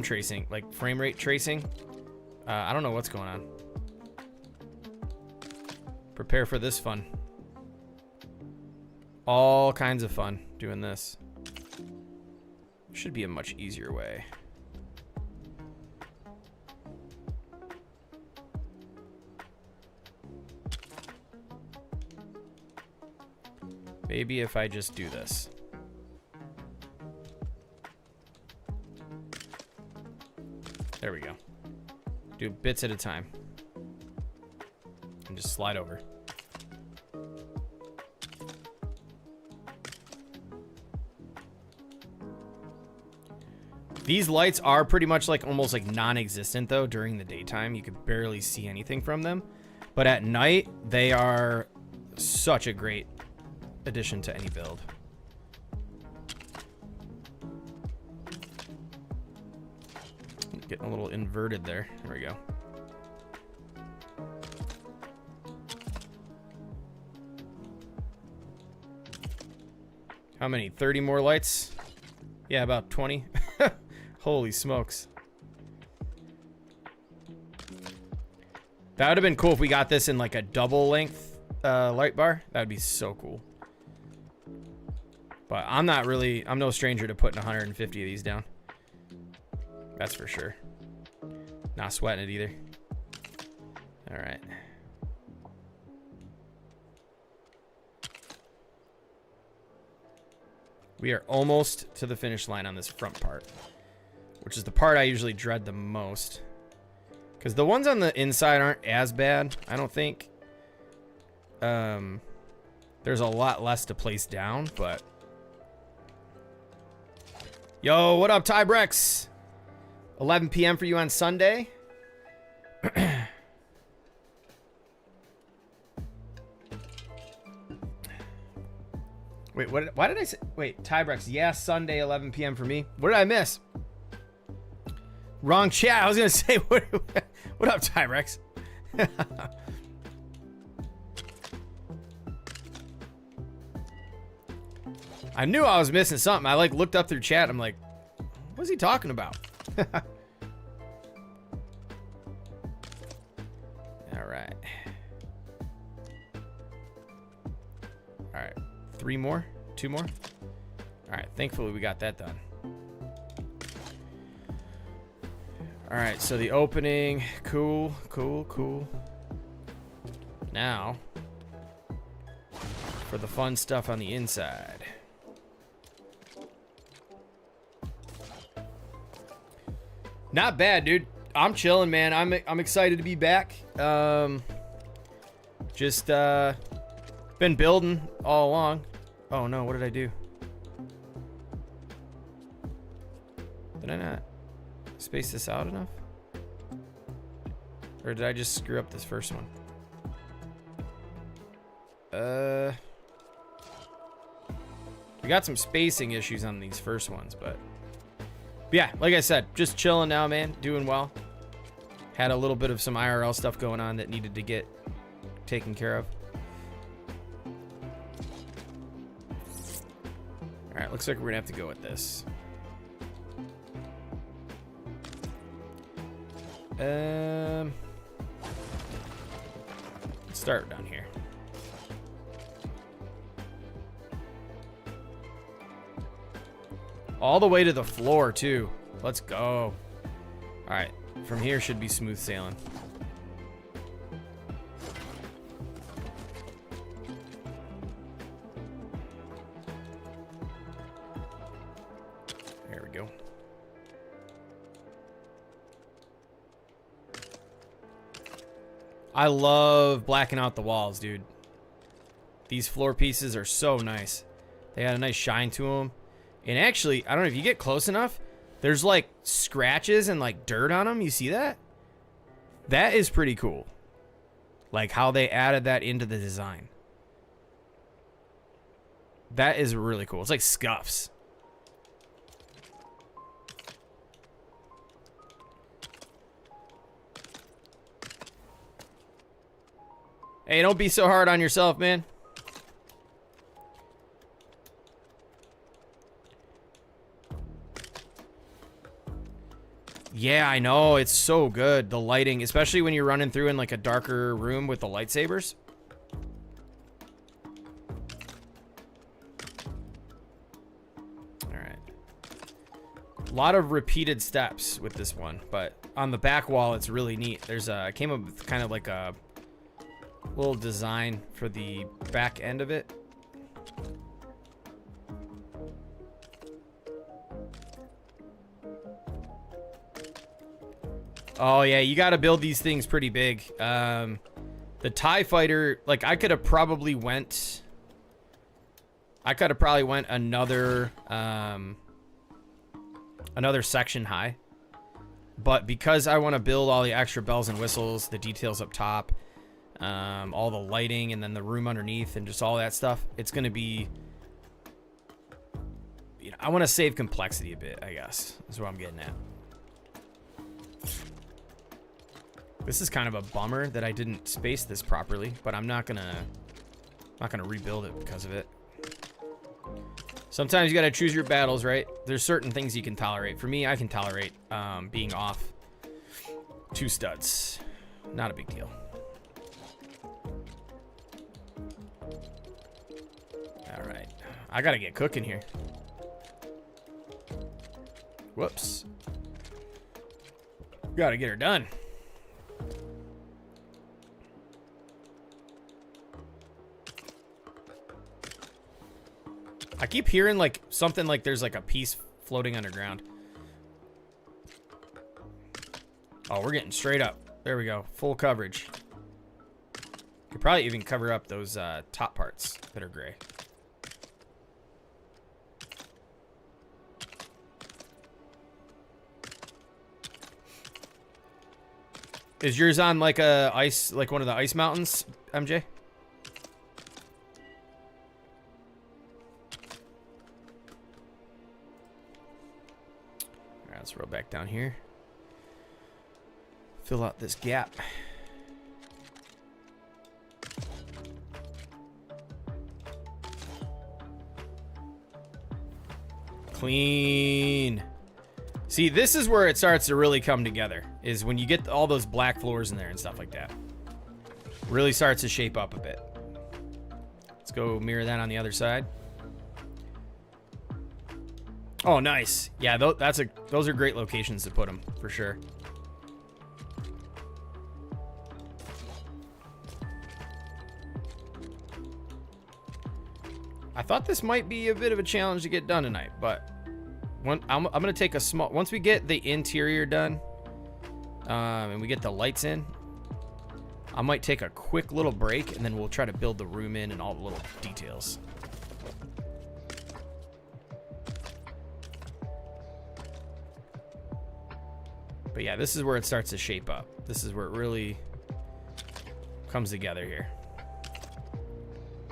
tracing, like frame rate tracing. I don't know what's going on. Prepare for this fun. All kinds of fun doing this. Should be a much easier way. Maybe if I just do this. There we go. Do bits at a time. And just slide over. These lights are pretty much like almost like non-existent though during the daytime. You could barely see anything from them. But at night, they are such a great addition to any build. Getting a little inverted there. There we go. How many? 30 more lights? Yeah, about 20. Holy smokes. That would have been cool if we got this in like a double length light bar. That would be so cool. But I'm no stranger to putting 150 of these down. That's for sure. Not sweating it either. All right. We are almost to the finish line on this front part, which is the part I usually dread the most. Because the ones on the inside aren't as bad, I don't think. There's a lot less to place down, but... Yo, what up, Tybrex? 11 p.m. for you on Sunday. Wait, what? Why did I say? Wait, Tybrex. Yeah, Sunday, 11 p.m. for me. What did I miss? Wrong chat. I was gonna say, what up, Tybrex? I knew I was missing something. I like looked up through chat. I'm like, what's he talking about? All right. All right. 3 more? 2 more? All right. Thankfully, we got that done. All right. So the opening. Cool. Cool. Cool. Now, for the fun stuff on the inside. Not bad, dude. I'm chilling, man. I'm excited to be back. Just been building all along. Oh no, what did I do? Did I not space this out enough? Or did I just screw up this first one? We got some spacing issues on these first ones, but yeah, like I said, just chilling now, man. Doing well. Had a little bit of some IRL stuff going on that needed to get taken care of. All right, looks like we're gonna have to go with this. Let's start down here. All the way to the floor, too. Let's go. All right. From here should be smooth sailing. There we go. I love blacking out the walls, dude. These floor pieces are so nice. They had a nice shine to them. And actually, I don't know if you get close enough, there's like scratches and like dirt on them. You see that? That is pretty cool. Like how they added that into the design. That is really cool. It's like scuffs. Hey, don't be so hard on yourself, man. Yeah, I know. It's so good. The lighting, especially when you're running through in like a darker room with the lightsabers. All right. A lot of repeated steps with this one, but on the back wall, it's really neat. There's a, I came up with kind of like a little design for the back end of it. Oh yeah, you got to build these things pretty big. The TIE fighter, like I could have probably went another another section high, but because I want to build all the extra bells and whistles, the details up top, all the lighting, and then the room underneath, and just all that stuff, it's gonna be, you know, I want to save complexity a bit, I guess is what I'm getting at. This is kind of a bummer that I didn't space this properly, but I'm not gonna rebuild it because of it. Sometimes you gotta choose your battles, right? There's certain things you can tolerate. For me, I can tolerate being off 2 studs. Not a big deal. All right, I gotta get cooking here. Whoops. Gotta get her done. I keep hearing like something like there's like a piece floating underground. Oh, we're getting straight up. There we go. Full coverage. Could probably even cover up those top parts that are gray. Is yours on like a ice, like one of the ice mountains, MJ? Let's roll back down here. Fill out this gap. Clean. See, this is where it starts to really come together, is when you get all those black floors in there and stuff like that. Really starts to shape up a bit. Let's go mirror that on the other side. Oh, nice. Yeah, those are great locations to put them, for sure. I thought this might be a bit of a challenge to get done tonight, but I'm going to take a small... Once we get the interior done, and we get the lights in, I might take a quick little break, and then we'll try to build the room in and all the little details. But yeah, this is where it starts to shape up. This is where it really comes together here.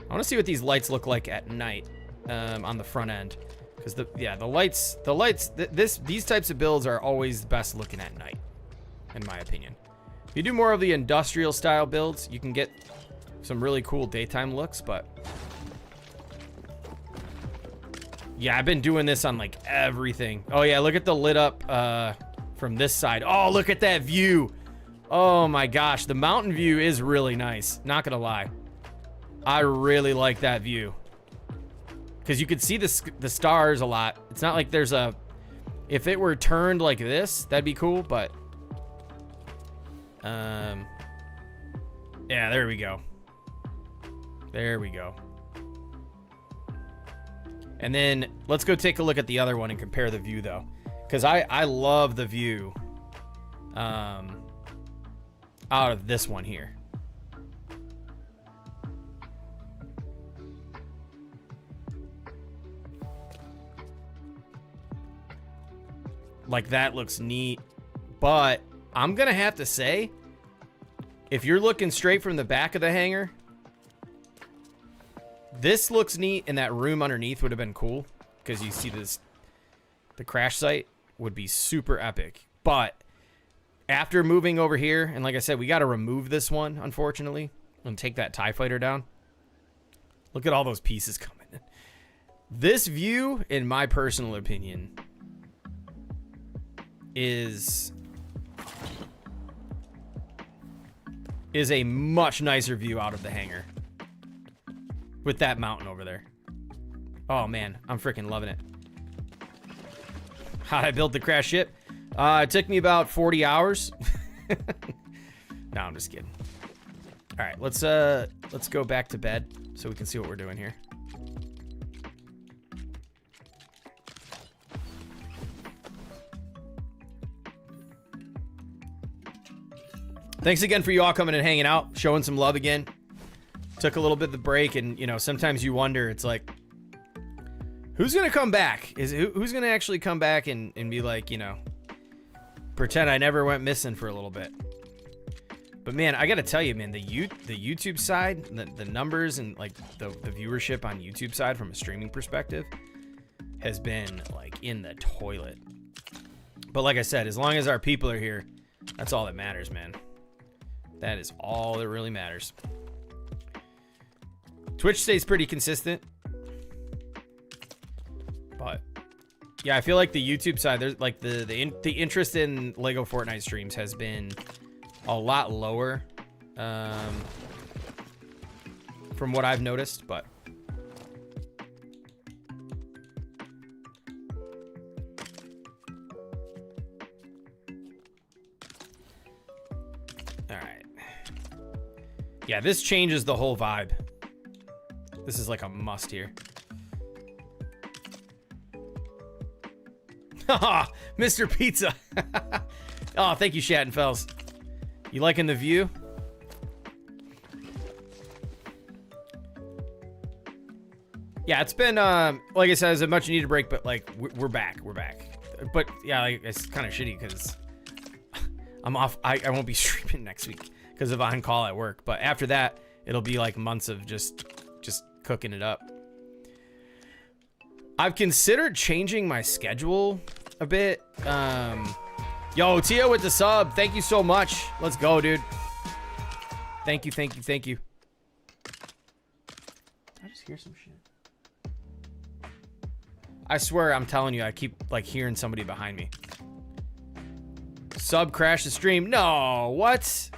I want to see what these lights look like at night on the front end, because the lights, these types of builds are always best looking at night, in my opinion. If you do more of the industrial style builds, you can get some really cool daytime looks, but yeah, I've been doing this on like everything. Oh yeah, look at the lit up from this side. Oh, look at that view. Oh my gosh, the mountain view is really nice, not gonna lie. I really like that view, because you could see the stars a lot. It's not like there's a, if it were turned like this, that'd be cool, but yeah, there we go. There we go. And then let's go take a look at the other one and compare the view though, because I love the view out of this one here. Like, that looks neat. But I'm going to have to say, if you're looking straight from the back of the hangar, this looks neat, and that room underneath would have been cool. Because you see this, the crash site would be super epic. But after moving over here, and like I said, we got to remove this one, unfortunately, and take that TIE fighter down. Look at all those pieces coming in. This view, in my personal opinion, is a much nicer view out of the hangar with that mountain over there. Oh man, I'm freaking loving it. How'd I build the crash ship? It took me about 40 hours. No, I'm just kidding. All right, let's go back to bed so we can see what we're doing here. Thanks again for you all coming and hanging out, showing some love again. Took a little bit of the break, and you know, sometimes you wonder, it's like, who's gonna come back? Who's gonna actually come back and be like, you know, pretend I never went missing for a little bit. But man, I gotta tell you, man, the YouTube side, the numbers and like the viewership on YouTube side from a streaming perspective has been like in the toilet. But like I said, as long as our people are here, that's all that matters, man. That is all that really matters. Twitch stays pretty consistent. But yeah, I feel like the YouTube side, there's like the interest in LEGO Fortnite streams has been a lot lower from what I've noticed, but all right. Yeah, this changes the whole vibe. This is like a must here. Mr. Pizza. Oh, thank you, Shattenfells. You liking the view? Yeah, it's been like I said, it's a much needed break, but like we're back. But yeah, like, it's kind of shitty because I'm off. I won't be streaming next week because of on call at work. But after that, it'll be like months of just cooking it up. I've considered changing my schedule a bit. Yo, Tio with the sub. Thank you so much. Let's go, dude. Thank you. Did I just hear some shit? I swear, I'm telling you, I keep like hearing somebody behind me. Sub crash the stream. No, what?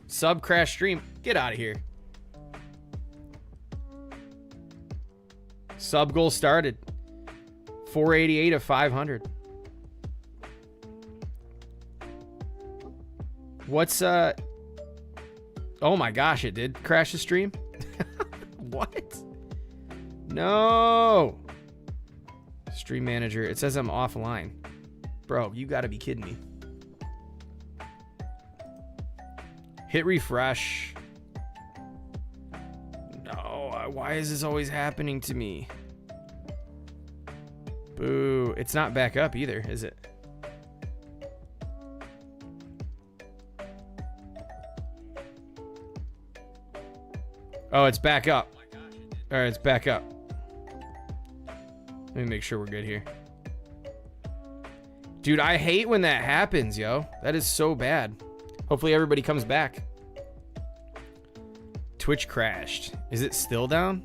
Sub crash stream. Get out of here. Sub goal started. 488 of 500. What's oh my gosh, it did crash the stream. What? No. Stream manager, it says I'm offline. Bro, you gotta be kidding me. Hit refresh. No, why is this always happening to me? Boo. It's not back up either, is it? Oh, it's back up. All right, it's back up. Let me make sure we're good here. Dude, I hate when that happens, yo. That is so bad. Hopefully everybody comes back. Twitch crashed. Is it still down?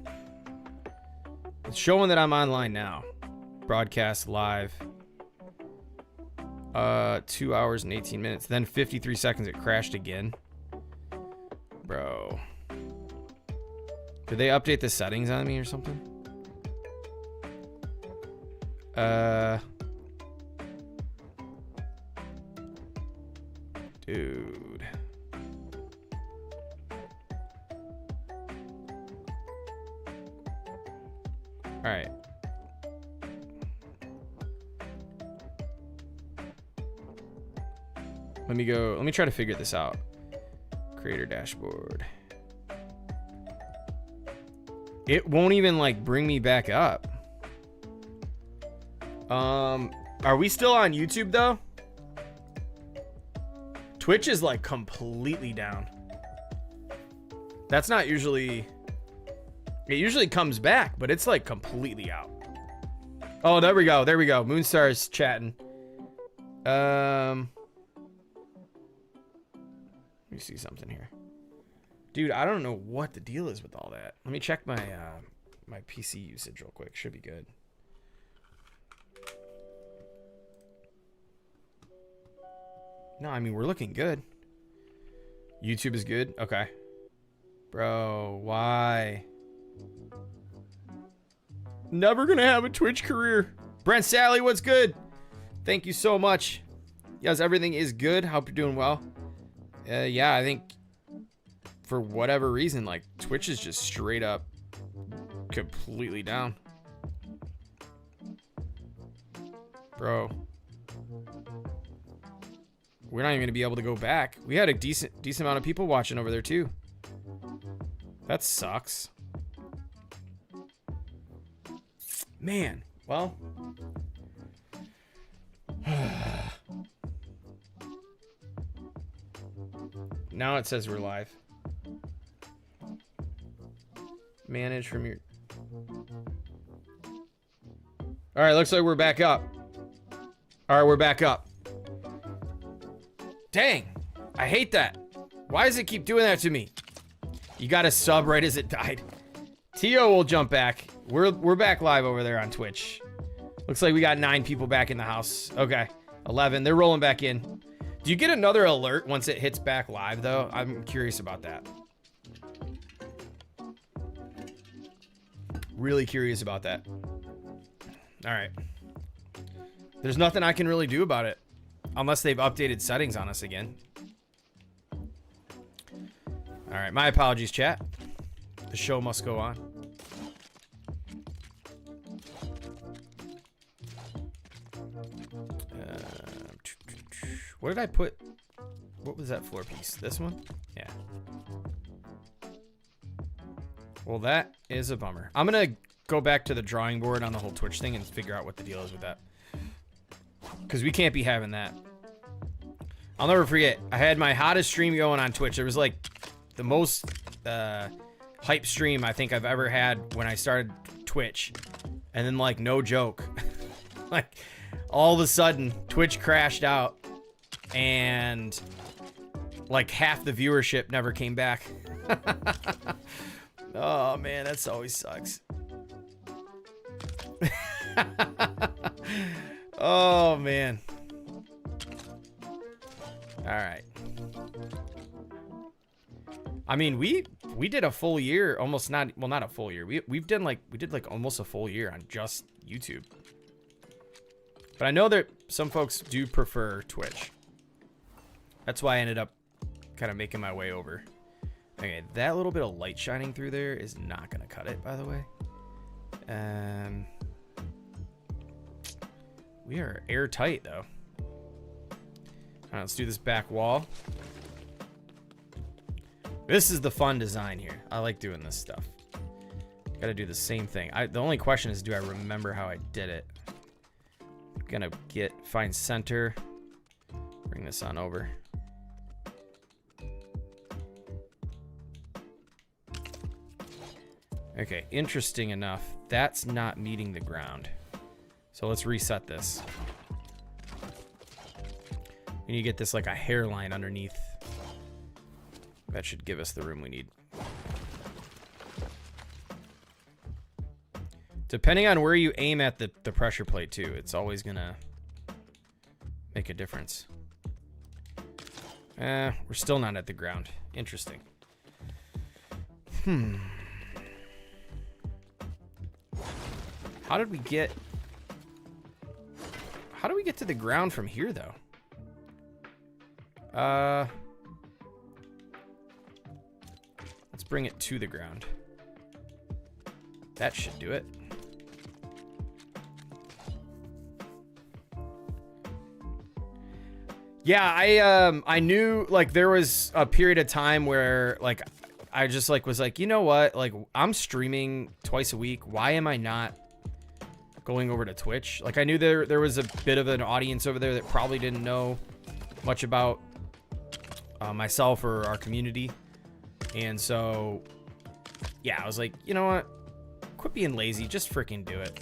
It's showing that I'm online now. Broadcast live. 2 hours and 18 minutes. Then 53 seconds it crashed again. Bro. Did they update the settings on me or something? Dude. All right. Let me try to figure this out. Creator dashboard. It won't even like bring me back up. Are we still on YouTube though? Twitch is like completely down. That's not usually... It usually comes back, but it's like completely out. Oh, there we go. There we go. Moonstar's chatting. Let me see something here. Dude, I don't know what the deal is with all that. Let me check my my PC usage real quick. Should be good. No, I mean, we're looking good. YouTube is good. Okay. Bro, why? Never gonna have a Twitch career. Brent Sally, what's good? Thank you so much. Yes, everything is good. Hope you're doing well. Yeah, I think for whatever reason, like Twitch is just straight up completely down. Bro. We're not even gonna be able to go back. We had a decent amount of people watching over there too. That sucks. Man, well. Now it says we're live. Manage from your... All right, looks like we're back up. All right, we're back up. Dang, I hate that. Why does it keep doing that to me? You got to sub right as it died. Tio will jump back. We're back live over there on Twitch. Looks like we got 9 people back in the house. Okay, 11. They're rolling back in. Do you get another alert once it hits back live, though? I'm curious about that. Really curious about that. All right. There's nothing I can really do about it. Unless they've updated settings on us again. All right, my apologies, chat. The show must go on. What did I put? What was that floor piece? This one? Yeah. Well, that is a bummer. I'm going to go back to the drawing board on the whole Twitch thing and figure out what the deal is with that. Because we can't be having that. I'll never forget. I had my hottest stream going on Twitch. It was like the most hype stream I think I've ever had when I started Twitch. And then, like, no joke. Like, all of a sudden, Twitch crashed out. And, like, half the viewership never came back. Oh, man, that always sucks. Oh, man. All right. I mean, we did a full year, almost not a full year. We did like almost a full year on just YouTube. But I know that some folks do prefer Twitch. That's why I ended up kind of making my way over. Okay, that little bit of light shining through there is not gonna cut it, by the way. We are airtight though. All right, let's do this back wall. This is the fun design here. I like doing this stuff. Gotta do the same thing. The only question is, do I remember how I did it? I'm gonna find center. Bring this on over. Okay, interesting enough, that's not meeting the ground. So let's reset this. We need to get this like a hairline underneath. That should give us the room we need. Depending on where you aim at the pressure plate too, it's always gonna make a difference. We're still not at the ground. Interesting. How did we get to the ground from here though? Let's bring it to the ground. That should do it. Yeah, I knew like there was a period of time where like I just like was like, you know what? Like I'm streaming twice a week. Why am I not going over to Twitch. Like, I knew there was a bit of an audience over there that probably didn't know much about myself or our community. And so, yeah, I was like, you know what? Quit being lazy. Just freaking do it.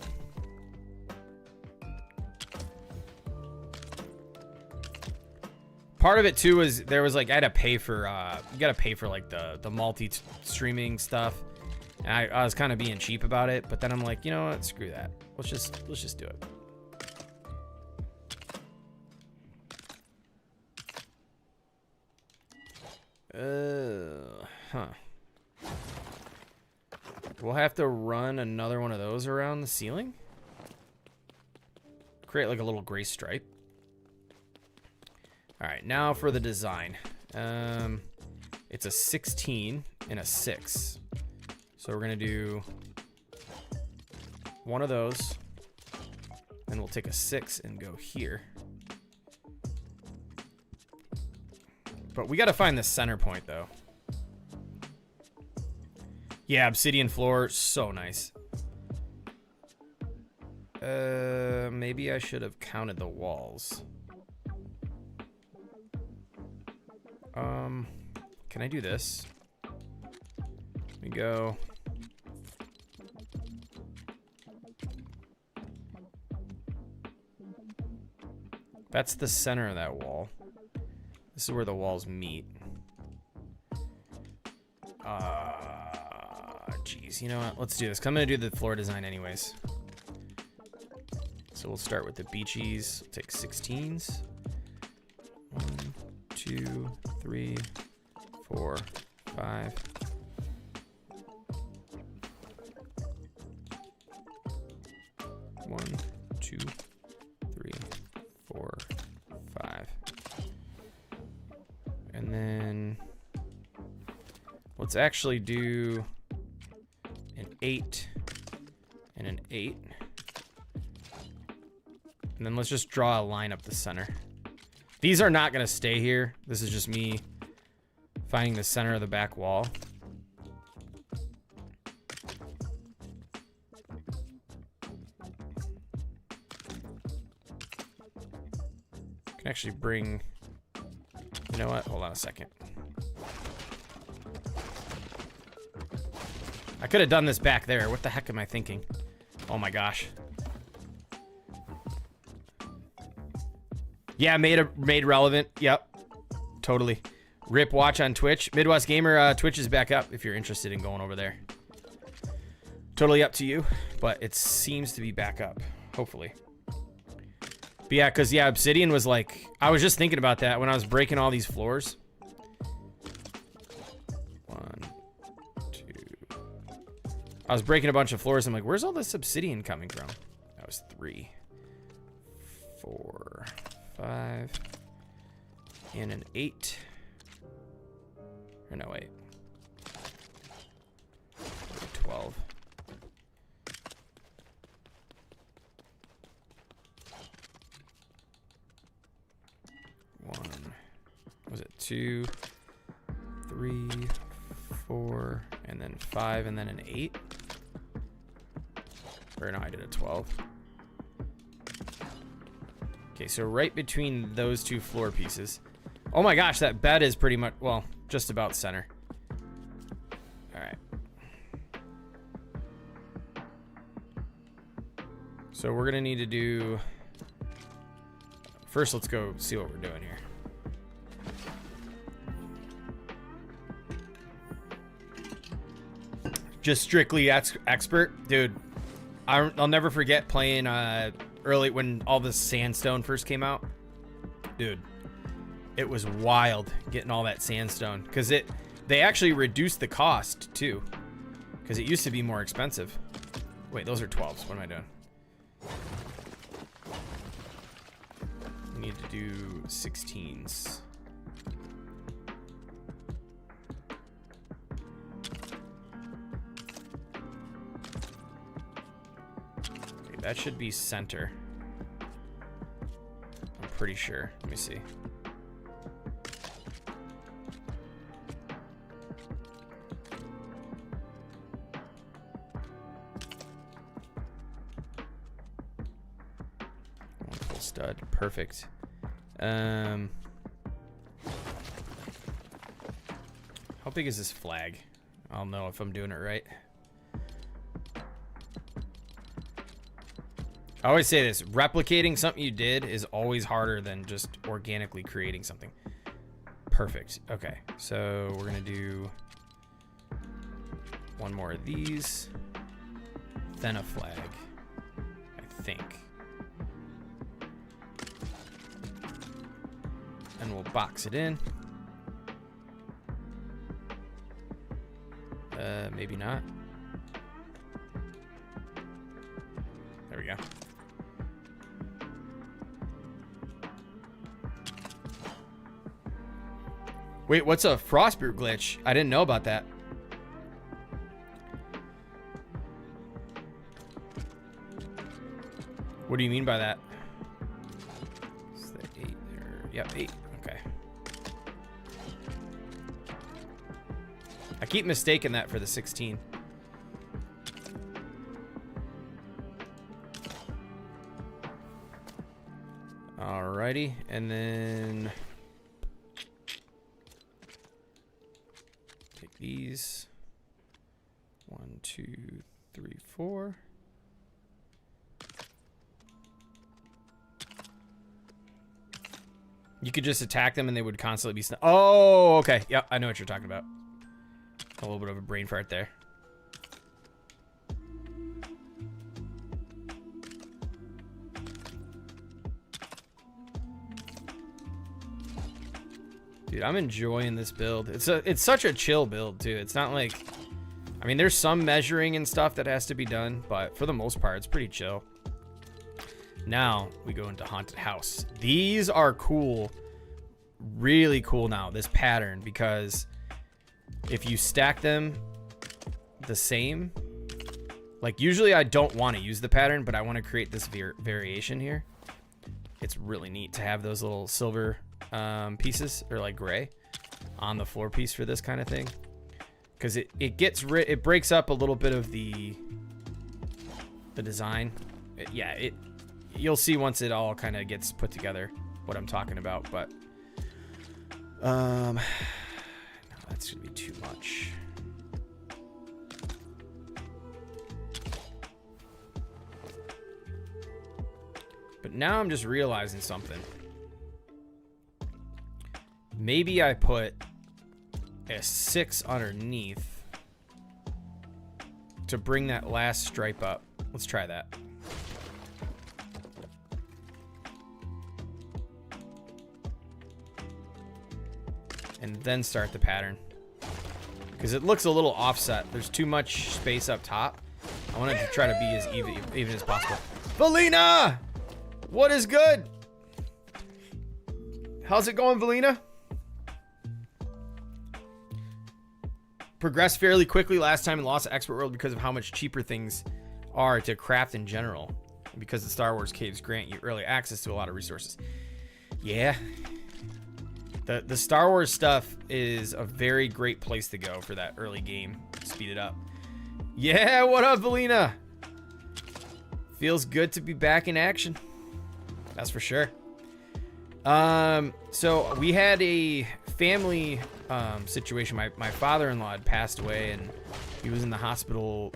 Part of it too was there was like I had to pay for you gotta pay for like the multi-streaming stuff, and I was kind of being cheap about it, but then I'm like, you know what, screw that, let's just do it. We'll have to run another one of those around the ceiling, create like a little gray stripe. All right, now for the design. It's a 16 and a 6. So we're gonna do one of those, and we'll take a 6 and go here. But we gotta find the center point though. Yeah, obsidian floor, so nice. Maybe I should have counted the walls. Can I do this? Let me go. That's the center of that wall. This is where the walls meet. Geez, you know what? Let's do this. I'm gonna do the floor design anyways. So we'll start with the beachies. Take 16s. 1, 2, 3, 4, 5. One, 2, 3, 4, 5. And then let's actually do an 8 and an 8. And then let's just draw a line up the center. These are not gonna stay here. This is just me finding the center of the back wall. Can actually bring, you know what? Hold on a second. I could have done this back there. What the heck am I thinking? Oh my gosh. Yeah, made relevant. Yep, totally. Rip watch on Twitch. Midwest Gamer Twitch is back up if you're interested in going over there. Totally up to you, but it seems to be back up, hopefully. But yeah, because yeah, obsidian was like, I was just thinking about that when I was breaking all these floors. 1, 2. I was breaking a bunch of floors. I'm like, where's all this obsidian coming from? That was 3, 4, 5, and an 8. Or no, wait. 12. Was it 2, 3, 4, and then 5, and then an 8? Or no, I did a 12. Okay, so right between those two floor pieces. Oh my gosh, that bed is pretty much, well, just about center. All right. So we're gonna need to do, first let's go see what we're doing here. Just strictly expert, dude. I'll never forget playing early when all the sandstone first came out, dude. It was wild getting all that sandstone because they actually reduced the cost too, because it used to be more expensive. Wait, those are 12s. What am I doing? We need to do 16s. Okay, that should be center. I'm pretty sure. Let me see. stud. Perfect. How big is this flag? I'll know if I'm doing it right. I always say this, replicating something you did is always harder than just organically creating something. Perfect. Okay, so we're gonna do one more of these, then a flag, I think. And we'll box it in. Maybe not. There we go. Wait, what's a Frostbrute glitch? I didn't know about that. What do you mean by that? Is that 8 there? Yep, 8. Okay. I keep mistaking that for the 16. Alrighty, and then take these. 1, 2, 3, 4. You could just attack them and they would constantly be oh, okay. Yep, I know what you're talking about. A little bit of a brain fart there. Dude, I'm enjoying this build. It's such a chill build too. It's not like, I mean, there's some measuring and stuff that has to be done, but for the most part, it's pretty chill. Now we go into Haunted House. These are cool, really cool now, this pattern, because if you stack them the same, like usually I don't want to use the pattern, but I want to create this variation here. It's really neat to have those little silver pieces, or like gray, on the floor piece for this kind of thing, because it breaks up a little bit of the design. You'll see once it all kind of gets put together what I'm talking about, but no, that's gonna be too much. But now I'm just realizing something. Maybe I put a 6 underneath to bring that last stripe up. Let's try that. And then start the pattern, because it looks a little offset. There's too much space up top. I wanted to try to be as even as possible. Valina, what is good? How's it going, Valina? Progressed fairly quickly last time in Lost Expert World because of how much cheaper things are to craft in general, because the Star Wars caves grant you early access to a lot of resources. Yeah. The Star Wars stuff is a very great place to go for that early game. Speed it up. Yeah, what up, Valina? Feels good to be back in action. That's for sure. So we had a family situation. My father-in-law had passed away, and he was in the hospital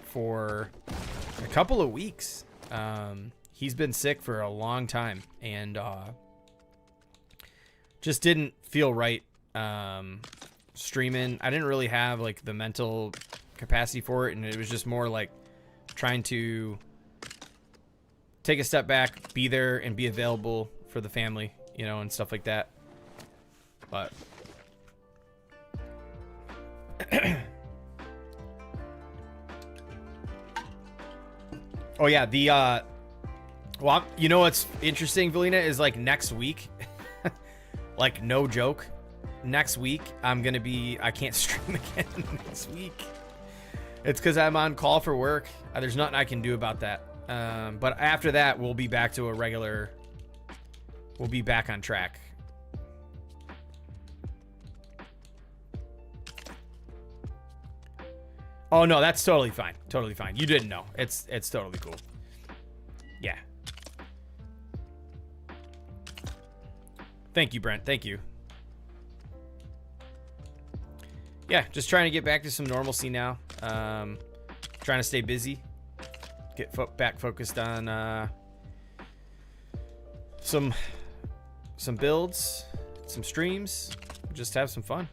for a couple of weeks. He's been sick for a long time, and just didn't feel right streaming. I didn't really have like the mental capacity for it, and it was just more like trying to take a step back, be there and be available for the family, you know, and stuff like that. But oh yeah, well, you know what's interesting, Valina, is like next week, like no joke, next week I can't stream again next week. It's because I'm on call for work. There's nothing I can do about that. But after that, we'll be back to we'll be back on track. Oh no, that's totally fine. Totally fine. You didn't know. It's totally cool. Yeah. Thank you, Brent. Thank you. Yeah, just trying to get back to some normalcy now. Trying to stay busy. Get back focused on some builds, some streams. Just have some fun.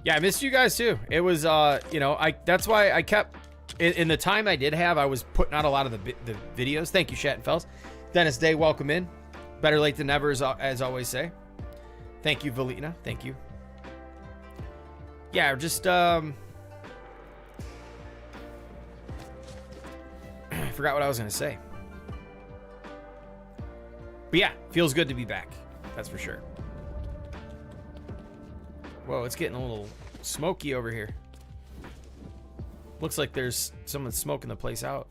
Yeah, I missed you guys too. It was, you know, that's why I kept, in the time I did have, I was putting out a lot of the videos. Thank you, Shattenfels. Dennis Day, welcome in. Better late than never, as always say. Thank you, Valina. Thank you. Yeah, just, I forgot what I was going to say. But yeah, feels good to be back. That's for sure. Whoa, it's getting a little smoky over here. Looks like there's someone smoking the place out.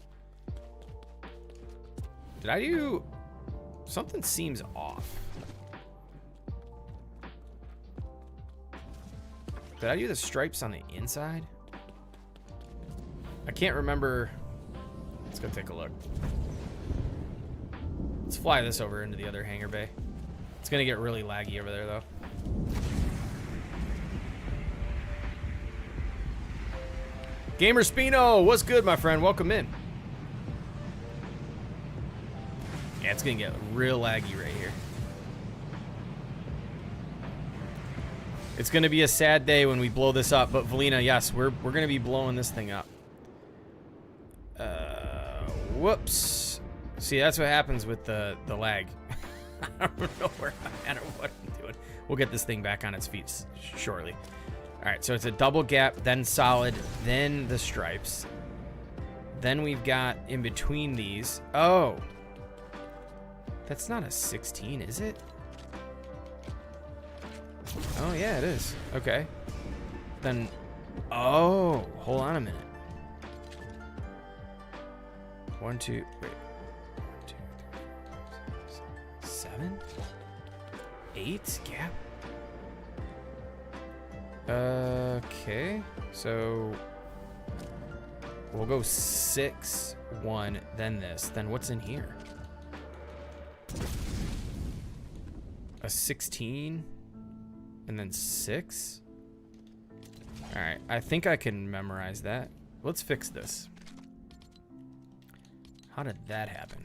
Did I do... Something seems off. Did I do the stripes on the inside? I can't remember. Let's go take a look. Let's fly this over into the other hangar bay. It's gonna get really laggy over there though. Gamer Spino, what's good, my friend? Welcome in. Yeah, it's gonna get real laggy right here. It's gonna be a sad day when we blow this up, but Valina, yes, we're gonna be blowing this thing up. Whoops. See, that's what happens with the lag. I don't know where I'm at or what I'm doing. We'll get this thing back on its feet shortly. All right, so it's a double gap, then solid, then the stripes. Then we've got in between these. Oh, that's not a 16, is it? Oh, yeah, it is. Okay. Then, oh, hold on a minute. 1, 2, wait. 1, 2, 3, 4, 5, 6, 7, 8 gap. Okay, so we'll go 6, 1, then this. Then what's in here? A 16 and then 6. All right, I think I can memorize that. Let's fix this. How did that happen?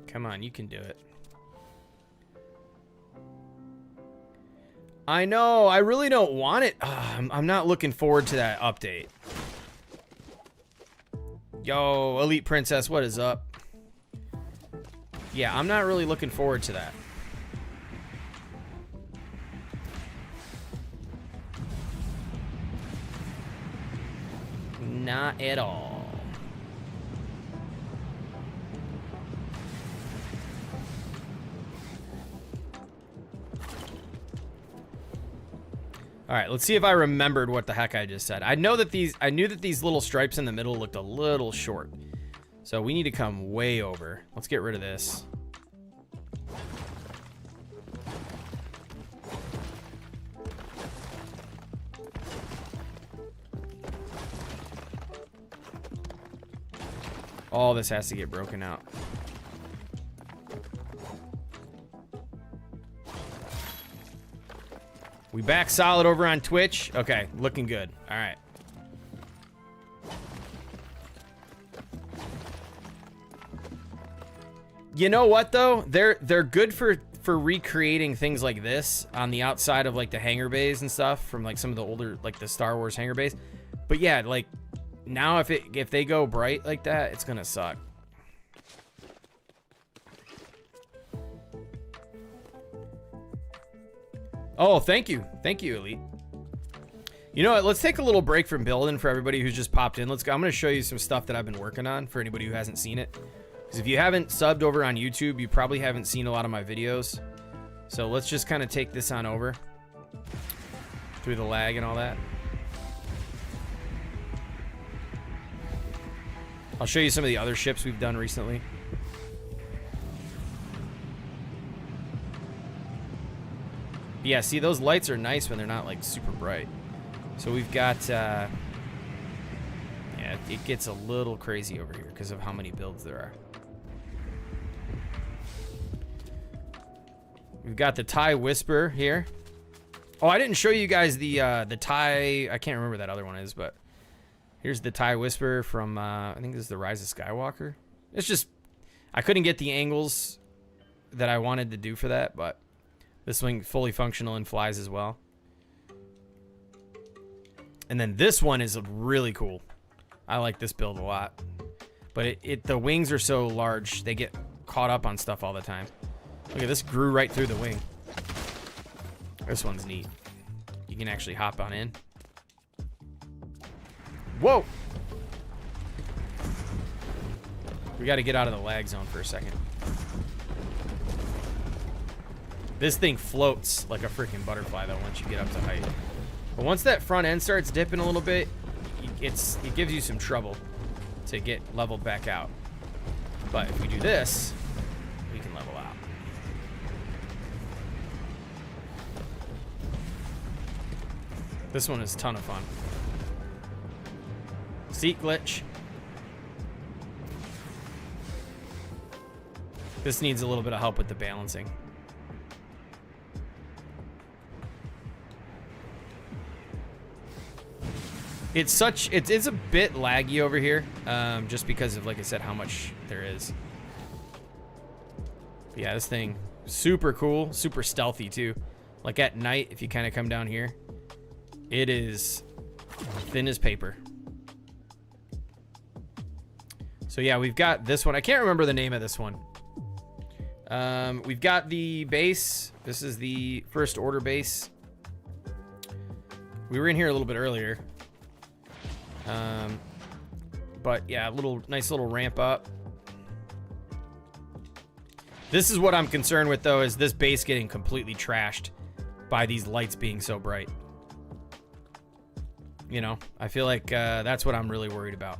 Come on, you can do it. I know, I really don't want it. I'm not looking forward to that update. Yo, Elite Princess, what is up? Yeah, I'm not really looking forward to that. Not at all. All right, let's see if I remembered what the heck I just said. I knew that these little stripes in the middle looked a little short. So we need to come way over. Let's get rid of this. All this has to get broken out. We back solid over on Twitch. Okay, looking good. All right. You know what though? They're good for recreating things like this on the outside of like the hangar bays and stuff from like some of the older like the Star Wars hangar bays. But yeah, like now if they go bright like that, it's gonna suck. Oh, thank you, Elite. You know what? Let's take a little break from building for everybody who's just popped in. Let's go. I'm going to show you some stuff that I've been working on for anybody who hasn't seen it. Because if you haven't subbed over on YouTube, you probably haven't seen a lot of my videos. So let's just kind of take this on over through the lag and all that. I'll show you some of the other ships we've done recently. Yeah, see, those lights are nice when they're not like super bright. So we've got, yeah, it gets a little crazy over here because of how many builds there are. We've got the Thai Whisper here. Oh, I didn't show you guys the Thai, I can't remember what that other one is, but here's the Thai Whisper from, I think this is the Rise of Skywalker. It's just, I couldn't get the angles that I wanted to do for that, but this wing fully functional and flies as well. And then this one is really cool. I like this build a lot. But the wings are so large, they get caught up on stuff all the time. Look at this, grew right through the wing. This one's neat. You can actually hop on in. Whoa! We got to get out of the lag zone for a second. This thing floats like a freaking butterfly though once you get up to height. But once that front end starts dipping a little bit, it gives you some trouble to get leveled back out. But if we do this, we can level out. This one is a ton of fun. Seat glitch. This needs a little bit of help with the balancing. It's a bit laggy over here, just because of, like I said, how much there is. But yeah, this thing, super cool, super stealthy too. Like at night, if you kind of come down here, it is thin as paper. So yeah, we've got this one. I can't remember the name of this one. We've got the base. This is the first order base. We were in here a little bit earlier. But yeah, nice little ramp up. This is what I'm concerned with though, is this base getting completely trashed by these lights being so bright. You know, I feel like that's what I'm really worried about.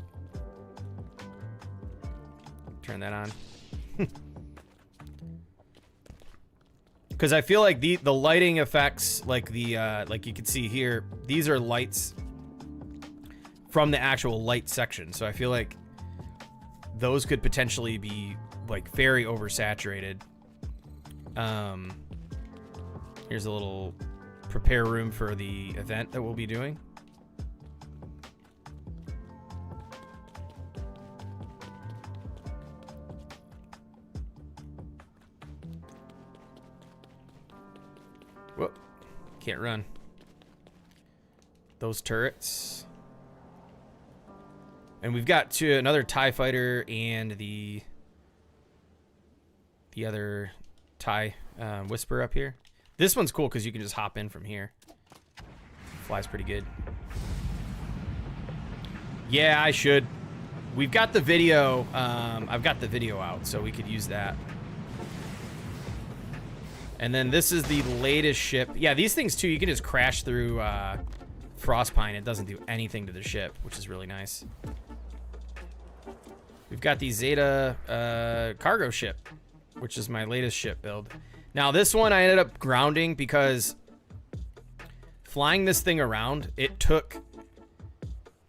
Turn that on. Because I feel like the lighting effects, like like you can see here, these are lights from the actual light section. So I feel like those could potentially be like very oversaturated. Here's a little prepare room for the event that we'll be doing. Whoop, can't run. Those turrets. And we've got another TIE fighter and the other TIE Whisper up here. This one's cool because you can just hop in from here. Flies pretty good. Yeah, I should. We've got the video. I've got the video out, so we could use that. And then this is the latest ship. Yeah, these things too, you can just crash through Frostpine. It doesn't do anything to the ship, which is really nice. We've got the Zeta cargo ship, which is my latest ship build. Now this one I ended up grounding because flying this thing around, it took...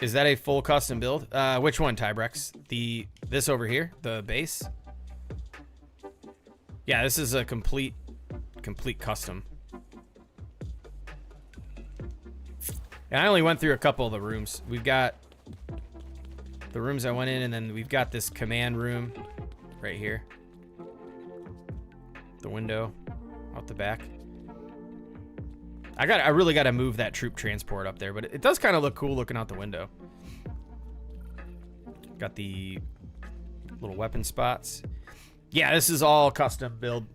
Is that a full custom build? Which one, Tybrex? This over here, the base? Yeah, this is a complete custom. And I only went through a couple of the rooms. We've got the rooms I went in, and then we've got this command room right here. The window out the back. I really got to move that troop transport up there, but it does kind of look cool looking out the window. Got the little weapon spots. Yeah, this is all custom build.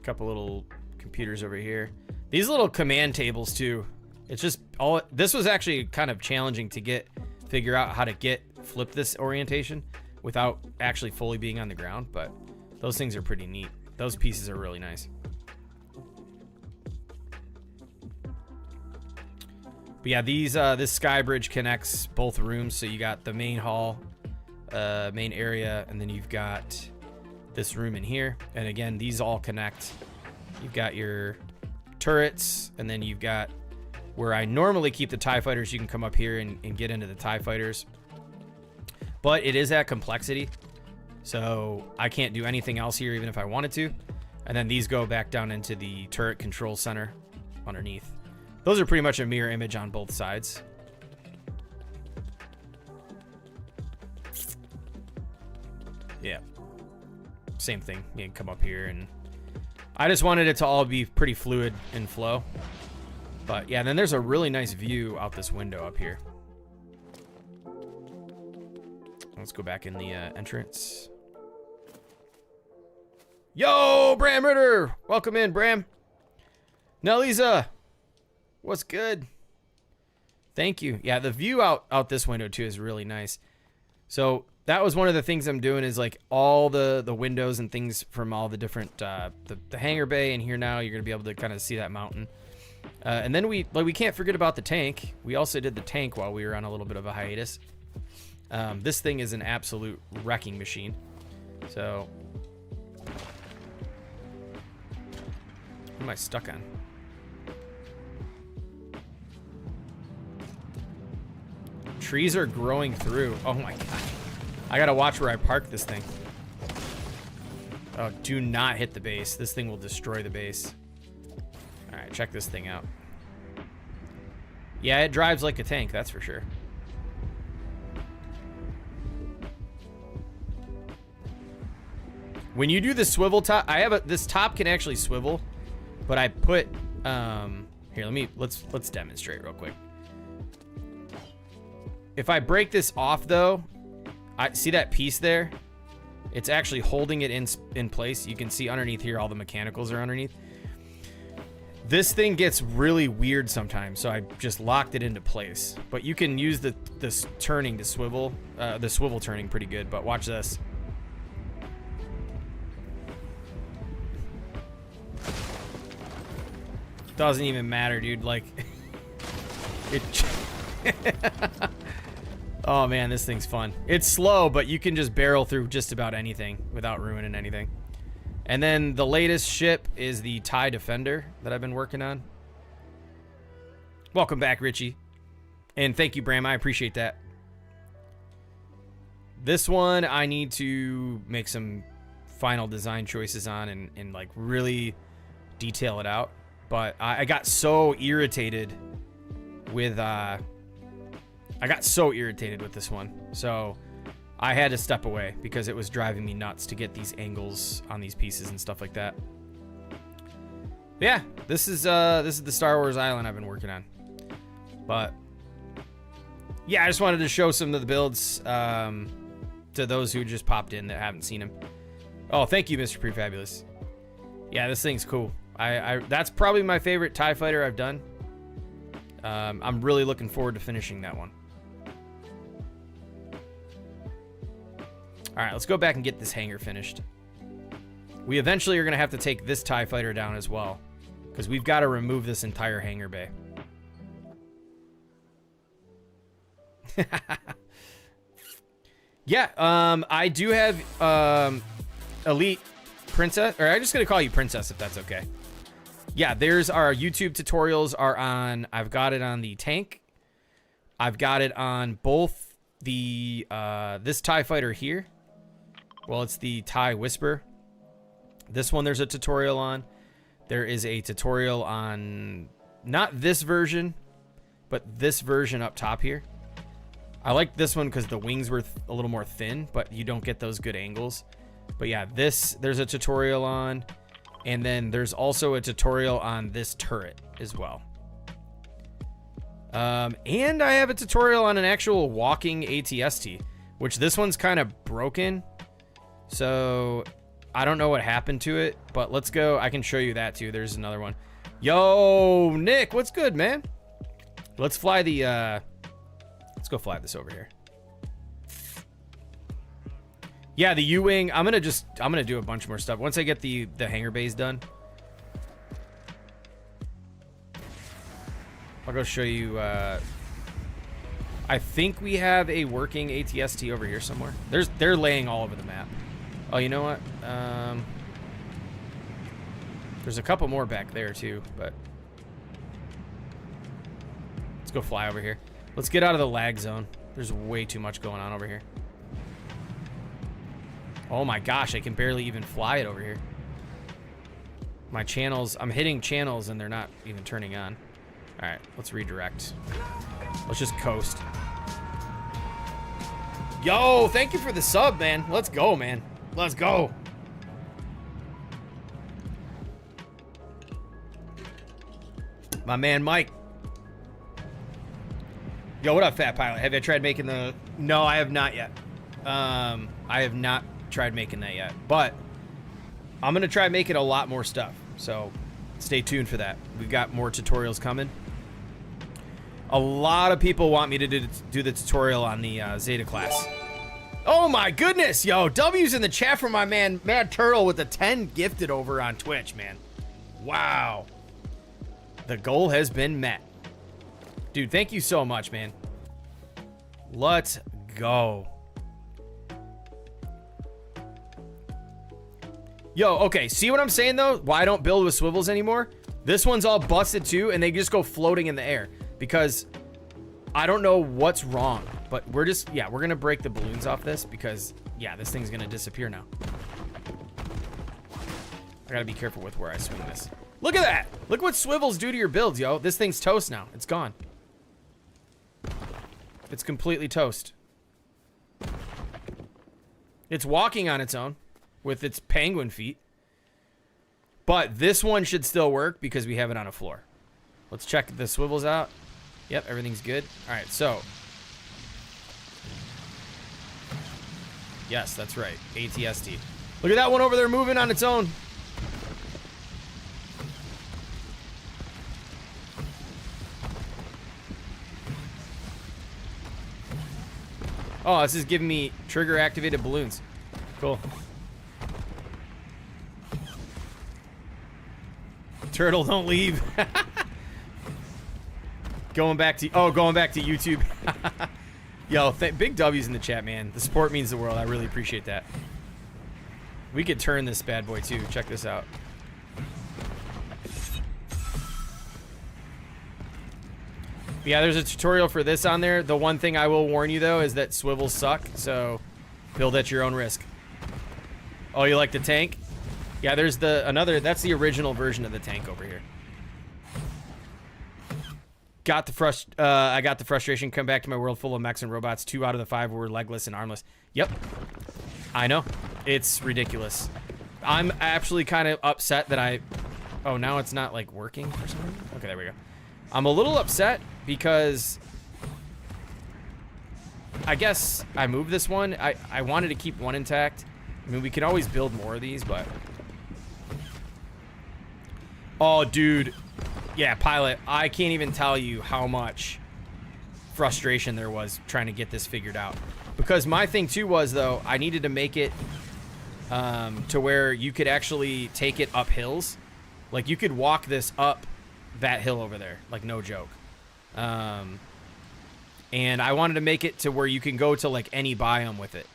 Couple little computers over here. These little command tables too. It's just all. This was actually kind of challenging to figure out how to flip this orientation without actually fully being on the ground, but those things are pretty neat. Those pieces are really nice. But yeah, this sky bridge connects both rooms. So you got the main hall, main area, and then you've got this room in here. And again, these all connect. You've got your turrets, and then you've got where I normally keep the TIE fighters. You can come up here and get into the TIE fighters. But it is at complexity, so I can't do anything else here even if I wanted to. And then these go back down into the turret control center underneath. Those are pretty much a mirror image on both sides. Yeah, same thing. You can come up here, and I just wanted it to all be pretty fluid and flow. But yeah, then there's a really nice view out this window up here. Let's go back in the entrance. Yo, Bram Ritter! Welcome in, Bram. Nelliza, what's good? Thank you. Yeah, the view out this window too is really nice. So that was one of the things I'm doing, is like all the windows and things from all the different the hangar bay, and here now you're gonna be able to kind of see that mountain. And then we can't forget about the tank. We also did the tank while we were on a little bit of a hiatus. This thing is an absolute wrecking machine. So what am I stuck on? Trees are growing through. Oh my god. I gotta watch where I park this thing. Oh, do not hit the base. This thing will destroy the base. Alright, check this thing out. Yeah, it drives like a tank, that's for sure. When you do the swivel top, this top can actually swivel, but I put here, let's demonstrate real quick. If I break this off though, I see that piece there. It's actually holding it in place. You can see underneath here all the mechanicals are underneath. This thing gets really weird sometimes, so I just locked it into place. But you can use this turning to swivel, the swivel turning pretty good. But watch this. Doesn't even matter, dude. Like, it. Oh man, this thing's fun. It's slow, but you can just barrel through just about anything without ruining anything. And then the latest ship is the TIE Defender that I've been working on. Welcome back, Richie. And thank you, Bram. I appreciate that. This one I need to make some final design choices on and like really detail it out. But I got so irritated with this one. So I had to step away because it was driving me nuts to get these angles on these pieces and stuff like that. But yeah, this is the Star Wars Island I've been working on. But yeah, I just wanted to show some of the builds to those who just popped in that haven't seen them. Oh, thank you, Mr. Prefabulous. Yeah, this thing's cool. That's probably my favorite TIE fighter I've done. I'm really looking forward to finishing that one. All right, let's go back and get this hangar finished. We eventually are going to have to take this TIE fighter down as well, because we've got to remove this entire hangar bay. Yeah, I do have Elite Princess, or I'm just going to call you Princess if that's okay. Yeah, there's our YouTube tutorials are on, I've got it on the tank. I've got it on both the, this TIE fighter here. Well, it's the TIE Whisper. This one there's a tutorial on. There is a tutorial on, not this version, but this version up top here. I like this one because the wings were a little more thin, but you don't get those good angles. But yeah, there's a tutorial on. And then there's also a tutorial on this turret as well. And I have a tutorial on an actual walking ATST, which this one's kind of broken. So I don't know what happened to it, but let's go. I can show you that too. There's another one. Yo, Nick, what's good, man? Let's fly the, let's go fly this over here. Yeah, the U-Wing, I'm gonna do a bunch more stuff. Once I get the hangar bays done, I'll go show you, I think we have a working ATST over here somewhere. They're laying all over the map. Oh, you know what? There's a couple more back there too, but let's go fly over here. Let's get out of the lag zone. There's way too much going on over here. Oh my gosh, I can barely even fly it over here. My channels, I'm hitting channels and they're not even turning on. All right, let's redirect. Let's just coast. Yo, thank you for the sub, man. Let's go, man. Let's go. My man, Mike. Yo, what up, Fat Pilot? Have you tried making the... No, I have not yet. I have not tried making that yet. But I'm going to try making a lot more stuff. So stay tuned for that. We've got more tutorials coming. A lot of people want me to do the tutorial on the Zeta class. Oh my goodness, yo. W's in the chat for my man, Mad Turtle with the 10 gifted over on Twitch, man. Wow. The goal has been met. Dude, thank you so much, man. Let's go. Yo, okay, see what I'm saying, though? Why I don't build with swivels anymore? This one's all busted, too, and they just go floating in the air. Because I don't know what's wrong. But we're just, yeah, we're going to break the balloons off this because, yeah, this thing's going to disappear now. I got to be careful with where I swing this. Look at that. Look what swivels do to your builds, yo. This thing's toast now. It's gone. It's completely toast. It's walking on its own with its penguin feet. But this one should still work because we have it on a floor. Let's check the swivels out. Yep, everything's good. All right, so. Yes, that's right. ATST. Look at that one over there moving on its own. Oh, this is giving me trigger activated balloons. Cool. Turtle, don't leave. Going back to YouTube. Yo, big W's in the chat, man. The support means the world. I really appreciate that. We could turn this bad boy too. Check this out. Yeah, there's a tutorial for this on there. The one thing I will warn you, though, is that swivels suck, so build at your own risk. Oh, you like the tank? Yeah, there's that's the original version of the tank over here. I got the frustration. Come back to my world full of mechs and robots. 2 out of the 5 were legless and armless. Yep. I know. It's ridiculous. I'm actually kind of upset that oh, now it's not, like, working for some reason? Okay, there we go. I'm a little upset because I guess I moved this one. I wanted to keep one intact. I mean, we can always build more of these, but... Oh, dude. Yeah, Pilot, I can't even tell you how much frustration there was trying to get this figured out. Because my thing, too, was, though, I needed to make it to where you could actually take it up hills. Like, you could walk this up that hill over there, like, no joke. And I wanted to make it to where you can go to, like, any biome with it.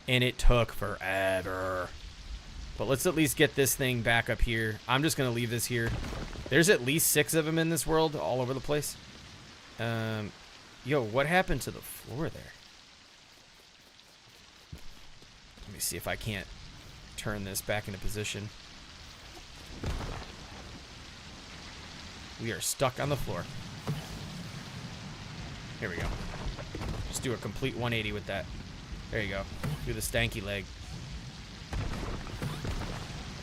And it took forever. But let's at least get this thing back up here. I'm just going to leave this here. There's at least 6 of them in this world, all over the place. Yo, what happened to the floor there? Let me see if I can't turn this back into position. We are stuck on the floor. Here we go. Just do a complete 180 with that. There you go. Do the stanky leg.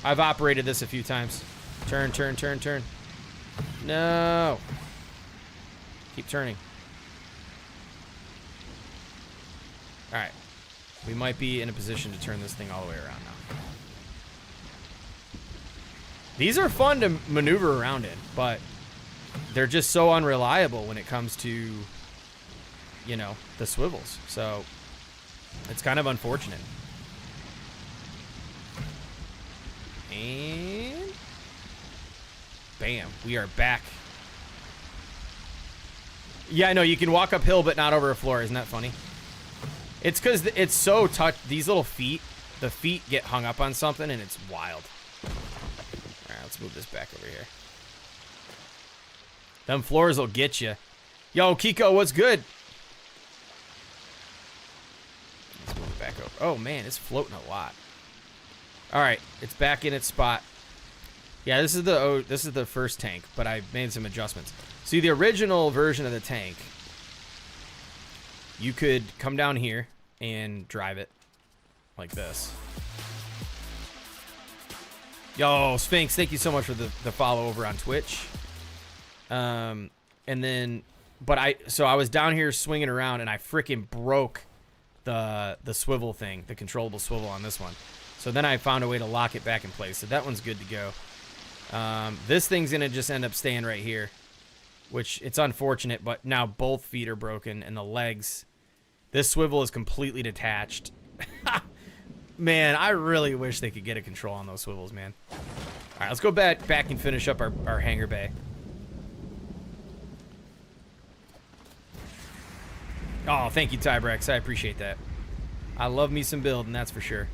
I've operated this a few times. Turn, turn, turn, turn. No. Keep turning. All right. We might be in a position to turn this thing all the way around now. These are fun to maneuver around in, but they're just so unreliable when it comes to, you know, the swivels. So it's kind of unfortunate. And bam, we are back. Yeah, I know you can walk uphill, but not over a floor. Isn't that funny? It's because it's so these little feet the feet get hung up on something, and it's wild. All right, let's move this back over here. Them floors will get you. Yo, Kiko, what's good? Let's move it back over. Oh, man, it's floating a lot. All right, it's back in its spot. Yeah, this is the first tank, but I made some adjustments. See, the original version of the tank, you could come down here and drive it like this. Yo, Sphinx, thank you so much for the follow over on Twitch. And then, so I was down here swinging around, and I freaking broke the swivel thing, the controllable swivel on this one. So then I found a way to lock it back in place. So that one's good to go. This thing's gonna just end up staying right here, which it's unfortunate, but now both feet are broken and the legs. This swivel is completely detached. Man, I really wish they could get a control on those swivels, man. All right, let's go back and finish up our hangar bay. Oh, thank you, Tybrex. I appreciate that. I love me some building, that's for sure.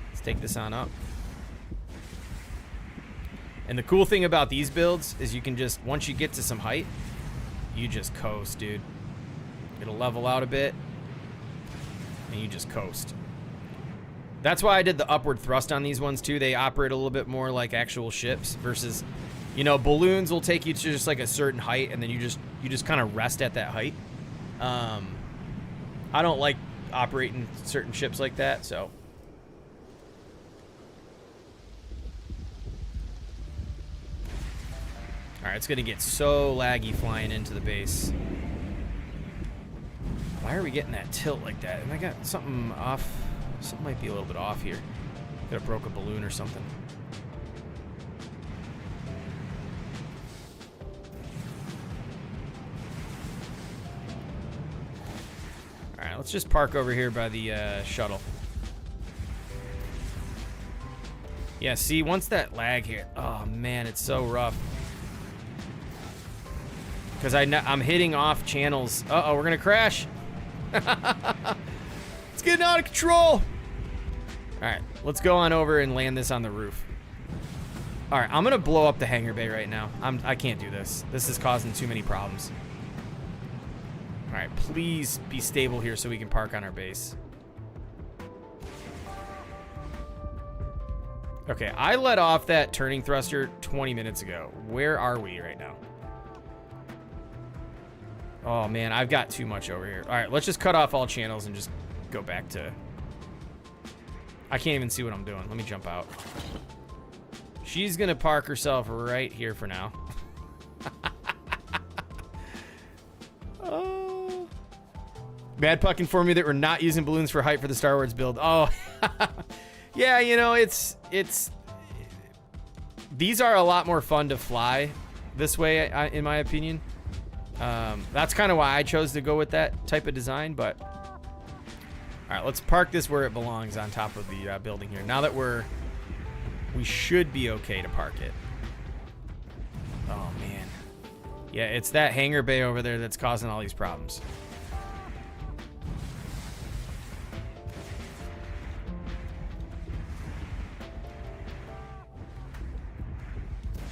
Let's take this on up. And the cool thing about these builds is you can just, once you get to some height, you just coast, dude. It'll level out a bit, and you just coast. That's why I did the upward thrust on these ones, too. They operate a little bit more like actual ships versus, you know, balloons will take you to just like a certain height, and then you just kind of rest at that height. I don't like operating certain ships like that, so. All right, it's gonna get so laggy flying into the base. Why are we getting that tilt like that? And I got something off. Something might be a little bit off here. Could have broke a balloon or something. All right, let's just park over here by the shuttle. Yeah, see, once that lag hit, oh man, it's so rough. Because I'm hitting off channels. Uh-oh, we're gonna crash. It's getting out of control. All right, let's go on over and land this on the roof. All right, I'm gonna blow up the hangar bay right now. I can't do this. This is causing too many problems. All right, please be stable here so we can park on our base. Okay, I let off that turning thruster 20 minutes ago. Where are we right now? Oh man, I've got too much over here. All right, let's just cut off all channels and just go back to... I can't even see what I'm doing. Let me jump out. She's gonna park herself right here for now. Oh. Bad Puck informed me that we're not using balloons for height for the Star Wars build. Oh. Yeah, you know, it's... These are a lot more fun to fly this way, in my opinion. That's kind of why I chose to go with that type of design, but all right, let's park this where it belongs on top of the building here. Now that we should be okay to park it. Oh man, yeah, it's that hangar bay over there that's causing all these problems.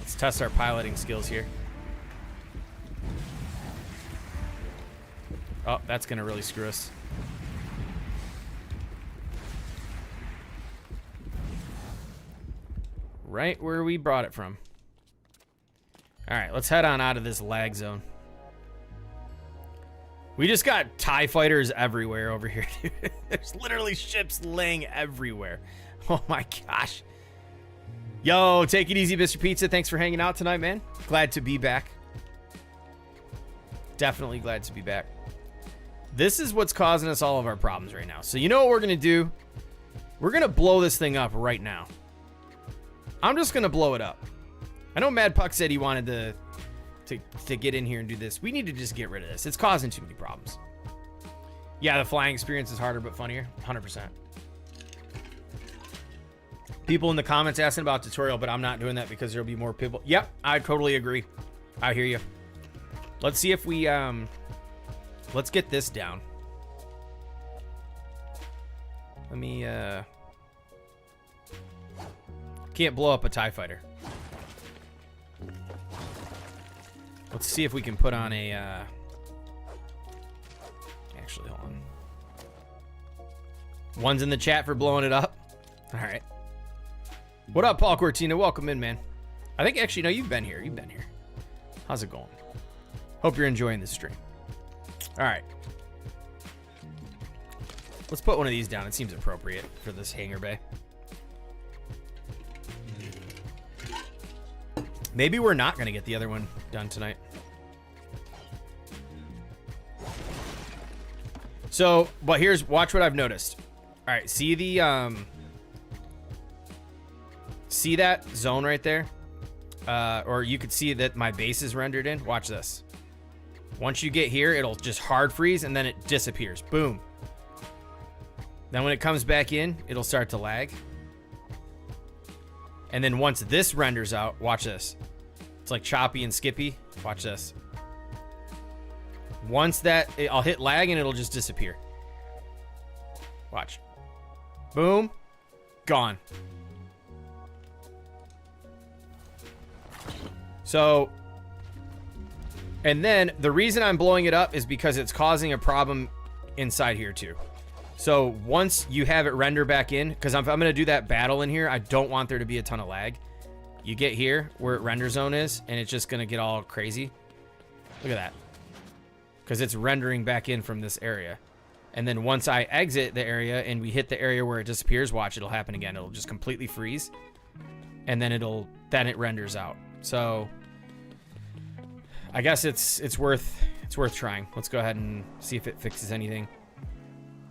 Let's test our piloting skills here. Oh, that's gonna really screw us. Right where we brought it from. All right, let's head on out of this lag zone. We just got TIE fighters everywhere over here, dude. There's literally ships laying everywhere. Oh my gosh. Yo, take it easy, Mr. Pizza. Thanks for hanging out tonight, man. Glad to be back. Definitely glad to be back. This is what's causing us all of our problems right now. So you know what we're gonna do? We're gonna blow this thing up right now. I'm just gonna blow it up. I know Mad Puck said he wanted to get in here and do this. We need to just get rid of this. It's causing too many problems. Yeah, the flying experience is harder but funnier. 100%. People in the comments asking about tutorial, but I'm not doing that because there'll be more people. Yep, I totally agree. I hear you. Let's see if we let's get this down. Let me, can't blow up a TIE fighter. Let's see if we can put on a, actually, hold on. One's in the chat for blowing it up. All right. What up, Paul Cortina? Welcome in, man. I think, actually, no, you've been here. You've been here. How's it going? Hope you're enjoying this stream. All right. Let's put one of these down. It seems appropriate for this hangar bay. Maybe we're not going to get the other one done tonight. So, but watch what I've noticed. All right, see the, see that zone right there? Or you could see that my base is rendered in. Watch this. Once you get here, it'll just hard freeze and then it disappears. Boom. Then when it comes back in, it'll start to lag. And then once this renders out, watch this. It's like choppy and skippy. Watch this. Once I'll hit lag and it'll just disappear. Watch. Boom. Gone. So, and then the reason I'm blowing it up is because it's causing a problem inside here too. So once you have it render back in, because I'm going to do that battle in here, I don't want there to be a ton of lag. You get here where it render zone is, and it's just going to get all crazy. Look at that. Because it's rendering back in from this area. And then once I exit the area and we hit the area where it disappears, watch, it'll happen again. It'll just completely freeze. And then it renders out. So I guess it's worth trying. Let's go ahead and see if it fixes anything.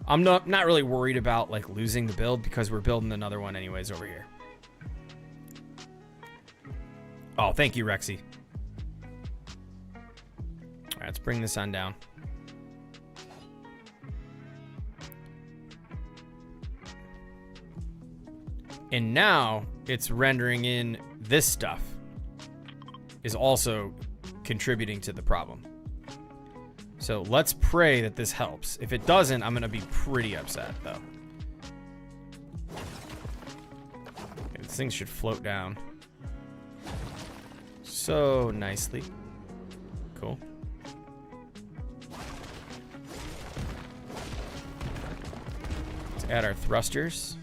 I'm not really worried about like losing the build because we're building another one anyways over here. Oh, thank you, Rexy. All right, let's bring this on down. And now it's rendering in this stuff is also contributing to the problem. So let's pray that this helps. If it doesn't, I'm going to be pretty upset, though. Okay, this thing should float down so nicely. Cool. Let's add our thrusters.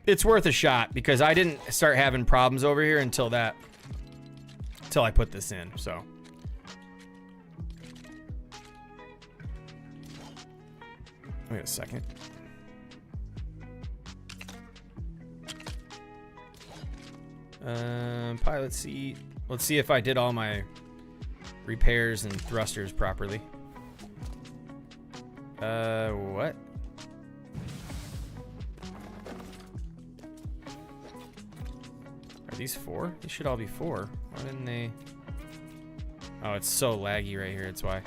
It's worth a shot because I didn't start having problems over here until I put this in. So wait a second. Pilot seat. Let's see if I did all my repairs and thrusters properly. What? Are these 4? These should all be 4. Why didn't they? Oh, it's so laggy right here. That's why.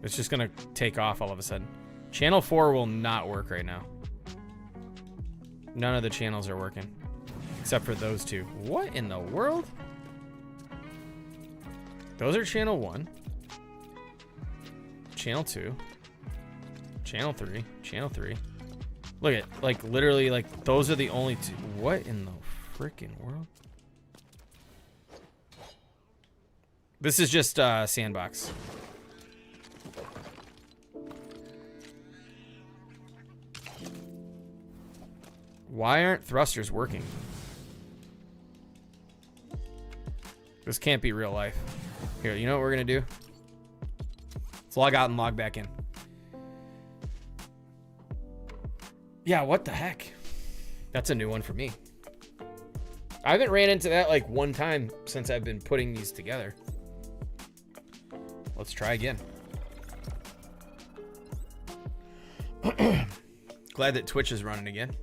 It's just gonna take off all of a sudden. Channel 4 will not work right now. None of the channels are working. Except for those two. What in the world? Those are channel 1. Channel 2. Channel 3. Channel 3. Look at, like, literally, like, those are the only two. What in the freaking world? This is just sandbox. Why aren't thrusters working? This can't be real life. Here, you know what we're gonna do? Let's log out and log back in. Yeah, what the heck? That's a new one for me. I haven't ran into that like one time since I've been putting these together. Let's try again. Glad that Twitch is running again.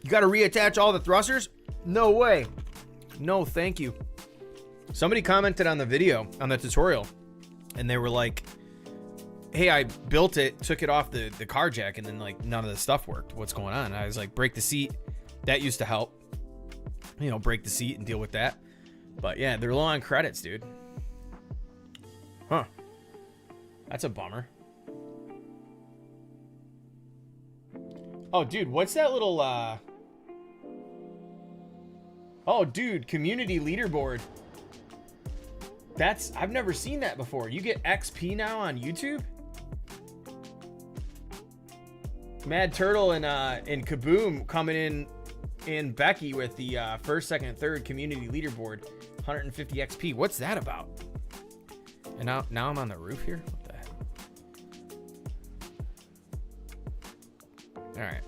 You got to reattach all the thrusters? No way. No, thank you. Somebody commented on the video, on the tutorial, and they were like, hey, I built it, took it off the car jack, and then like none of the stuff worked. What's going on? And I was like, break the seat. That used to help. You know, break the seat and deal with that. But yeah, they're low on credits, dude. Huh. That's a bummer. Oh, dude, what's that little, Oh, dude, community leaderboard. I've never seen that before. You get XP now on YouTube? Mad Turtle and Kaboom coming in Becky with the first, second, and third community leaderboard. 150 XP. What's that about? And now I'm on the roof here? What the heck? All right.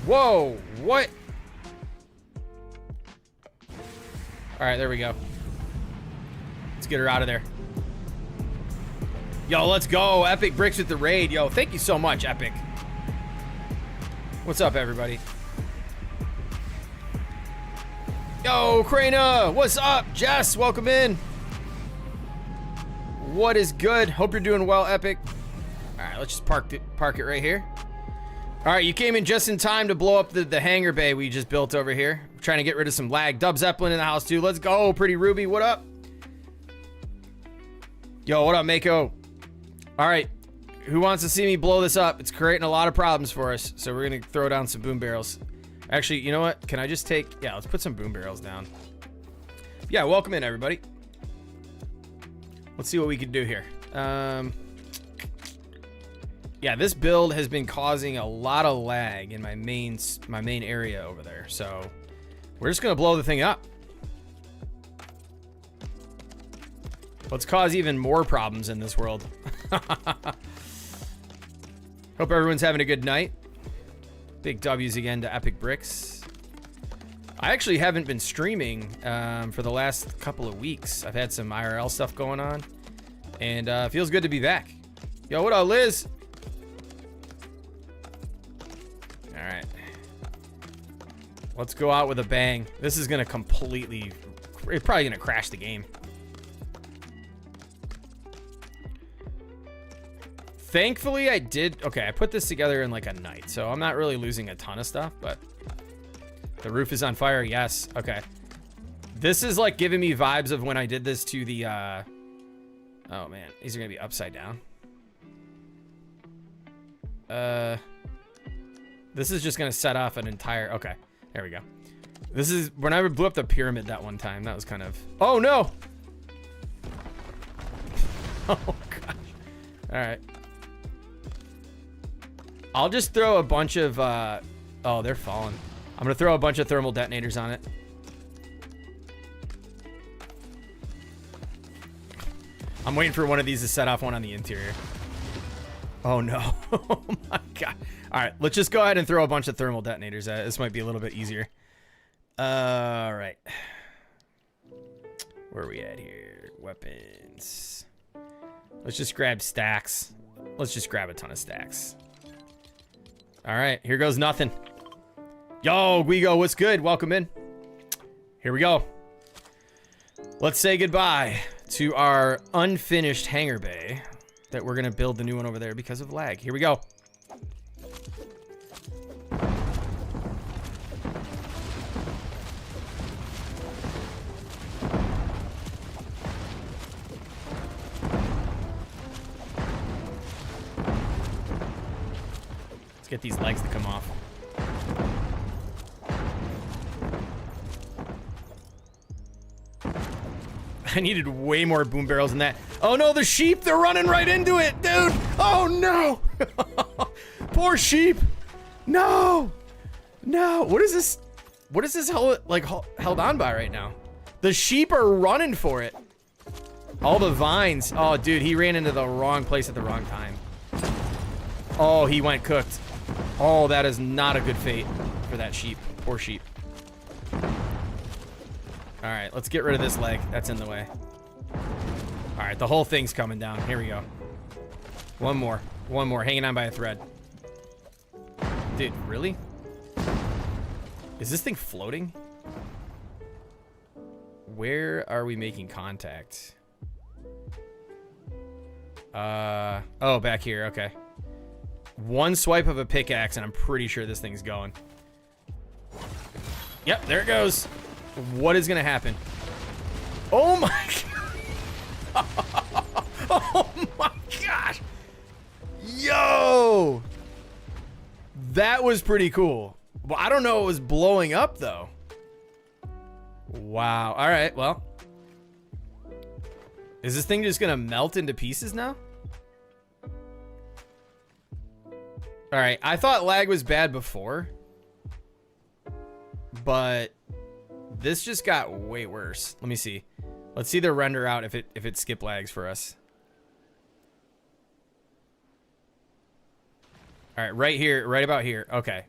Whoa, what? All right, there we go. Let's get her out of there. Yo, let's go. Epic Bricks with the raid. Yo, thank you so much, Epic. What's up, everybody? Yo, Krana, what's up? Jess, welcome in. What is good? Hope you're doing well, Epic. All right, let's just park it right here. All right, you came in just in time to blow up the hangar bay we just built over here. We're trying to get rid of some lag. Dub Zeppelin in the house, too. Let's go, Pretty Ruby. What up? Yo, what up, Mako? All right, who wants to see me blow this up? It's creating a lot of problems for us, so we're going to throw down some boom barrels. Actually, you know what? Can I just take... Yeah, let's put some boom barrels down. Yeah, welcome in, everybody. Let's see what we can do here. Yeah, this build has been causing a lot of lag in my main area over there. So we're just gonna blow the thing up. Let's cause even more problems in this world. Hope everyone's having a good night. Big W's again to Epic Bricks. I actually haven't been streaming for the last couple of weeks. I've had some IRL stuff going on, and it feels good to be back. Yo, what up, Liz? All right, let's go out with a bang. This is gonna completely, it's probably gonna crash the game. Thankfully, I did. Okay, I put this together in like a night, so I'm not really losing a ton of stuff, but the roof is on fire. Yes. Okay. This is like giving me vibes of when I did this to the, oh man, these are gonna be upside down. This is just gonna set off an entire, okay, there we go. This is when I blew up the pyramid that one time. That was kind of, oh no. Oh gosh. All right. I'll just throw a bunch of, oh, they're falling. I'm gonna throw a bunch of thermal detonators on it. I'm waiting for one of these to set off one on the interior. Oh no. Oh my god. All right, let's just go ahead and throw a bunch of thermal detonators at it. This might be a little bit easier. All right. Where are we at here? Weapons. Let's just grab stacks. Let's just grab a ton of stacks. All right, here goes nothing. Yo, Guigo, what's good? Welcome in. Here we go. Let's say goodbye to our unfinished hangar bay that we're gonna build the new one over there because of lag. Here we go. Let's get these legs to come off. I needed way more boom barrels than that. Oh no, the sheep, they're running right into it, dude. Oh no. Poor sheep. No. No. What is this? What is this held on by right now? The sheep are running for it. All the vines. Oh, dude, he ran into the wrong place at the wrong time. Oh, he went cooked. Oh, that is not a good fate for that sheep. Poor sheep. All right, let's get rid of this leg. That's in the way. All right, the whole thing's coming down. Here we go. One more. One more. Hanging on by a thread. Dude, really? Is this thing floating? Where are we making contact? Oh, back here. Okay. One swipe of a pickaxe, and I'm pretty sure this thing's going. Yep, there it goes. What is gonna happen? Oh my god. Oh my gosh. Yo. That was pretty cool. Well, I don't know it was blowing up though. Wow. All right, well. Is this thing just gonna melt into pieces now? All right, I thought lag was bad before, but this just got way worse. Let me see. Let's see the render out if it skip lags for us. All right, right here, right about here. Okay,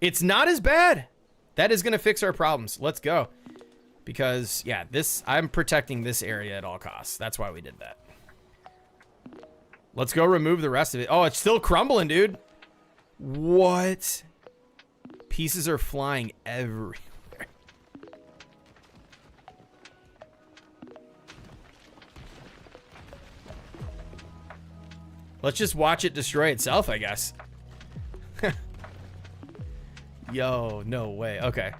it's not as bad. That is gonna fix our problems. Let's go. Because yeah, I'm protecting this area at all costs. That's why we did that. Let's go remove the rest of it. Oh, it's still crumbling, dude. What? Pieces are flying everywhere. Let's just watch it destroy itself, I guess. Yo, no way. Okay.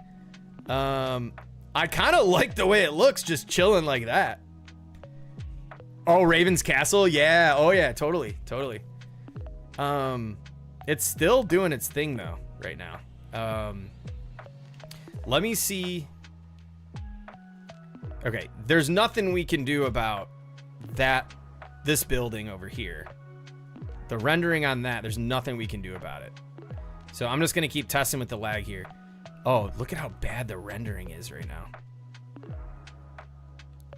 I kind of like the way it looks, just chilling like that. Oh, Raven's Castle? Yeah. Oh, yeah. Totally. Totally. It's still doing its thing, though, right now. Let me see. Okay. There's nothing we can do about this building over here. The rendering on that, there's nothing we can do about it. So I'm just going to keep testing with the lag here. Oh, look at how bad the rendering is right now.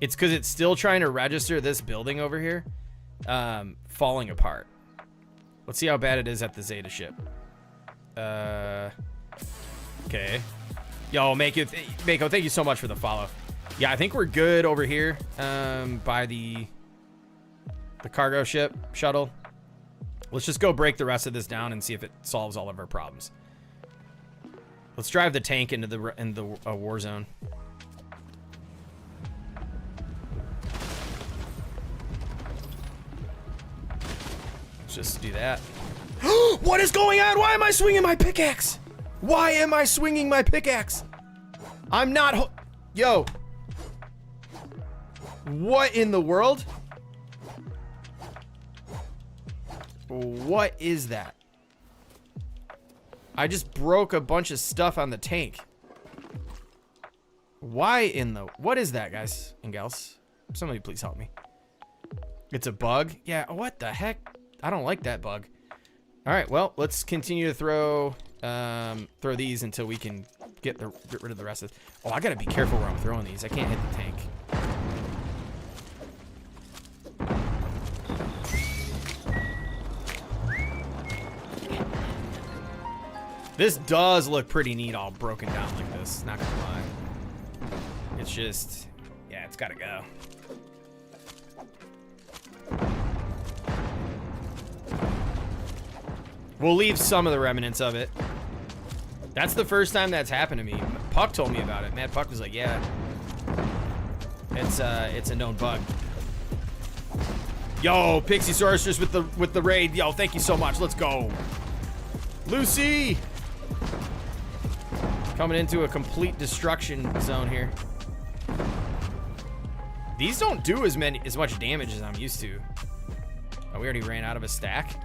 It's because it's still trying to register this building over here falling apart. Let's see how bad it is at the Zeta ship. Okay. Yo, Mako, thank you so much for the follow. Yeah, I think we're good over here by the cargo ship shuttle. Let's just go break the rest of this down and see if it solves all of our problems. Let's drive the tank into the war zone. Let's just do that. What is going on? Why am I swinging my pickaxe? Why am I swinging my pickaxe? I'm not. Yo. What in the world? What is that? I just broke a bunch of stuff on the tank. Why in the... What is that, guys and gals? Somebody please help me. It's a bug? Yeah, what the heck? I don't like that bug. All right, well, let's continue to throw these until we can get rid of the rest of it. Oh, I gotta be careful where I'm throwing these. I can't hit the tank. This does look pretty neat all broken down like this, not gonna lie. It's just, yeah, it's gotta go. We'll leave some of the remnants of it. That's the first time that's happened to me. Puck told me about it. Mad Puck was like, yeah, it's a known bug. Yo, Pixie Sorceress with the raid. Yo, thank you so much. Let's go. Lucy! Coming into a complete destruction zone here. These don't do as much damage as I'm used to. Oh, we already ran out of a stack.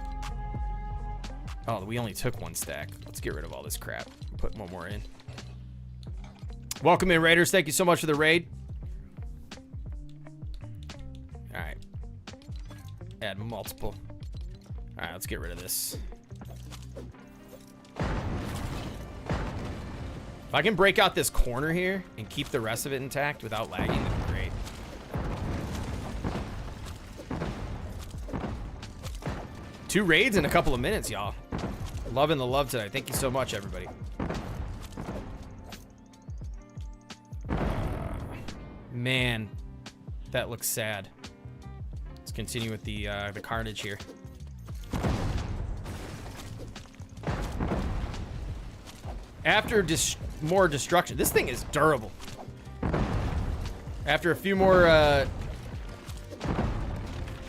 Oh, we only took one stack. Let's get rid of all this crap. Put one more in. Welcome in, Raiders. Thank you so much for the raid. All right. Add multiple. All right, let's get rid of this. If I can break out this corner here and keep the rest of it intact without lagging, that'd be great. Two raids in a couple of minutes, y'all. Loving the love today. Thank you so much, everybody. Man, that looks sad. Let's continue with the carnage here. After more destruction, this thing is durable. After a few more,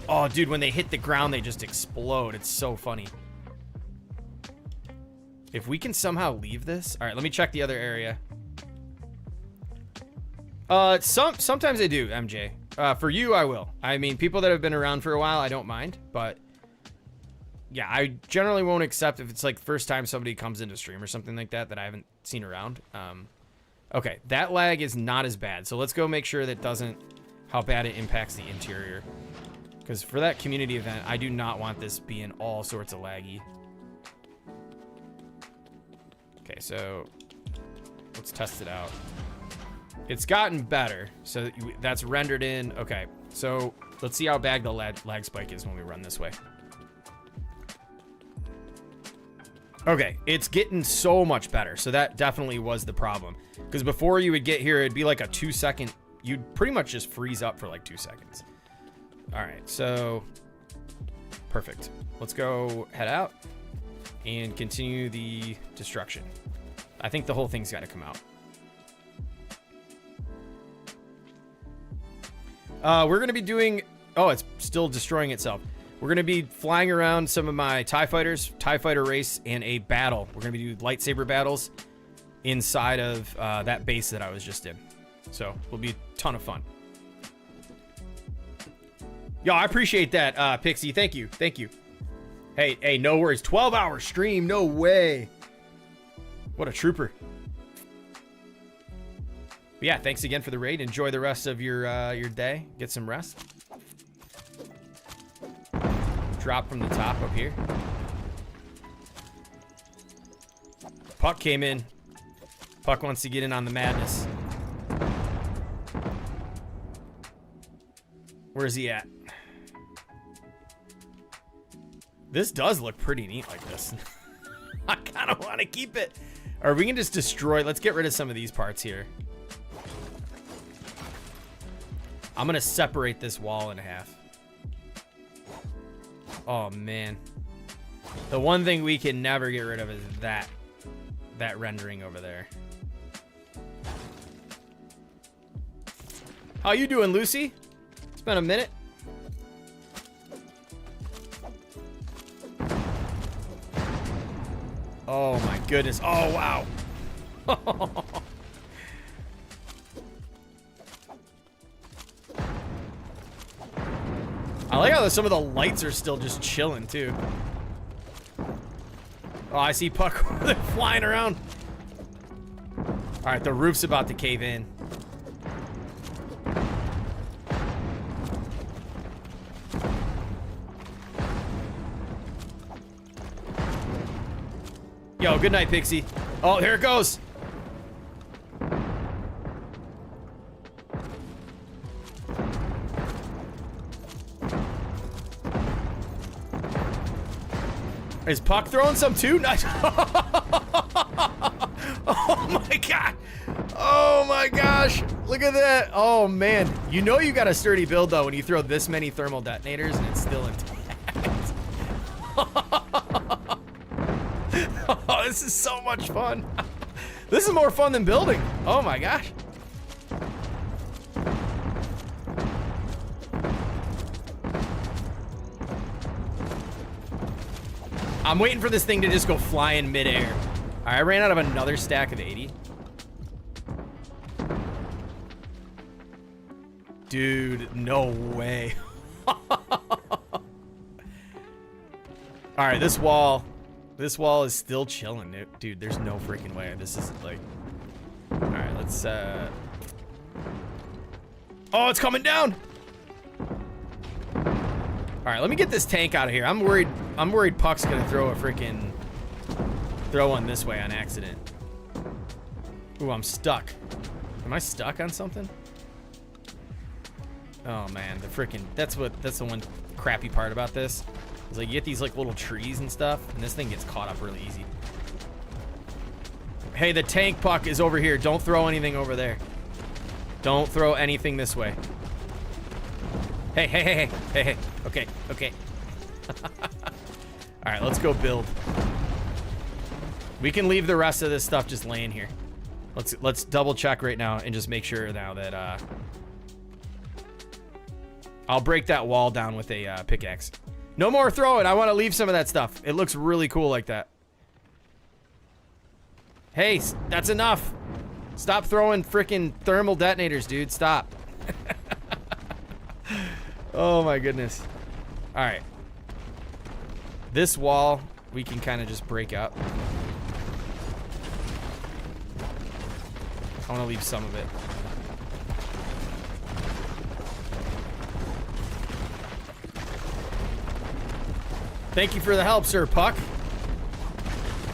oh, dude, when they hit the ground, they just explode. It's so funny. If we can somehow leave this. All right, let me check the other area. Sometimes I do, MJ. For you, I will. I mean, people that have been around for a while, I don't mind. But, yeah, I generally won't accept if it's like the first time somebody comes into stream or something like that I haven't seen around. Okay, that lag is not as bad. So let's go make sure that doesn't, how bad it impacts the interior. Because for that community event, I do not want this being all sorts of laggy. Okay, so let's test it out. It's gotten better, so that's rendered in. Okay, so let's see how bad the lag spike is when we run this way. Okay, it's getting so much better, so that definitely was the problem. Because before you would get here, it'd be like a 2-second, you'd pretty much just freeze up for like 2 seconds. All right, so perfect. Let's go head out and continue the destruction. I think the whole thing's got to come out. We're going to be doing... Oh, it's still destroying itself. We're going to be flying around some of my TIE fighters, TIE fighter race, and a battle. We're going to be doing lightsaber battles inside of that base that I was just in. So, it'll be a ton of fun. Yo, I appreciate that, Pixie. Thank you. Thank you. Hey, no worries. 12-hour stream. No way. What a trooper. But yeah, thanks again for the raid. Enjoy the rest of your day. Get some rest. Drop from the top up here. Puck came in. Puck wants to get in on the madness. Where's he at? This does look pretty neat like this. I kind of want to keep it. Or we can just destroy. Let's get rid of some of these parts here. I'm going to separate this wall in half. Oh, man. The one thing we can never get rid of is that rendering over there. How you doing, Lucy? It's been a minute. Oh, my goodness. Oh, wow. I like how some of the lights are still just chilling, too. Oh, I see Puck flying around. All right, the roof's about to cave in. Yo, good night, Pixie. Oh, here it goes. Is Puck throwing some too? Nice. Oh my god. Oh my gosh. Look at that. Oh man. You know you got a sturdy build though when you throw this many thermal detonators and it's still intact. Oh, this is so much fun. This is more fun than building. Oh my gosh. I'm waiting for this thing to just go fly in midair. All right, I ran out of another stack of 80. Dude, no way. All right, this wall is still chilling, dude. There's no freaking way. This is like, all right, let's, oh, it's coming down. All right, let me get this tank out of here. I'm worried Puck's gonna throw one this way on accident. Ooh, I'm stuck. Am I stuck on something? Oh man, that's the one crappy part about this. Is like you get these like little trees and stuff, and this thing gets caught up really easy. Hey, the tank, Puck, is over here. Don't throw anything over there. Don't throw anything this way. Hey. Okay. All right, let's go build. We can leave the rest of this stuff just laying here. Let's double check right now and just make sure now that I'll break that wall down with a pickaxe. No more throwing. I want to leave some of that stuff. It looks really cool like that. Hey, that's enough. Stop throwing freaking thermal detonators, dude. Stop. Oh my goodness. All right. This wall, we can kind of just break up. I want to leave some of it. Thank you for the help, Sir Puck.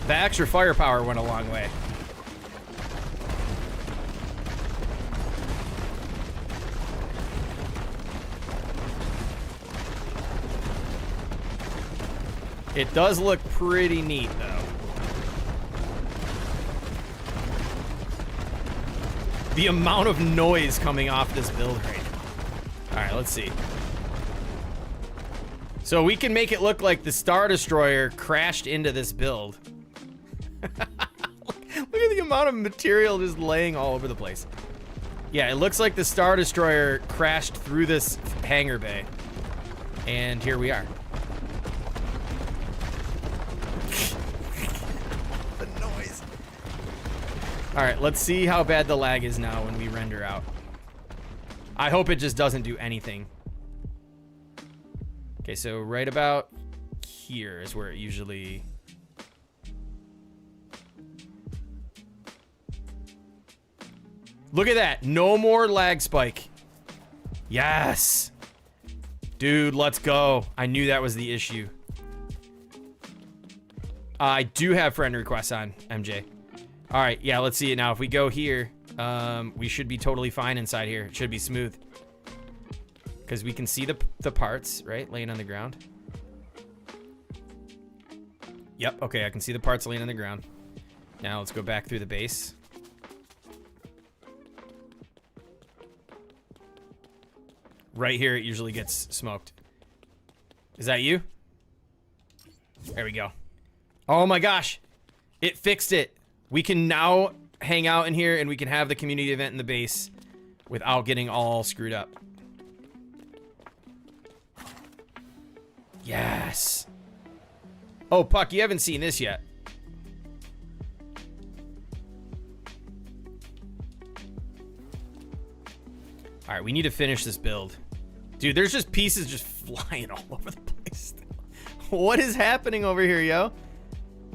The extra firepower went a long way. It does look pretty neat, though. The amount of noise coming off this build right now. All right, let's see. So we can make it look like the Star Destroyer crashed into this build. Look at the amount of material just laying all over the place. Yeah, it looks like the Star Destroyer crashed through this hangar bay. And here we are. The noise. All right, let's see how bad the lag is now when we render out. I hope it just doesn't do anything. Okay, so right about here is where it usually... Look at that. No more lag spike. Yes. Dude, let's go. I knew that was the issue. I do have friend requests on, MJ. All right, yeah, let's see it now. If we go here, we should be totally fine inside here. It should be smooth. Because we can see the parts, right, laying on the ground. Yep, okay, I can see the parts laying on the ground. Now let's go back through the base. Right here, it usually gets smoked. Is that you? There we go. Oh my gosh, it fixed it. We can now hang out in here and we can have the community event in the base without getting all screwed up. Yes. Oh, Puck, you haven't seen this yet. All right, we need to finish this build. Dude, there's just pieces just flying all over the place. What is happening over here, yo?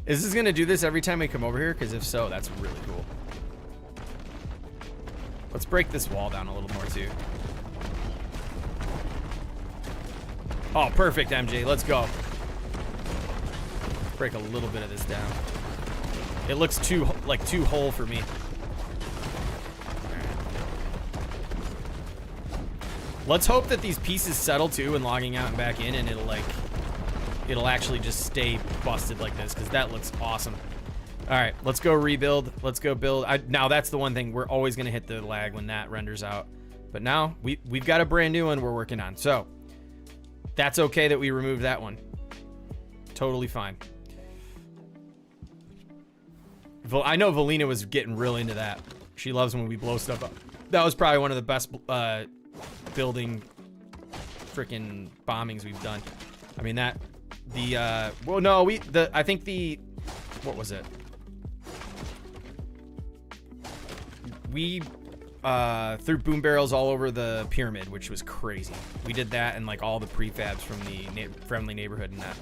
Is this gonna do this every time we come over here? Because if so, that's really cool. Let's break this wall down a little more too. Oh, perfect, MJ. Let's go. Break a little bit of this down. It looks too whole for me. Let's hope that these pieces settle too and logging out and back in, and it'll actually just stay busted like this, because that looks awesome. All right, let's go rebuild. Let's go build. Now that's the one thing, we're always gonna hit the lag when that renders out. But now we've got a brand new one we're working on. So that's okay that we removed that one. Totally fine. I know Valina was getting real into that. She loves when we blow stuff up. That was probably one of the best building freaking bombings we've done. I mean I think what was it? We threw boom barrels all over the pyramid, which was crazy. We did that and like all the prefabs from the friendly neighborhood and that.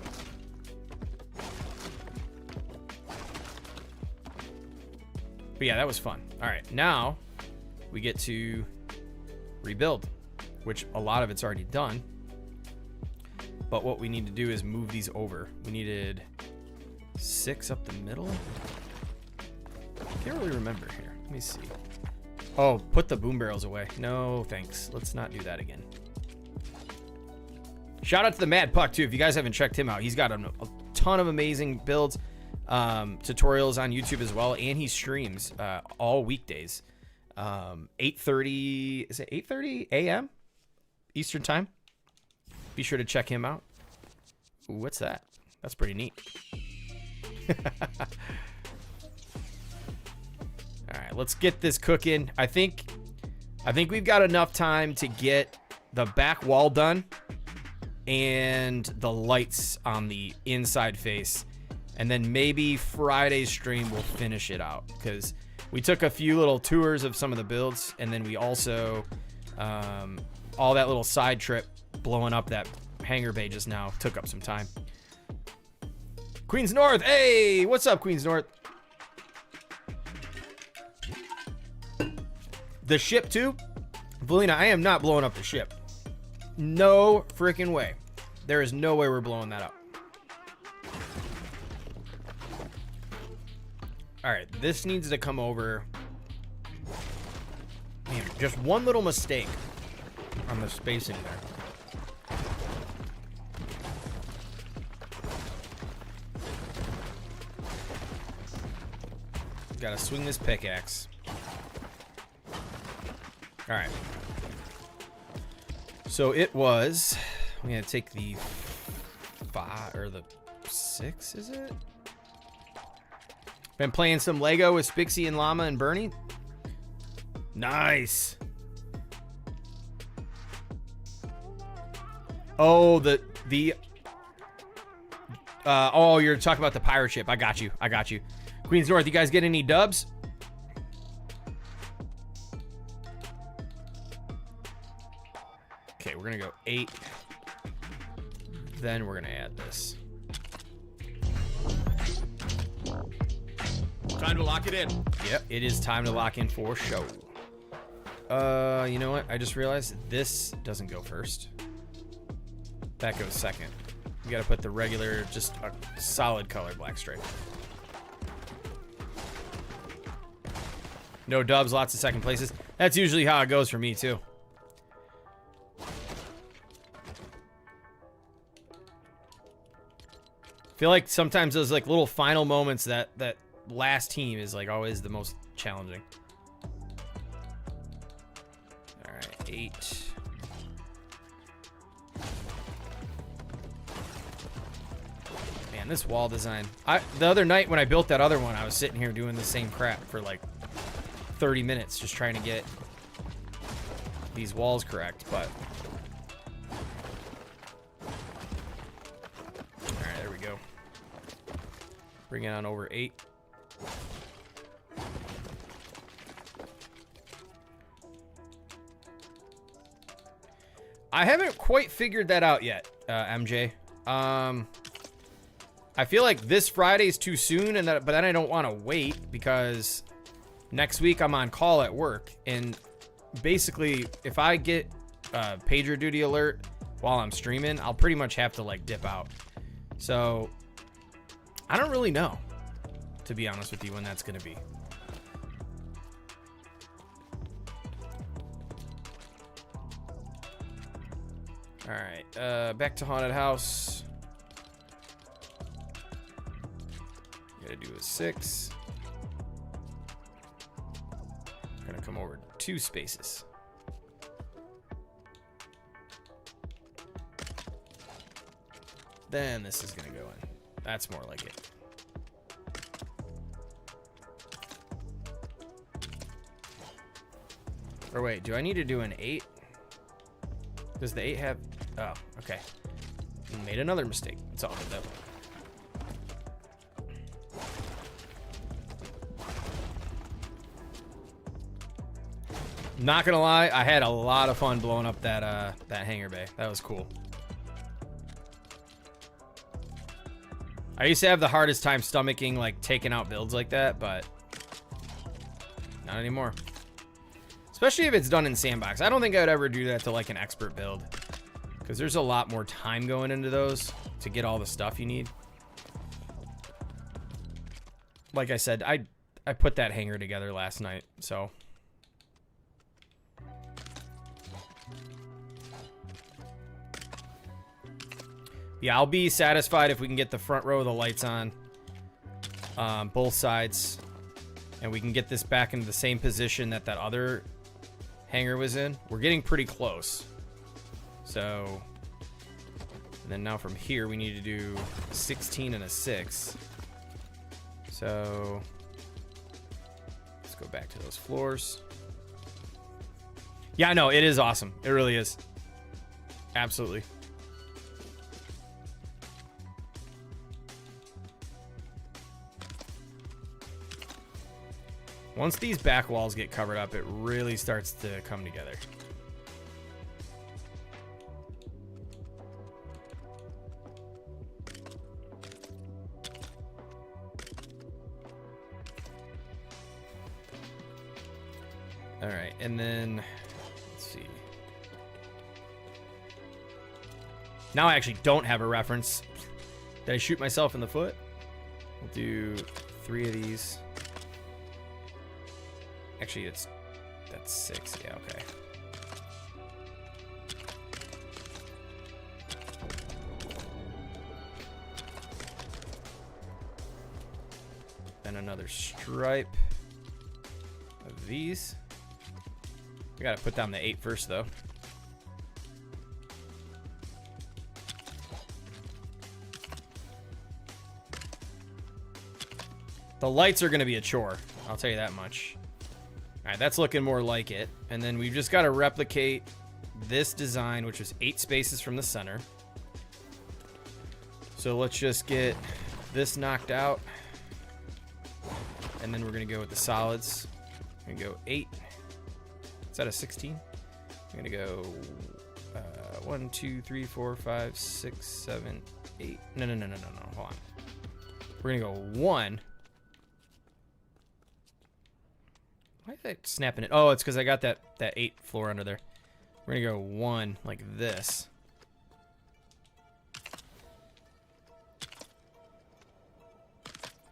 But yeah, that was fun. All right, now we get to rebuild, which a lot of it's already done. But what we need to do is move these over. We needed 6 up the middle. Can't really remember here. Let me see. Oh, put the boom barrels away. No, thanks. Let's not do that again. Shout out to the Mad Puck too. If you guys haven't checked him out, he's got a ton of amazing builds, tutorials on YouTube as well, and he streams all weekdays. 8:30. Is it 8:30 a.m. Eastern time? Be sure to check him out. Ooh, what's that? That's pretty neat. All right, let's get this cooking. I think we've got enough time to get the back wall done and the lights on the inside face. And then maybe Friday's stream will finish it out, because we took a few little tours of some of the builds, and then we also, all that little side trip blowing up that hangar bay just now took up some time. Queens North, hey, what's up, Queens North? The ship too? Valina, I am not blowing up the ship. No freaking way. There is no way we're blowing that up. All right, this needs to come over. Man, just one little mistake on the spacing there. Gotta swing this pickaxe. All right. So it was, I'm gonna take the 5 or the 6, is it? Been playing some Lego with Spixie and Llama and Bernie. Nice. Oh, oh, you're talking about the pirate ship. I got you. I got you. Queens North, you guys get any dubs? Okay, we're gonna go 8. Then we're gonna add this. Time to lock it in. Yep, it is time to lock in for show. You know what? I just realized this doesn't go first. That goes second. We gotta put the regular, just a solid color black stripe. No dubs, lots of second places. That's usually how it goes for me too. Feel like sometimes those like little final moments, that last team is like always the most challenging. All right, 8. Man, this wall design. The other night when I built that other one, I was sitting here doing the same crap for like 30 minutes just trying to get these walls correct, but all right, there we go. Bring it on over 8. I haven't quite figured that out yet, MJ. I feel like this Friday is too soon, but then I don't want to wait because next week I'm on call at work, and basically if I get a pager duty alert while I'm streaming, I'll pretty much have to like dip out. So I don't really know, to be honest with you, when that's gonna be. All right, back to haunted house. Gotta do a 6. Gonna come over 2 spaces. Then this is gonna go in. That's more like it. Or wait, do I need to do an 8? Does the 8 have... Oh, okay. Made another mistake. It's all good though. Not gonna lie, I had a lot of fun blowing up that hangar bay. That was cool. I used to have the hardest time stomaching like taking out builds like that, but not anymore. Especially if it's done in sandbox. I don't think I would ever do that to like an expert build, because there's a lot more time going into those to get all the stuff you need. Like I said, I put that hangar together last night, so. Yeah, I'll be satisfied if we can get the front row of the lights on both sides, and we can get this back into the same position that other hangar was in. We're getting pretty close. So, and then now from here we need to do 16 and a 6. So let's go back to those floors. Yeah, no, it is awesome. It really is. Absolutely. Once these back walls get covered up, it really starts to come together. All right, and then let's see. Now I actually don't have a reference. Did I shoot myself in the foot? We'll do 3 of these. Actually, that's 6. Yeah, okay. Then another stripe of these. We gotta put down the 8 first, though. The lights are gonna be a chore, I'll tell you that much. All right, that's looking more like it. And then we've just got to replicate this design, which was 8 spaces from the center. So let's just get this knocked out. And then we're going to go with the solids. We're going to go 8. Is that a 16? I'm going to go 1, 2, 3, 4, 5, 6, 7, 8. No. Hold on. We're going to go 1. Why is that snapping it? Oh, it's because I got that 8 floor under there. We're going to go 1 like this.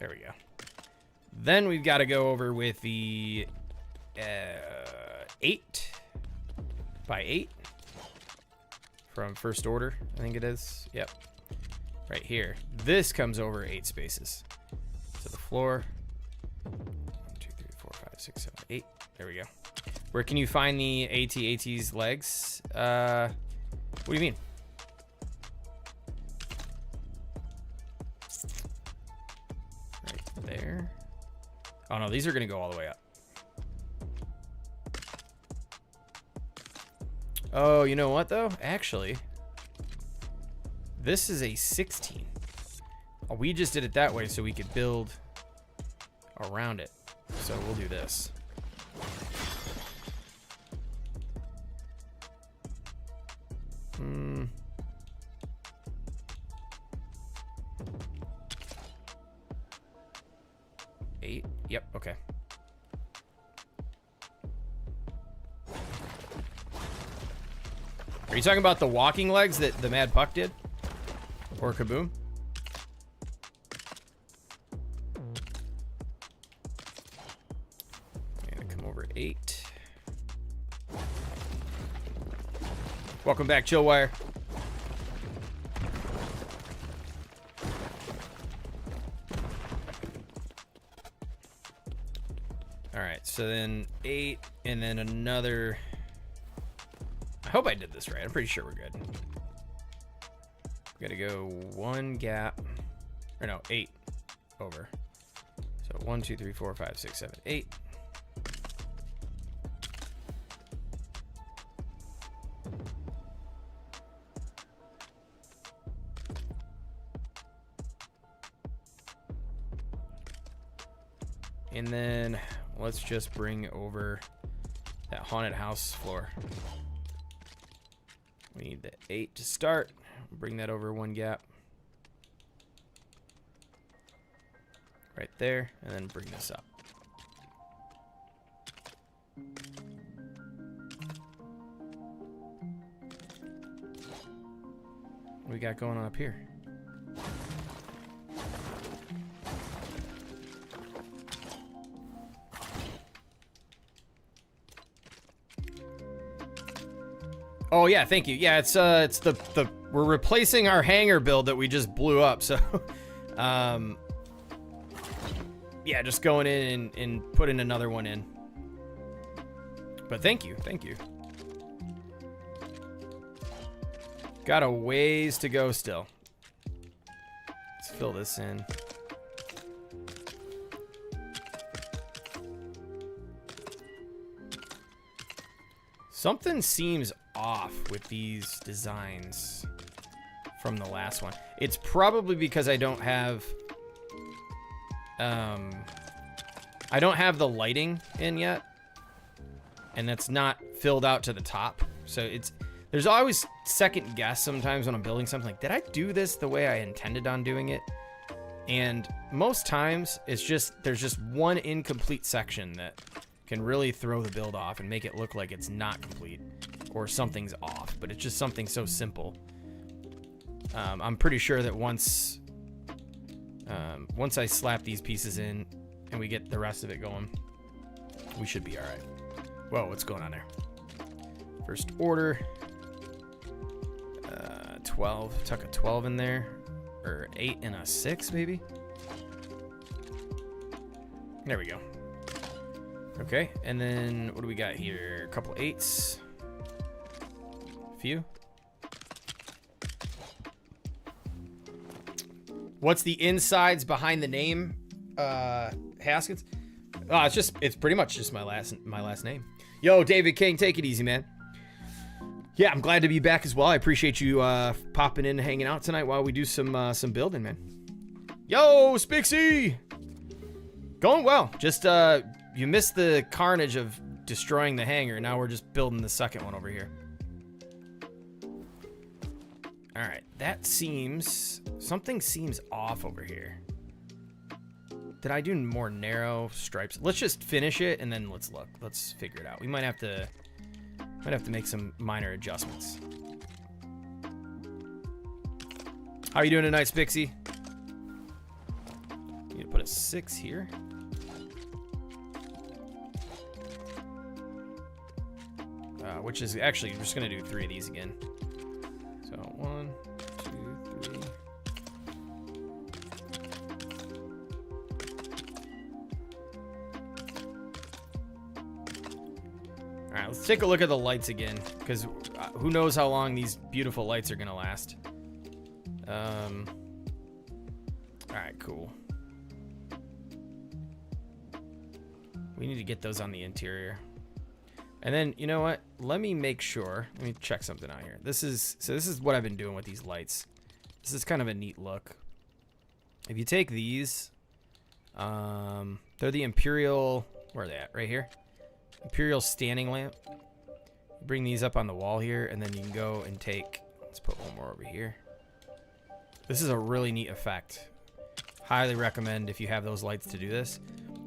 There we go. Then we've got to go over with the 8 by 8 from first order, I think it is. Yep. Right here. This comes over 8 spaces. So the floor. 1, 2, 3, 4, 5, 6, 7, 8. There we go. Where can you find the AT-AT's legs? What do you mean? Right there. Oh no, these are gonna go all the way up. Oh, you know what though? Actually, this is a 16. Oh, we just did it that way so we could build around it. So we'll do this. Eight. Yep. Okay. Are you talking about the walking legs that the Mad Puck did? Or Kaboom? I'm gonna come over 8. Welcome back, Chillwire. All right, so then 8, and then another. I hope I did this right. I'm pretty sure we're good. We gotta go 1 gap, or no, 8 over. So 1, 2, 3, 4, 5, 6, 7, 8. And then let's just bring over that haunted house floor. We need the 8 to start. Bring that over 1 gap. Right there, and then bring this up. What we got going on up here? Oh yeah, thank you. Yeah, it's the we're replacing our hangar build that we just blew up. So, yeah, just going in and putting another one in. But thank you. Got a ways to go still. Let's fill this in. Something seems off with these designs from the last one. It's probably because I don't have the lighting in yet, and that's not filled out to the top. So there's always second guess sometimes when I'm building something, like, did I do this the way I intended on doing it? And most times it's just, there's just one incomplete section that can really throw the build off and make it look like it's not complete or something's off, but it's just something so simple. I'm pretty sure that once I slap these pieces in and we get the rest of it going, we should be all right. Whoa, what's going on there? First order, 12, tuck a 12 in there, or 8 and a 6 maybe. There we go. Okay, and then what do we got here? A couple 8s, a few. What's the insides behind the name, Haskins? It's pretty much just my last name. Yo, David King, take it easy, man. Yeah, I'm glad to be back as well. I appreciate you popping in and hanging out tonight while we do some building, man. Yo, Spixie! Going well. Just you missed the carnage of destroying the hangar. Now we're just building the second one over here. All right, something seems off over here. Did I do more narrow stripes? Let's just finish it and then let's look. Let's figure it out. We might have to make some minor adjustments. How you doing tonight, Spixie? Need to put a 6 here. Which is actually, we're just gonna do 3 of these again. So 1, 2, 3. All right, let's take a look at the lights again, because who knows how long these beautiful lights are gonna last. All right, cool. We need to get those on the interior. And then, you know what? Let me make sure. Let me check something out here. This is what I've been doing with these lights. This is kind of a neat look. If you take these, they're the Imperial, where are they at? Right here. Imperial standing lamp. Bring these up on the wall here, and then you can go and take, let's put one more over here. This is a really neat effect. Highly recommend if you have those lights to do this.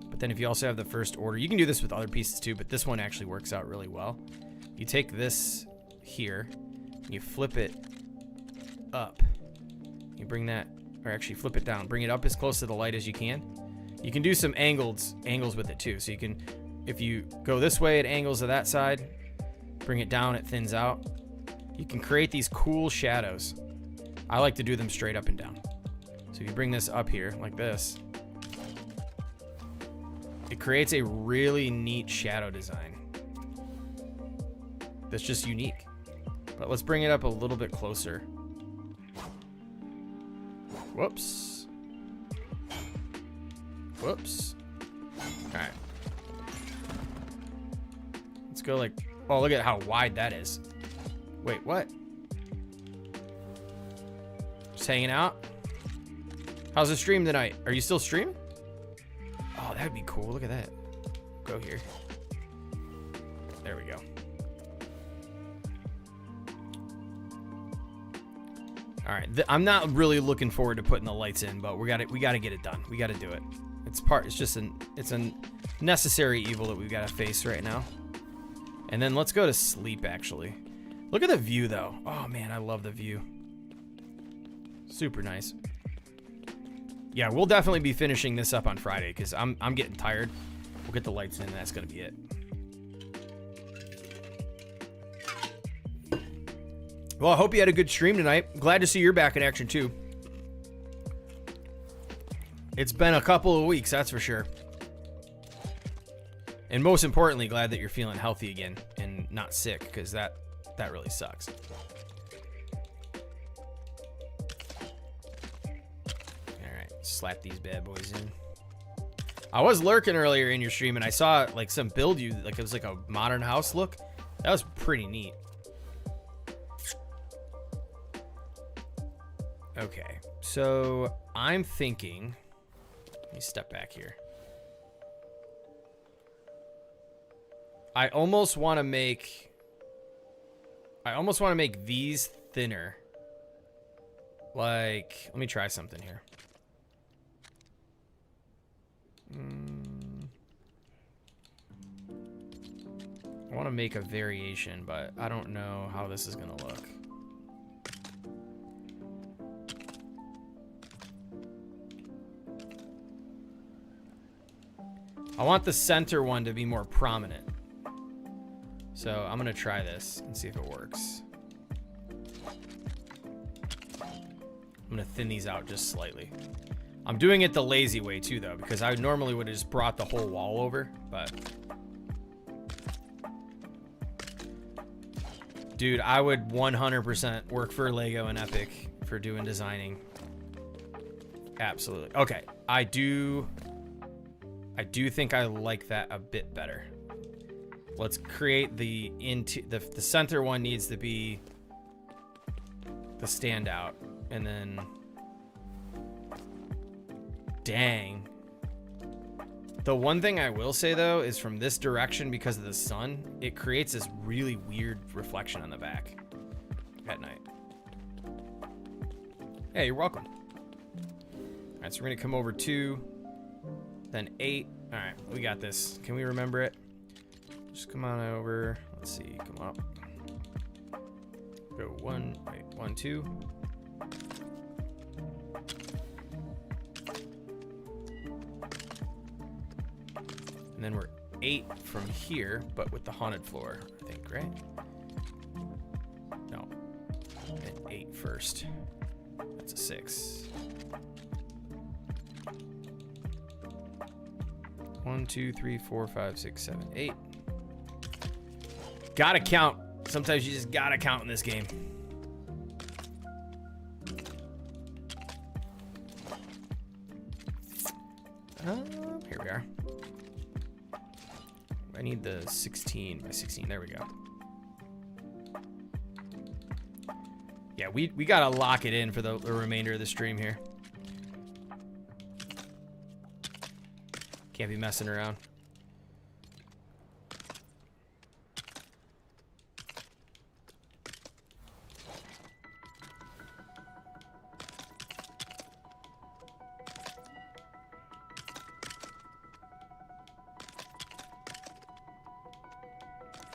But then if you also have the first order, you can do this with other pieces too, but this one actually works out really well. You take this here, you flip it up. You bring that, or actually flip it down. Bring it up as close to the light as you can. You can do some angles with it too. So you can, if you go this way, it angles to that side. Bring it down, it thins out. You can create these cool shadows. I like to do them straight up and down. So if you bring this up here like this, it creates a really neat shadow design that's just unique. But let's bring it up a little bit closer. Whoops. Whoops. All right. Let's go like, oh, look at how wide that is. Wait, what? Just hanging out? How's the stream tonight? Are you still streaming? Oh, that'd be cool. Look at that. Go here. There we go. All right. I'm not really looking forward to putting the lights in, but we got to get it done. We got to do it. It's a necessary evil that we've got to face right now. And then let's go to sleep, actually. Look at the view, though. Oh, man, I love the view. Super nice. Yeah, we'll definitely be finishing this up on Friday because I'm getting tired. We'll get the lights in, and that's going to be it. Well, I hope you had a good stream tonight. Glad to see you're back in action, too. It's been a couple of weeks, that's for sure. And most importantly, glad that you're feeling healthy again and not sick, because that really sucks. Slap these bad boys in. I was lurking earlier in your stream and I saw like some build you, like it was like a modern house look. That was pretty neat. Okay, so I'm thinking, let me step back here. I almost want to make these thinner. Like, let me try something here. I want to make a variation, but I don't know how this is going to look. I want the center one to be more prominent. So I'm going to try this and see if it works. I'm going to thin these out just slightly. I'm doing it the lazy way too, though, because I normally would have just brought the whole wall over, but... Dude, I would 100% work for LEGO and Epic for doing designing. Absolutely. Okay, I do think I like that a bit better. Let's create the center one needs to be the standout, and then dang. The one thing I will say though is from this direction, because of the sun, it creates this really weird reflection on the back at night. Hey, you're welcome. All right, so we're gonna come over 2, then 8. All right, we got this. Can we remember it? Just come on over. Let's see, come up. Go 1, 2. And then we're 8 from here, but with the haunted floor, I think, right? No. And 8 first. That's a 6. 1, 2, 3, 4, 5, 6, 7, 8. Gotta count. Sometimes you just gotta count in this game. Here we are. I need the 16 by 16. There we go. Yeah, we gotta lock it in for the remainder of the stream here. Can't be messing around.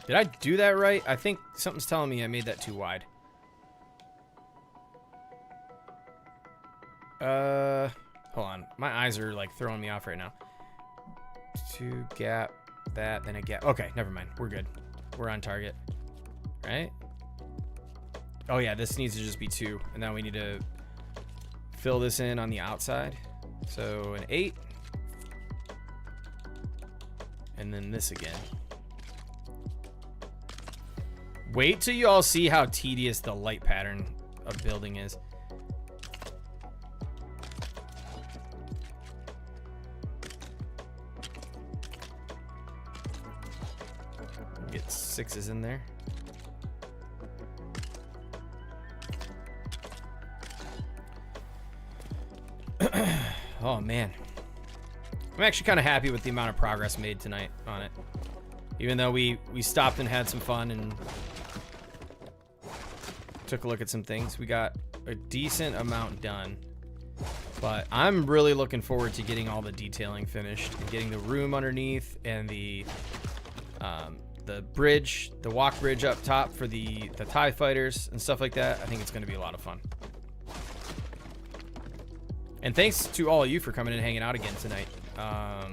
Did I do that right? I think something's telling me I made that too wide. Hold on. My eyes are like throwing me off right now. 2 gap, that, then a gap. Okay, never mind. We're good. We're on target. Right? Oh yeah, this needs to just be 2. And now we need to fill this in on the outside. So an 8. And then this again. Wait till you all see how tedious the light pattern of building is. Get 6s in there. Oh man. I'm actually kind of happy with the amount of progress made tonight on it. Even though we stopped and had some fun and took a look at some things, we got a decent amount done. But I'm really looking forward to getting all the detailing finished and getting the room underneath and the bridge, the walk bridge up top for the TIE fighters and stuff like that. I think it's going to be a lot of fun. And thanks to all of you for coming and hanging out again tonight. I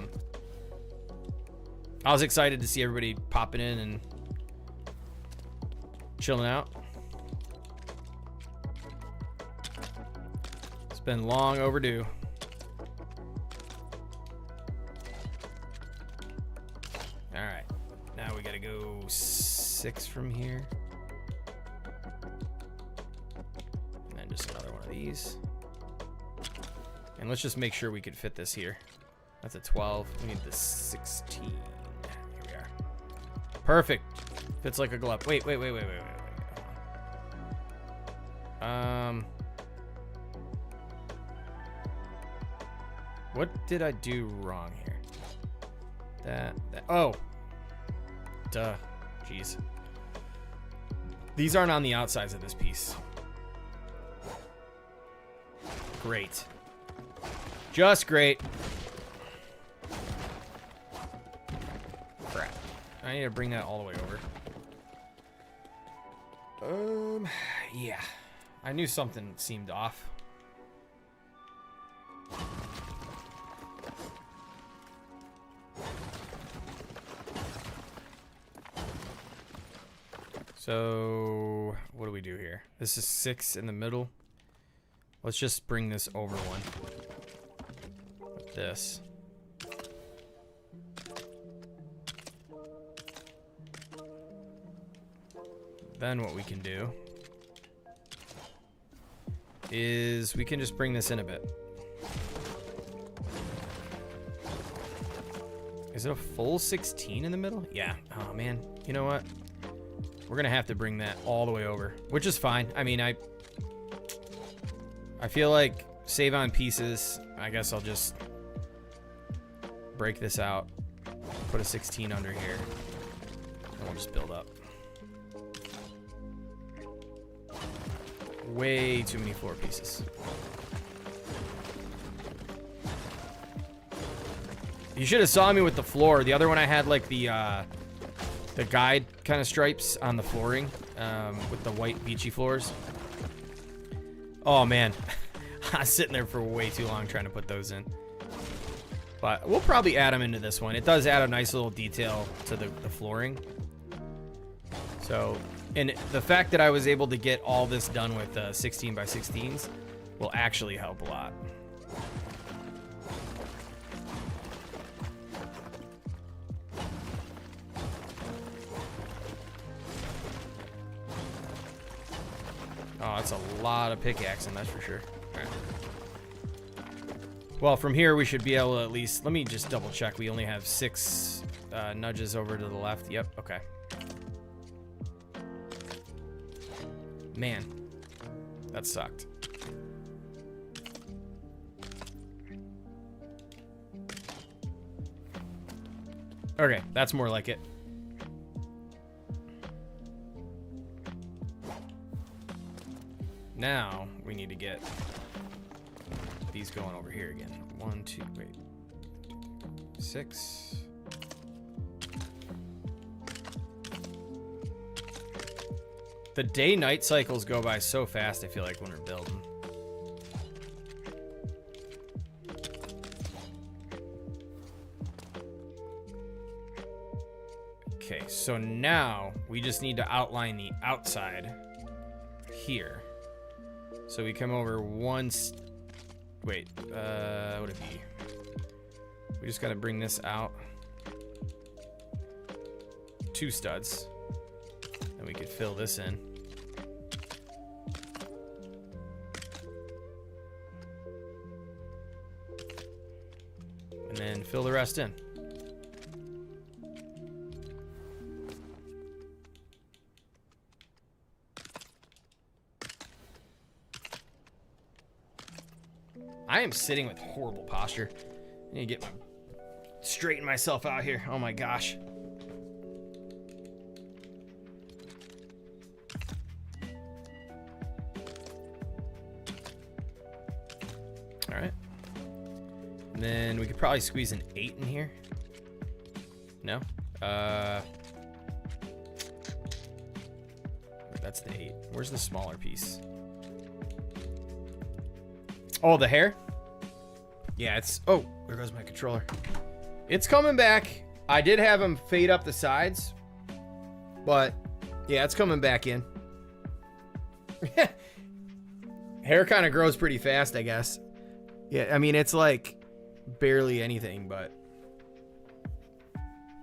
was excited to see everybody popping in and chilling out. It's been long overdue. All right, now we gotta go 6 from here. And then just another one of these. And let's just make sure we could fit this here. That's a 12. We need the 16. Here we are. Perfect. Fits like a glove. Wait. What did I do wrong here? Oh. Duh. Jeez. These aren't on the outsides of this piece. Great. Just great. Crap. I need to bring that all the way over. Yeah. I knew something seemed off. So, what do we do here? This is 6 in the middle. Let's just bring this over one. With this. Then what we can do is we can just bring this in a bit. Is it a full 16 in the middle? Yeah. Oh, man. You know what? We're going to have to bring that all the way over, which is fine. I mean, I feel like save on pieces. I guess I'll just break this out, put a 16 under here, and we'll just build up. Way too many floor pieces. You should have saw me with the floor. The other one I had like the guide kind of stripes on the flooring with the white beachy floors. Oh man, I was sitting there for way too long trying to put those in. But we'll probably add them into this one. It does add a nice little detail to the flooring. So, and the fact that I was able to get all this done with 16 by 16s will actually help a lot. Oh, that's a lot of pickaxing, that's for sure. All right. Well, from here we should be able to at least... Let me just double check. We only have 6 nudges over to the left. Yep, okay. Man, that sucked. Okay, that's more like it. Now we need to get these going over here again. 1, 2, wait. 6. The day-night cycles go by so fast, I feel like, when we're building. Okay, so now we just need to outline the outside here. So we come over once. Wait, what would it be? We just gotta bring this out. 2 studs. And we could fill this in. And then fill the rest in. I am sitting with horrible posture. I need to get straighten myself out here. Oh my gosh. All right. And then we could probably squeeze an 8 in here. No? That's the 8. Where's the smaller piece? Oh, the hair? Yeah, it's... Oh, there goes my controller. It's coming back. I did have him fade up the sides. But, yeah, it's coming back in. Hair kind of grows pretty fast, I guess. Yeah, I mean, it's like barely anything, but...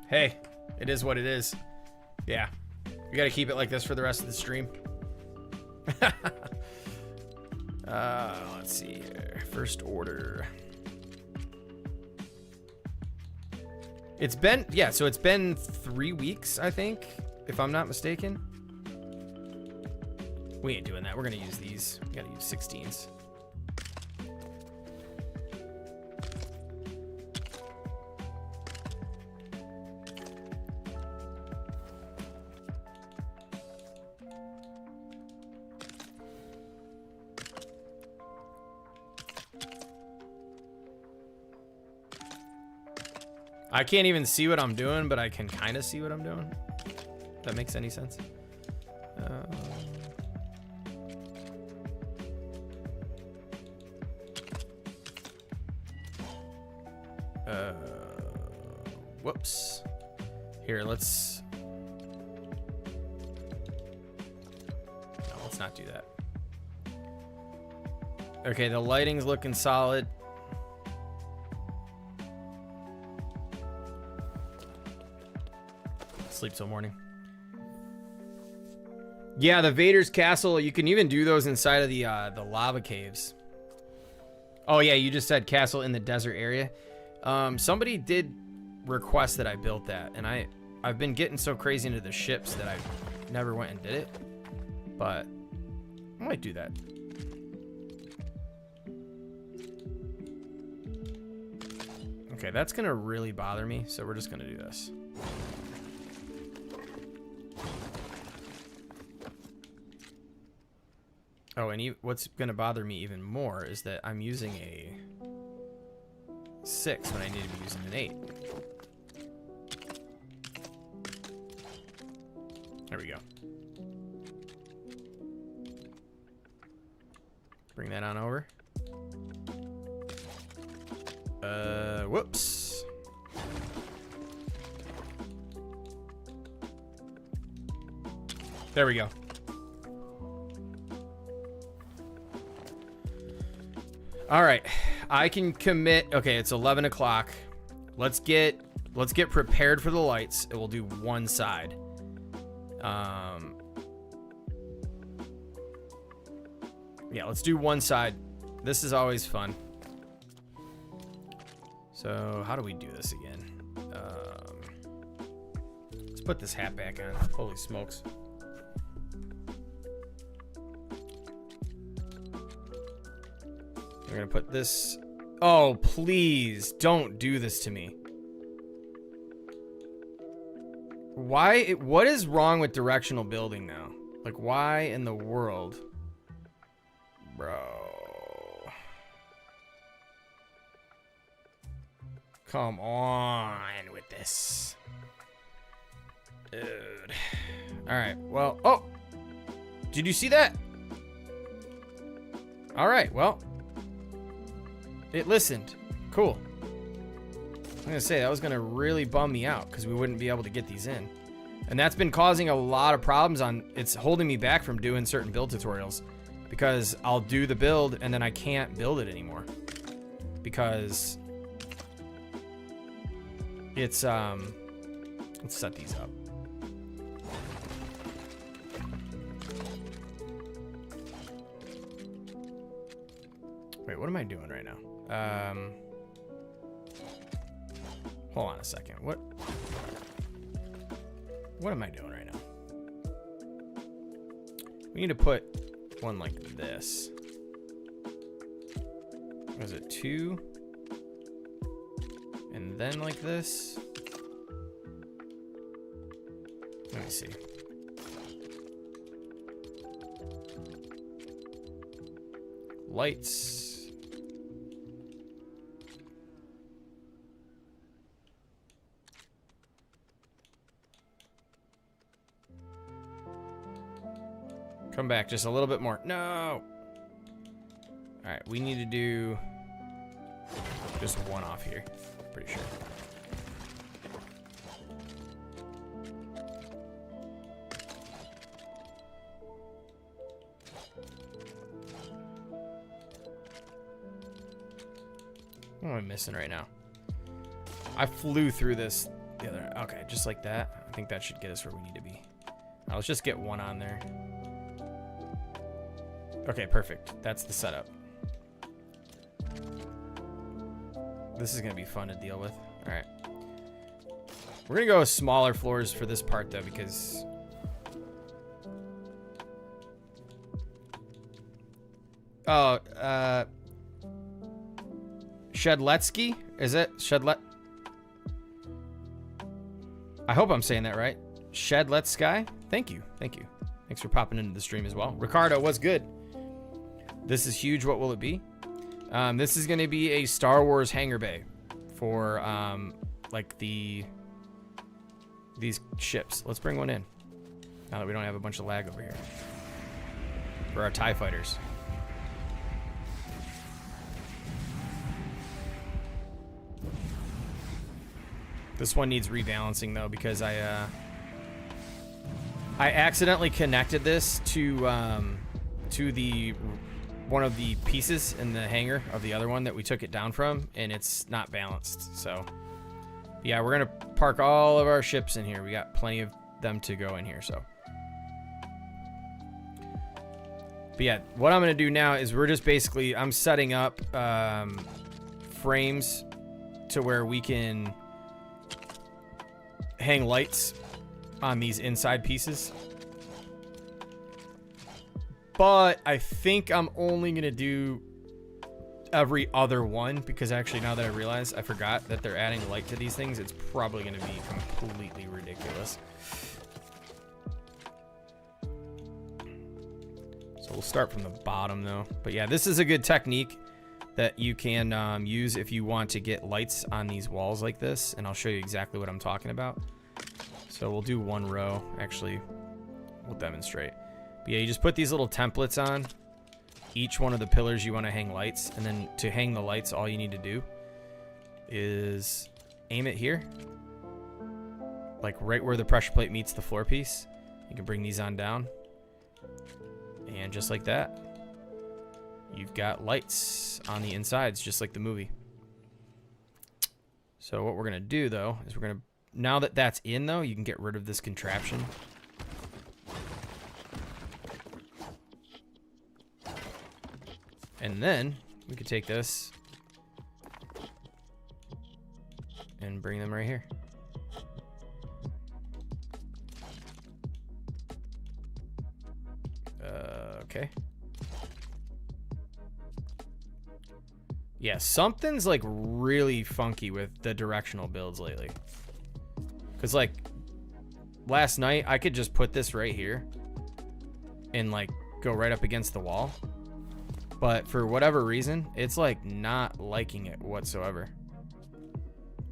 Hey, it is what it is. Yeah. We gotta keep it like this for the rest of the stream. Let's see here. First order. It's been, yeah, so it's been 3 weeks, I think, if I'm not mistaken. We ain't doing that. We're gonna use these. We gotta use 16s. I can't even see what I'm doing, but I can kind of see what I'm doing. If that makes any sense. Whoops. Here, let's... No, let's not do that. Okay, the lighting's looking solid. Sleep till morning. Yeah, the Vader's castle, you can even do those inside of the lava caves. Oh yeah, you just said castle in the desert area. Somebody did request that I built that, and I've been getting so crazy into the ships that I never went and did it, but I might do that. Okay, that's gonna really bother me, so we're just gonna do this. Oh, and what's gonna bother me even more is that I'm using a 6 when I need to be using an 8. There we go. Bring that on over. Whoops. There we go. All right, I can commit. Okay, it's 11 o'clock. Let's get prepared for the lights. It will do one side. Yeah, let's do one side. This is always fun. So how do we do this again? Let's put this hat back on. Holy smokes. We're gonna put this. Oh, please don't do this to me. Why? What is wrong with directional building now? Like, why in the world? Bro. Come on with this. Dude. Alright, well. Oh! Did you see that? Alright, well. It listened. Cool. I'm gonna say that was gonna really bum me out because we wouldn't be able to get these in. And that's been causing a lot of problems it's holding me back from doing certain build tutorials because I'll do the build and then I can't build it anymore because it's let's set these up. Wait, what am I doing right now? Hold on a second. What am I doing right now? We need to put one like this. Was it 2? And then like this? Let me see. Lights. Come back just a little bit more. No. All right, we need to do just one off here. Pretty sure. What am I missing right now? I flew through this the other. Okay, just like that. I think that should get us where we need to be. Now, let's just get one on there. Okay, perfect. That's the setup. This is gonna be fun to deal with. All right. We're gonna go with smaller floors for this part though, because Shedletsky? Is it Shedlet? I hope I'm saying that right. Shedletsky? Thank you. Thank you. Thanks for popping into the stream as well. Ricardo, what's good? This is huge. What will it be? This is going to be a Star Wars Hangar Bay for like these ships. Let's bring one in. Now that we don't have a bunch of lag over here. For our TIE fighters. This one needs rebalancing though, because I accidentally connected this to the one of the pieces in the hangar of the other one that we took it down from, and it's not balanced. So yeah, we're gonna park all of our ships in here. We got plenty of them to go in here. So, but yeah, what I'm gonna do now is we're just basically, I'm setting up frames to where we can hang lights on these inside pieces. But I think I'm only gonna do every other one, because actually now that I realize, I forgot that they're adding light to these things. It's probably gonna be completely ridiculous. So we'll start from the bottom though. But yeah, this is a good technique that you can use if you want to get lights on these walls like this, and I'll show you exactly what I'm talking about. So we'll do one row. Actually, we'll demonstrate. But yeah, you just put these little templates on each one of the pillars you want to hang lights, and then to hang the lights, all you need to do is aim it here, like right where the pressure plate meets the floor piece. You can bring these on down, and just like that, you've got lights on the insides, just like the movie. So what we're gonna do though is we're gonna, now that that's in though, you can get rid of this contraption. And then we could take this and bring them right here. Okay. Yeah, something's like really funky with the directional builds lately. Cause like last night I could just put this right here and like go right up against the wall. But for whatever reason, it's like not liking it whatsoever.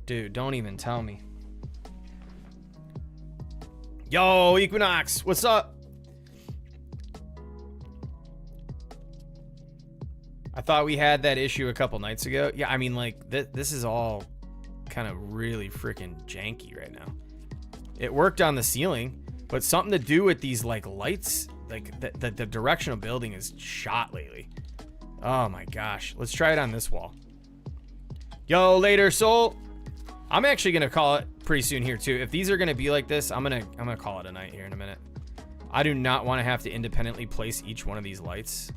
Dude, don't even tell me. Yo, Equinox, what's up? I thought we had that issue a couple nights ago. Yeah, I mean, like, this is all kind of really freaking janky right now. It worked on the ceiling, but something to do with these, like, lights, like, the directional building is shot lately. Oh my gosh. Let's try it on this wall. Yo, later, soul. I'm actually gonna call it pretty soon here too. If these are gonna be like this, I'm gonna call it a night here in a minute. I do not want to have to independently place each one of these lights.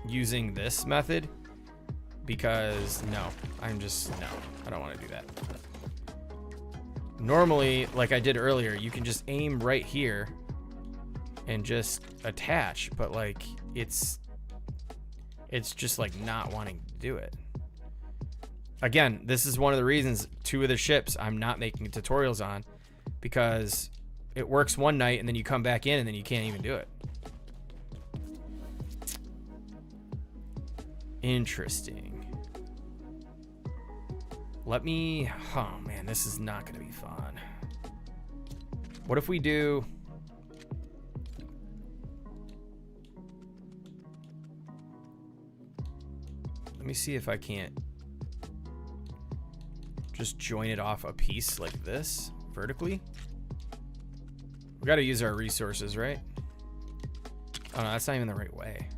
Using this method, because no, I don't want to do that. Normally, like I did earlier, you can just aim right here and just attach, but like it's just like not wanting to do it. Again, this is one of the reasons 2 of the ships I'm not making tutorials on, because it works one night and then you come back in and then you can't even do it. Interesting. Let me, oh man, this is not gonna be fun. What if we do, let me see if I can't just join it off a piece like this vertically. We got to use our resources, right? Oh no, that's not even the right way.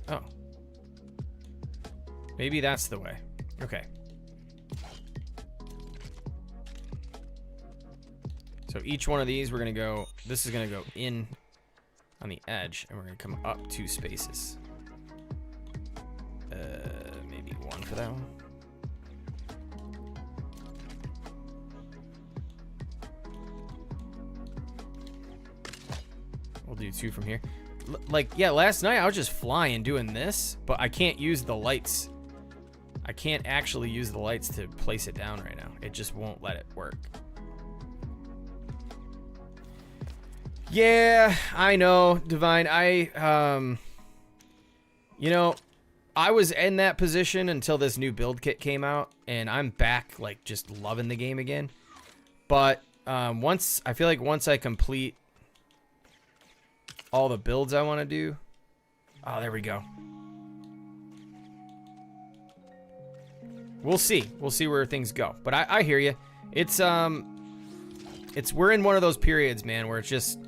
Oh, maybe that's the way. Okay. So each one of these, we're gonna go, this is gonna go in on the edge, and we're gonna come up 2 spaces. Maybe 1 for that one. We'll do 2 from here. Like, yeah, last night I was just flying doing this, but I can't use the lights. I can't actually use the lights to place it down right now. It just won't let it work. Yeah, I know, Divine. You know, I was in that position until this new build kit came out, and I'm back, like, just loving the game again. But I feel like once I complete all the builds I want to do. Oh, there we go. We'll see. We'll see where things go. But I hear you. We're in one of those periods, man, where it's just,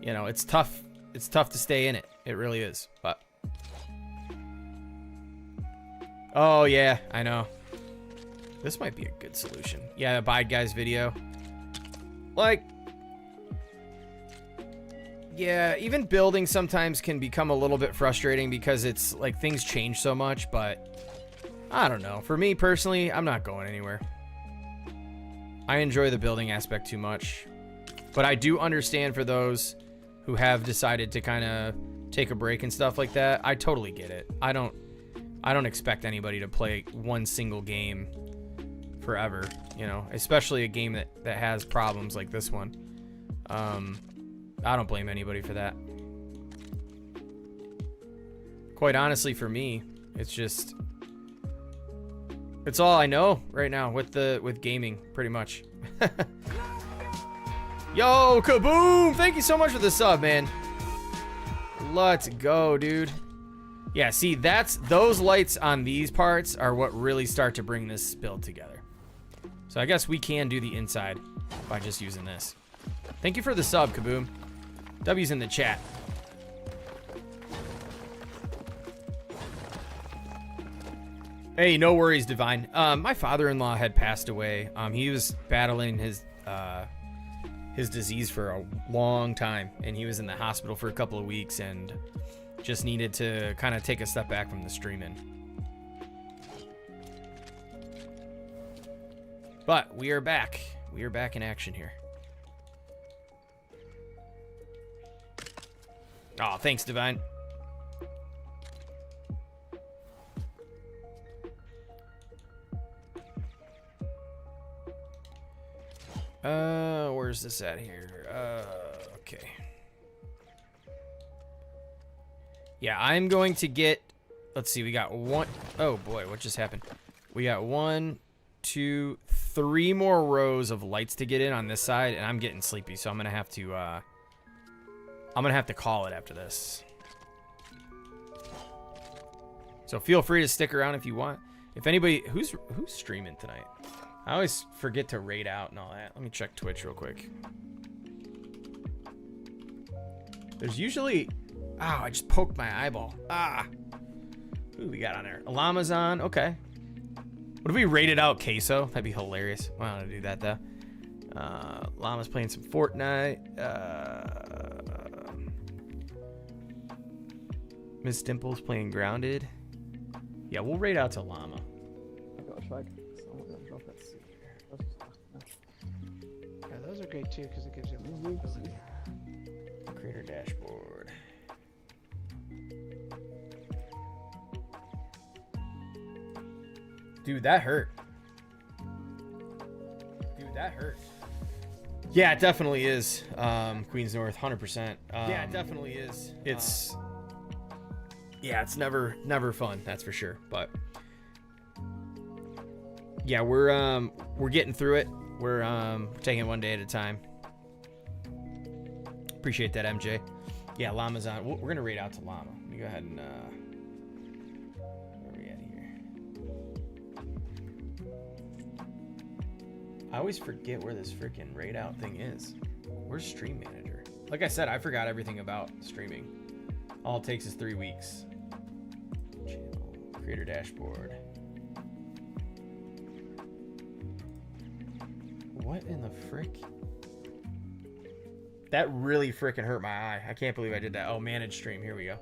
you know, it's tough. It's tough to stay in it. It really is. But oh yeah, I know. This might be a good solution. Yeah, the Bide Guys video. Like, yeah, even building sometimes can become a little bit frustrating because it's like things change so much, but I don't know. For me personally, I'm not going anywhere. I enjoy the building aspect too much, but I do understand for those who have decided to kind of take a break and stuff like that. I totally get it. I don't expect anybody to play one single game forever, you know, especially a game that has problems like this one. I don't blame anybody for that. Quite honestly, for me, it's all I know right now with gaming, pretty much. Yo, Kaboom! Thank you so much for the sub, man. Let's go, dude. Yeah, see, those lights on these parts are what really start to bring this build together. So I guess we can do the inside by just using this. Thank you for the sub, Kaboom. W's in the chat. Hey, no worries, Divine. My father-in-law had passed away. He was battling his disease for a long time, and he was in the hospital for a couple of weeks and just needed to kind of take a step back from the streaming. But we are back. We are back in action here. Oh, thanks, Divine. Where's this at here? Okay. Yeah, I'm going to get, let's see, we got one, oh boy, what just happened? We got 1, 2, 3 more rows of lights to get in on this side, and I'm getting sleepy, so I'm gonna have to call it after this. So feel free to stick around if you want. If anybody, who's streaming tonight? I always forget to rate out and all that. Let me check Twitch real quick. There's usually, oh, I just poked my eyeball. Ah. Who we got on there? Llama's on, okay. What if we rated out Queso? That'd be hilarious. I don't want to do that though. Llama's playing some Fortnite. Miss Dimple's playing Grounded. Yeah, we'll rate out to Llama. Yeah, those are great too because it gives you movement. Creator dashboard. Dude, that hurt. Dude, that hurt. Yeah, it definitely is. Queens North, 100%. Yeah, it definitely is. It's yeah, it's never fun, that's for sure. But yeah, we're getting through it. We're taking it one day at a time. Appreciate that, MJ. Yeah, Llama's on. We're gonna rate out to Llama. Let me go ahead and where are we at here? I always forget where this freaking rate out thing is. Where's Stream Manager? Like I said, I forgot everything about streaming. All it takes is 3 weeks. Channel, creator dashboard. What in the frick? That really freaking hurt my eye. I can't believe I did that. Oh, manage stream. Here we go.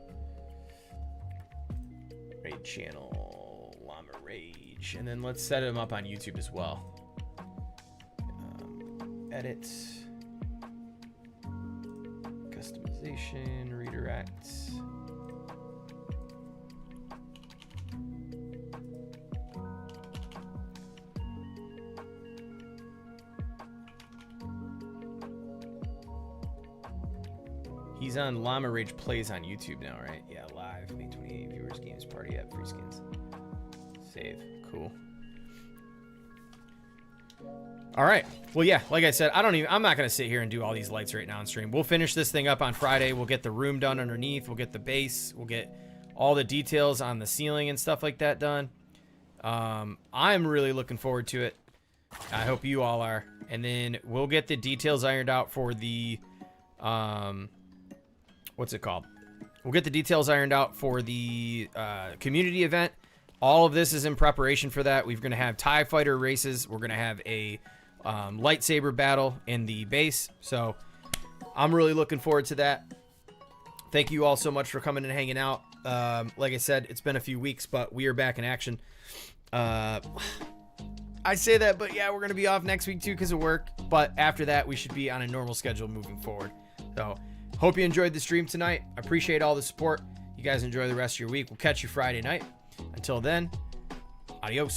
Raid channel, Llama Rage. And then let's set him up on YouTube as well. Edit. Customization, redirect. He's on Llama Rage Plays on YouTube now, right? Yeah, live. May 28 viewers, games, party app, free skins. Save. Cool. All right. Well, yeah, like I said, I'm not going to sit here and do all these lights right now on stream. We'll finish this thing up on Friday. We'll get the room done underneath. We'll get the base. We'll get all the details on the ceiling and stuff like that done. I'm really looking forward to it. I hope you all are. And then we'll get the details ironed out for the, what's it called? We'll get the details ironed out for the community event. All of this is in preparation for that. We're going to have TIE fighter races. We're going to have a lightsaber battle in the base. So I'm really looking forward to that. Thank you all so much for coming and hanging out. Like I said, it's been a few weeks, but we are back in action. I say that, but yeah, we're going to be off next week too because of work. But after that, we should be on a normal schedule moving forward. So hope you enjoyed the stream tonight. I appreciate all the support. You guys enjoy the rest of your week. We'll catch you Friday night. Until then, adios.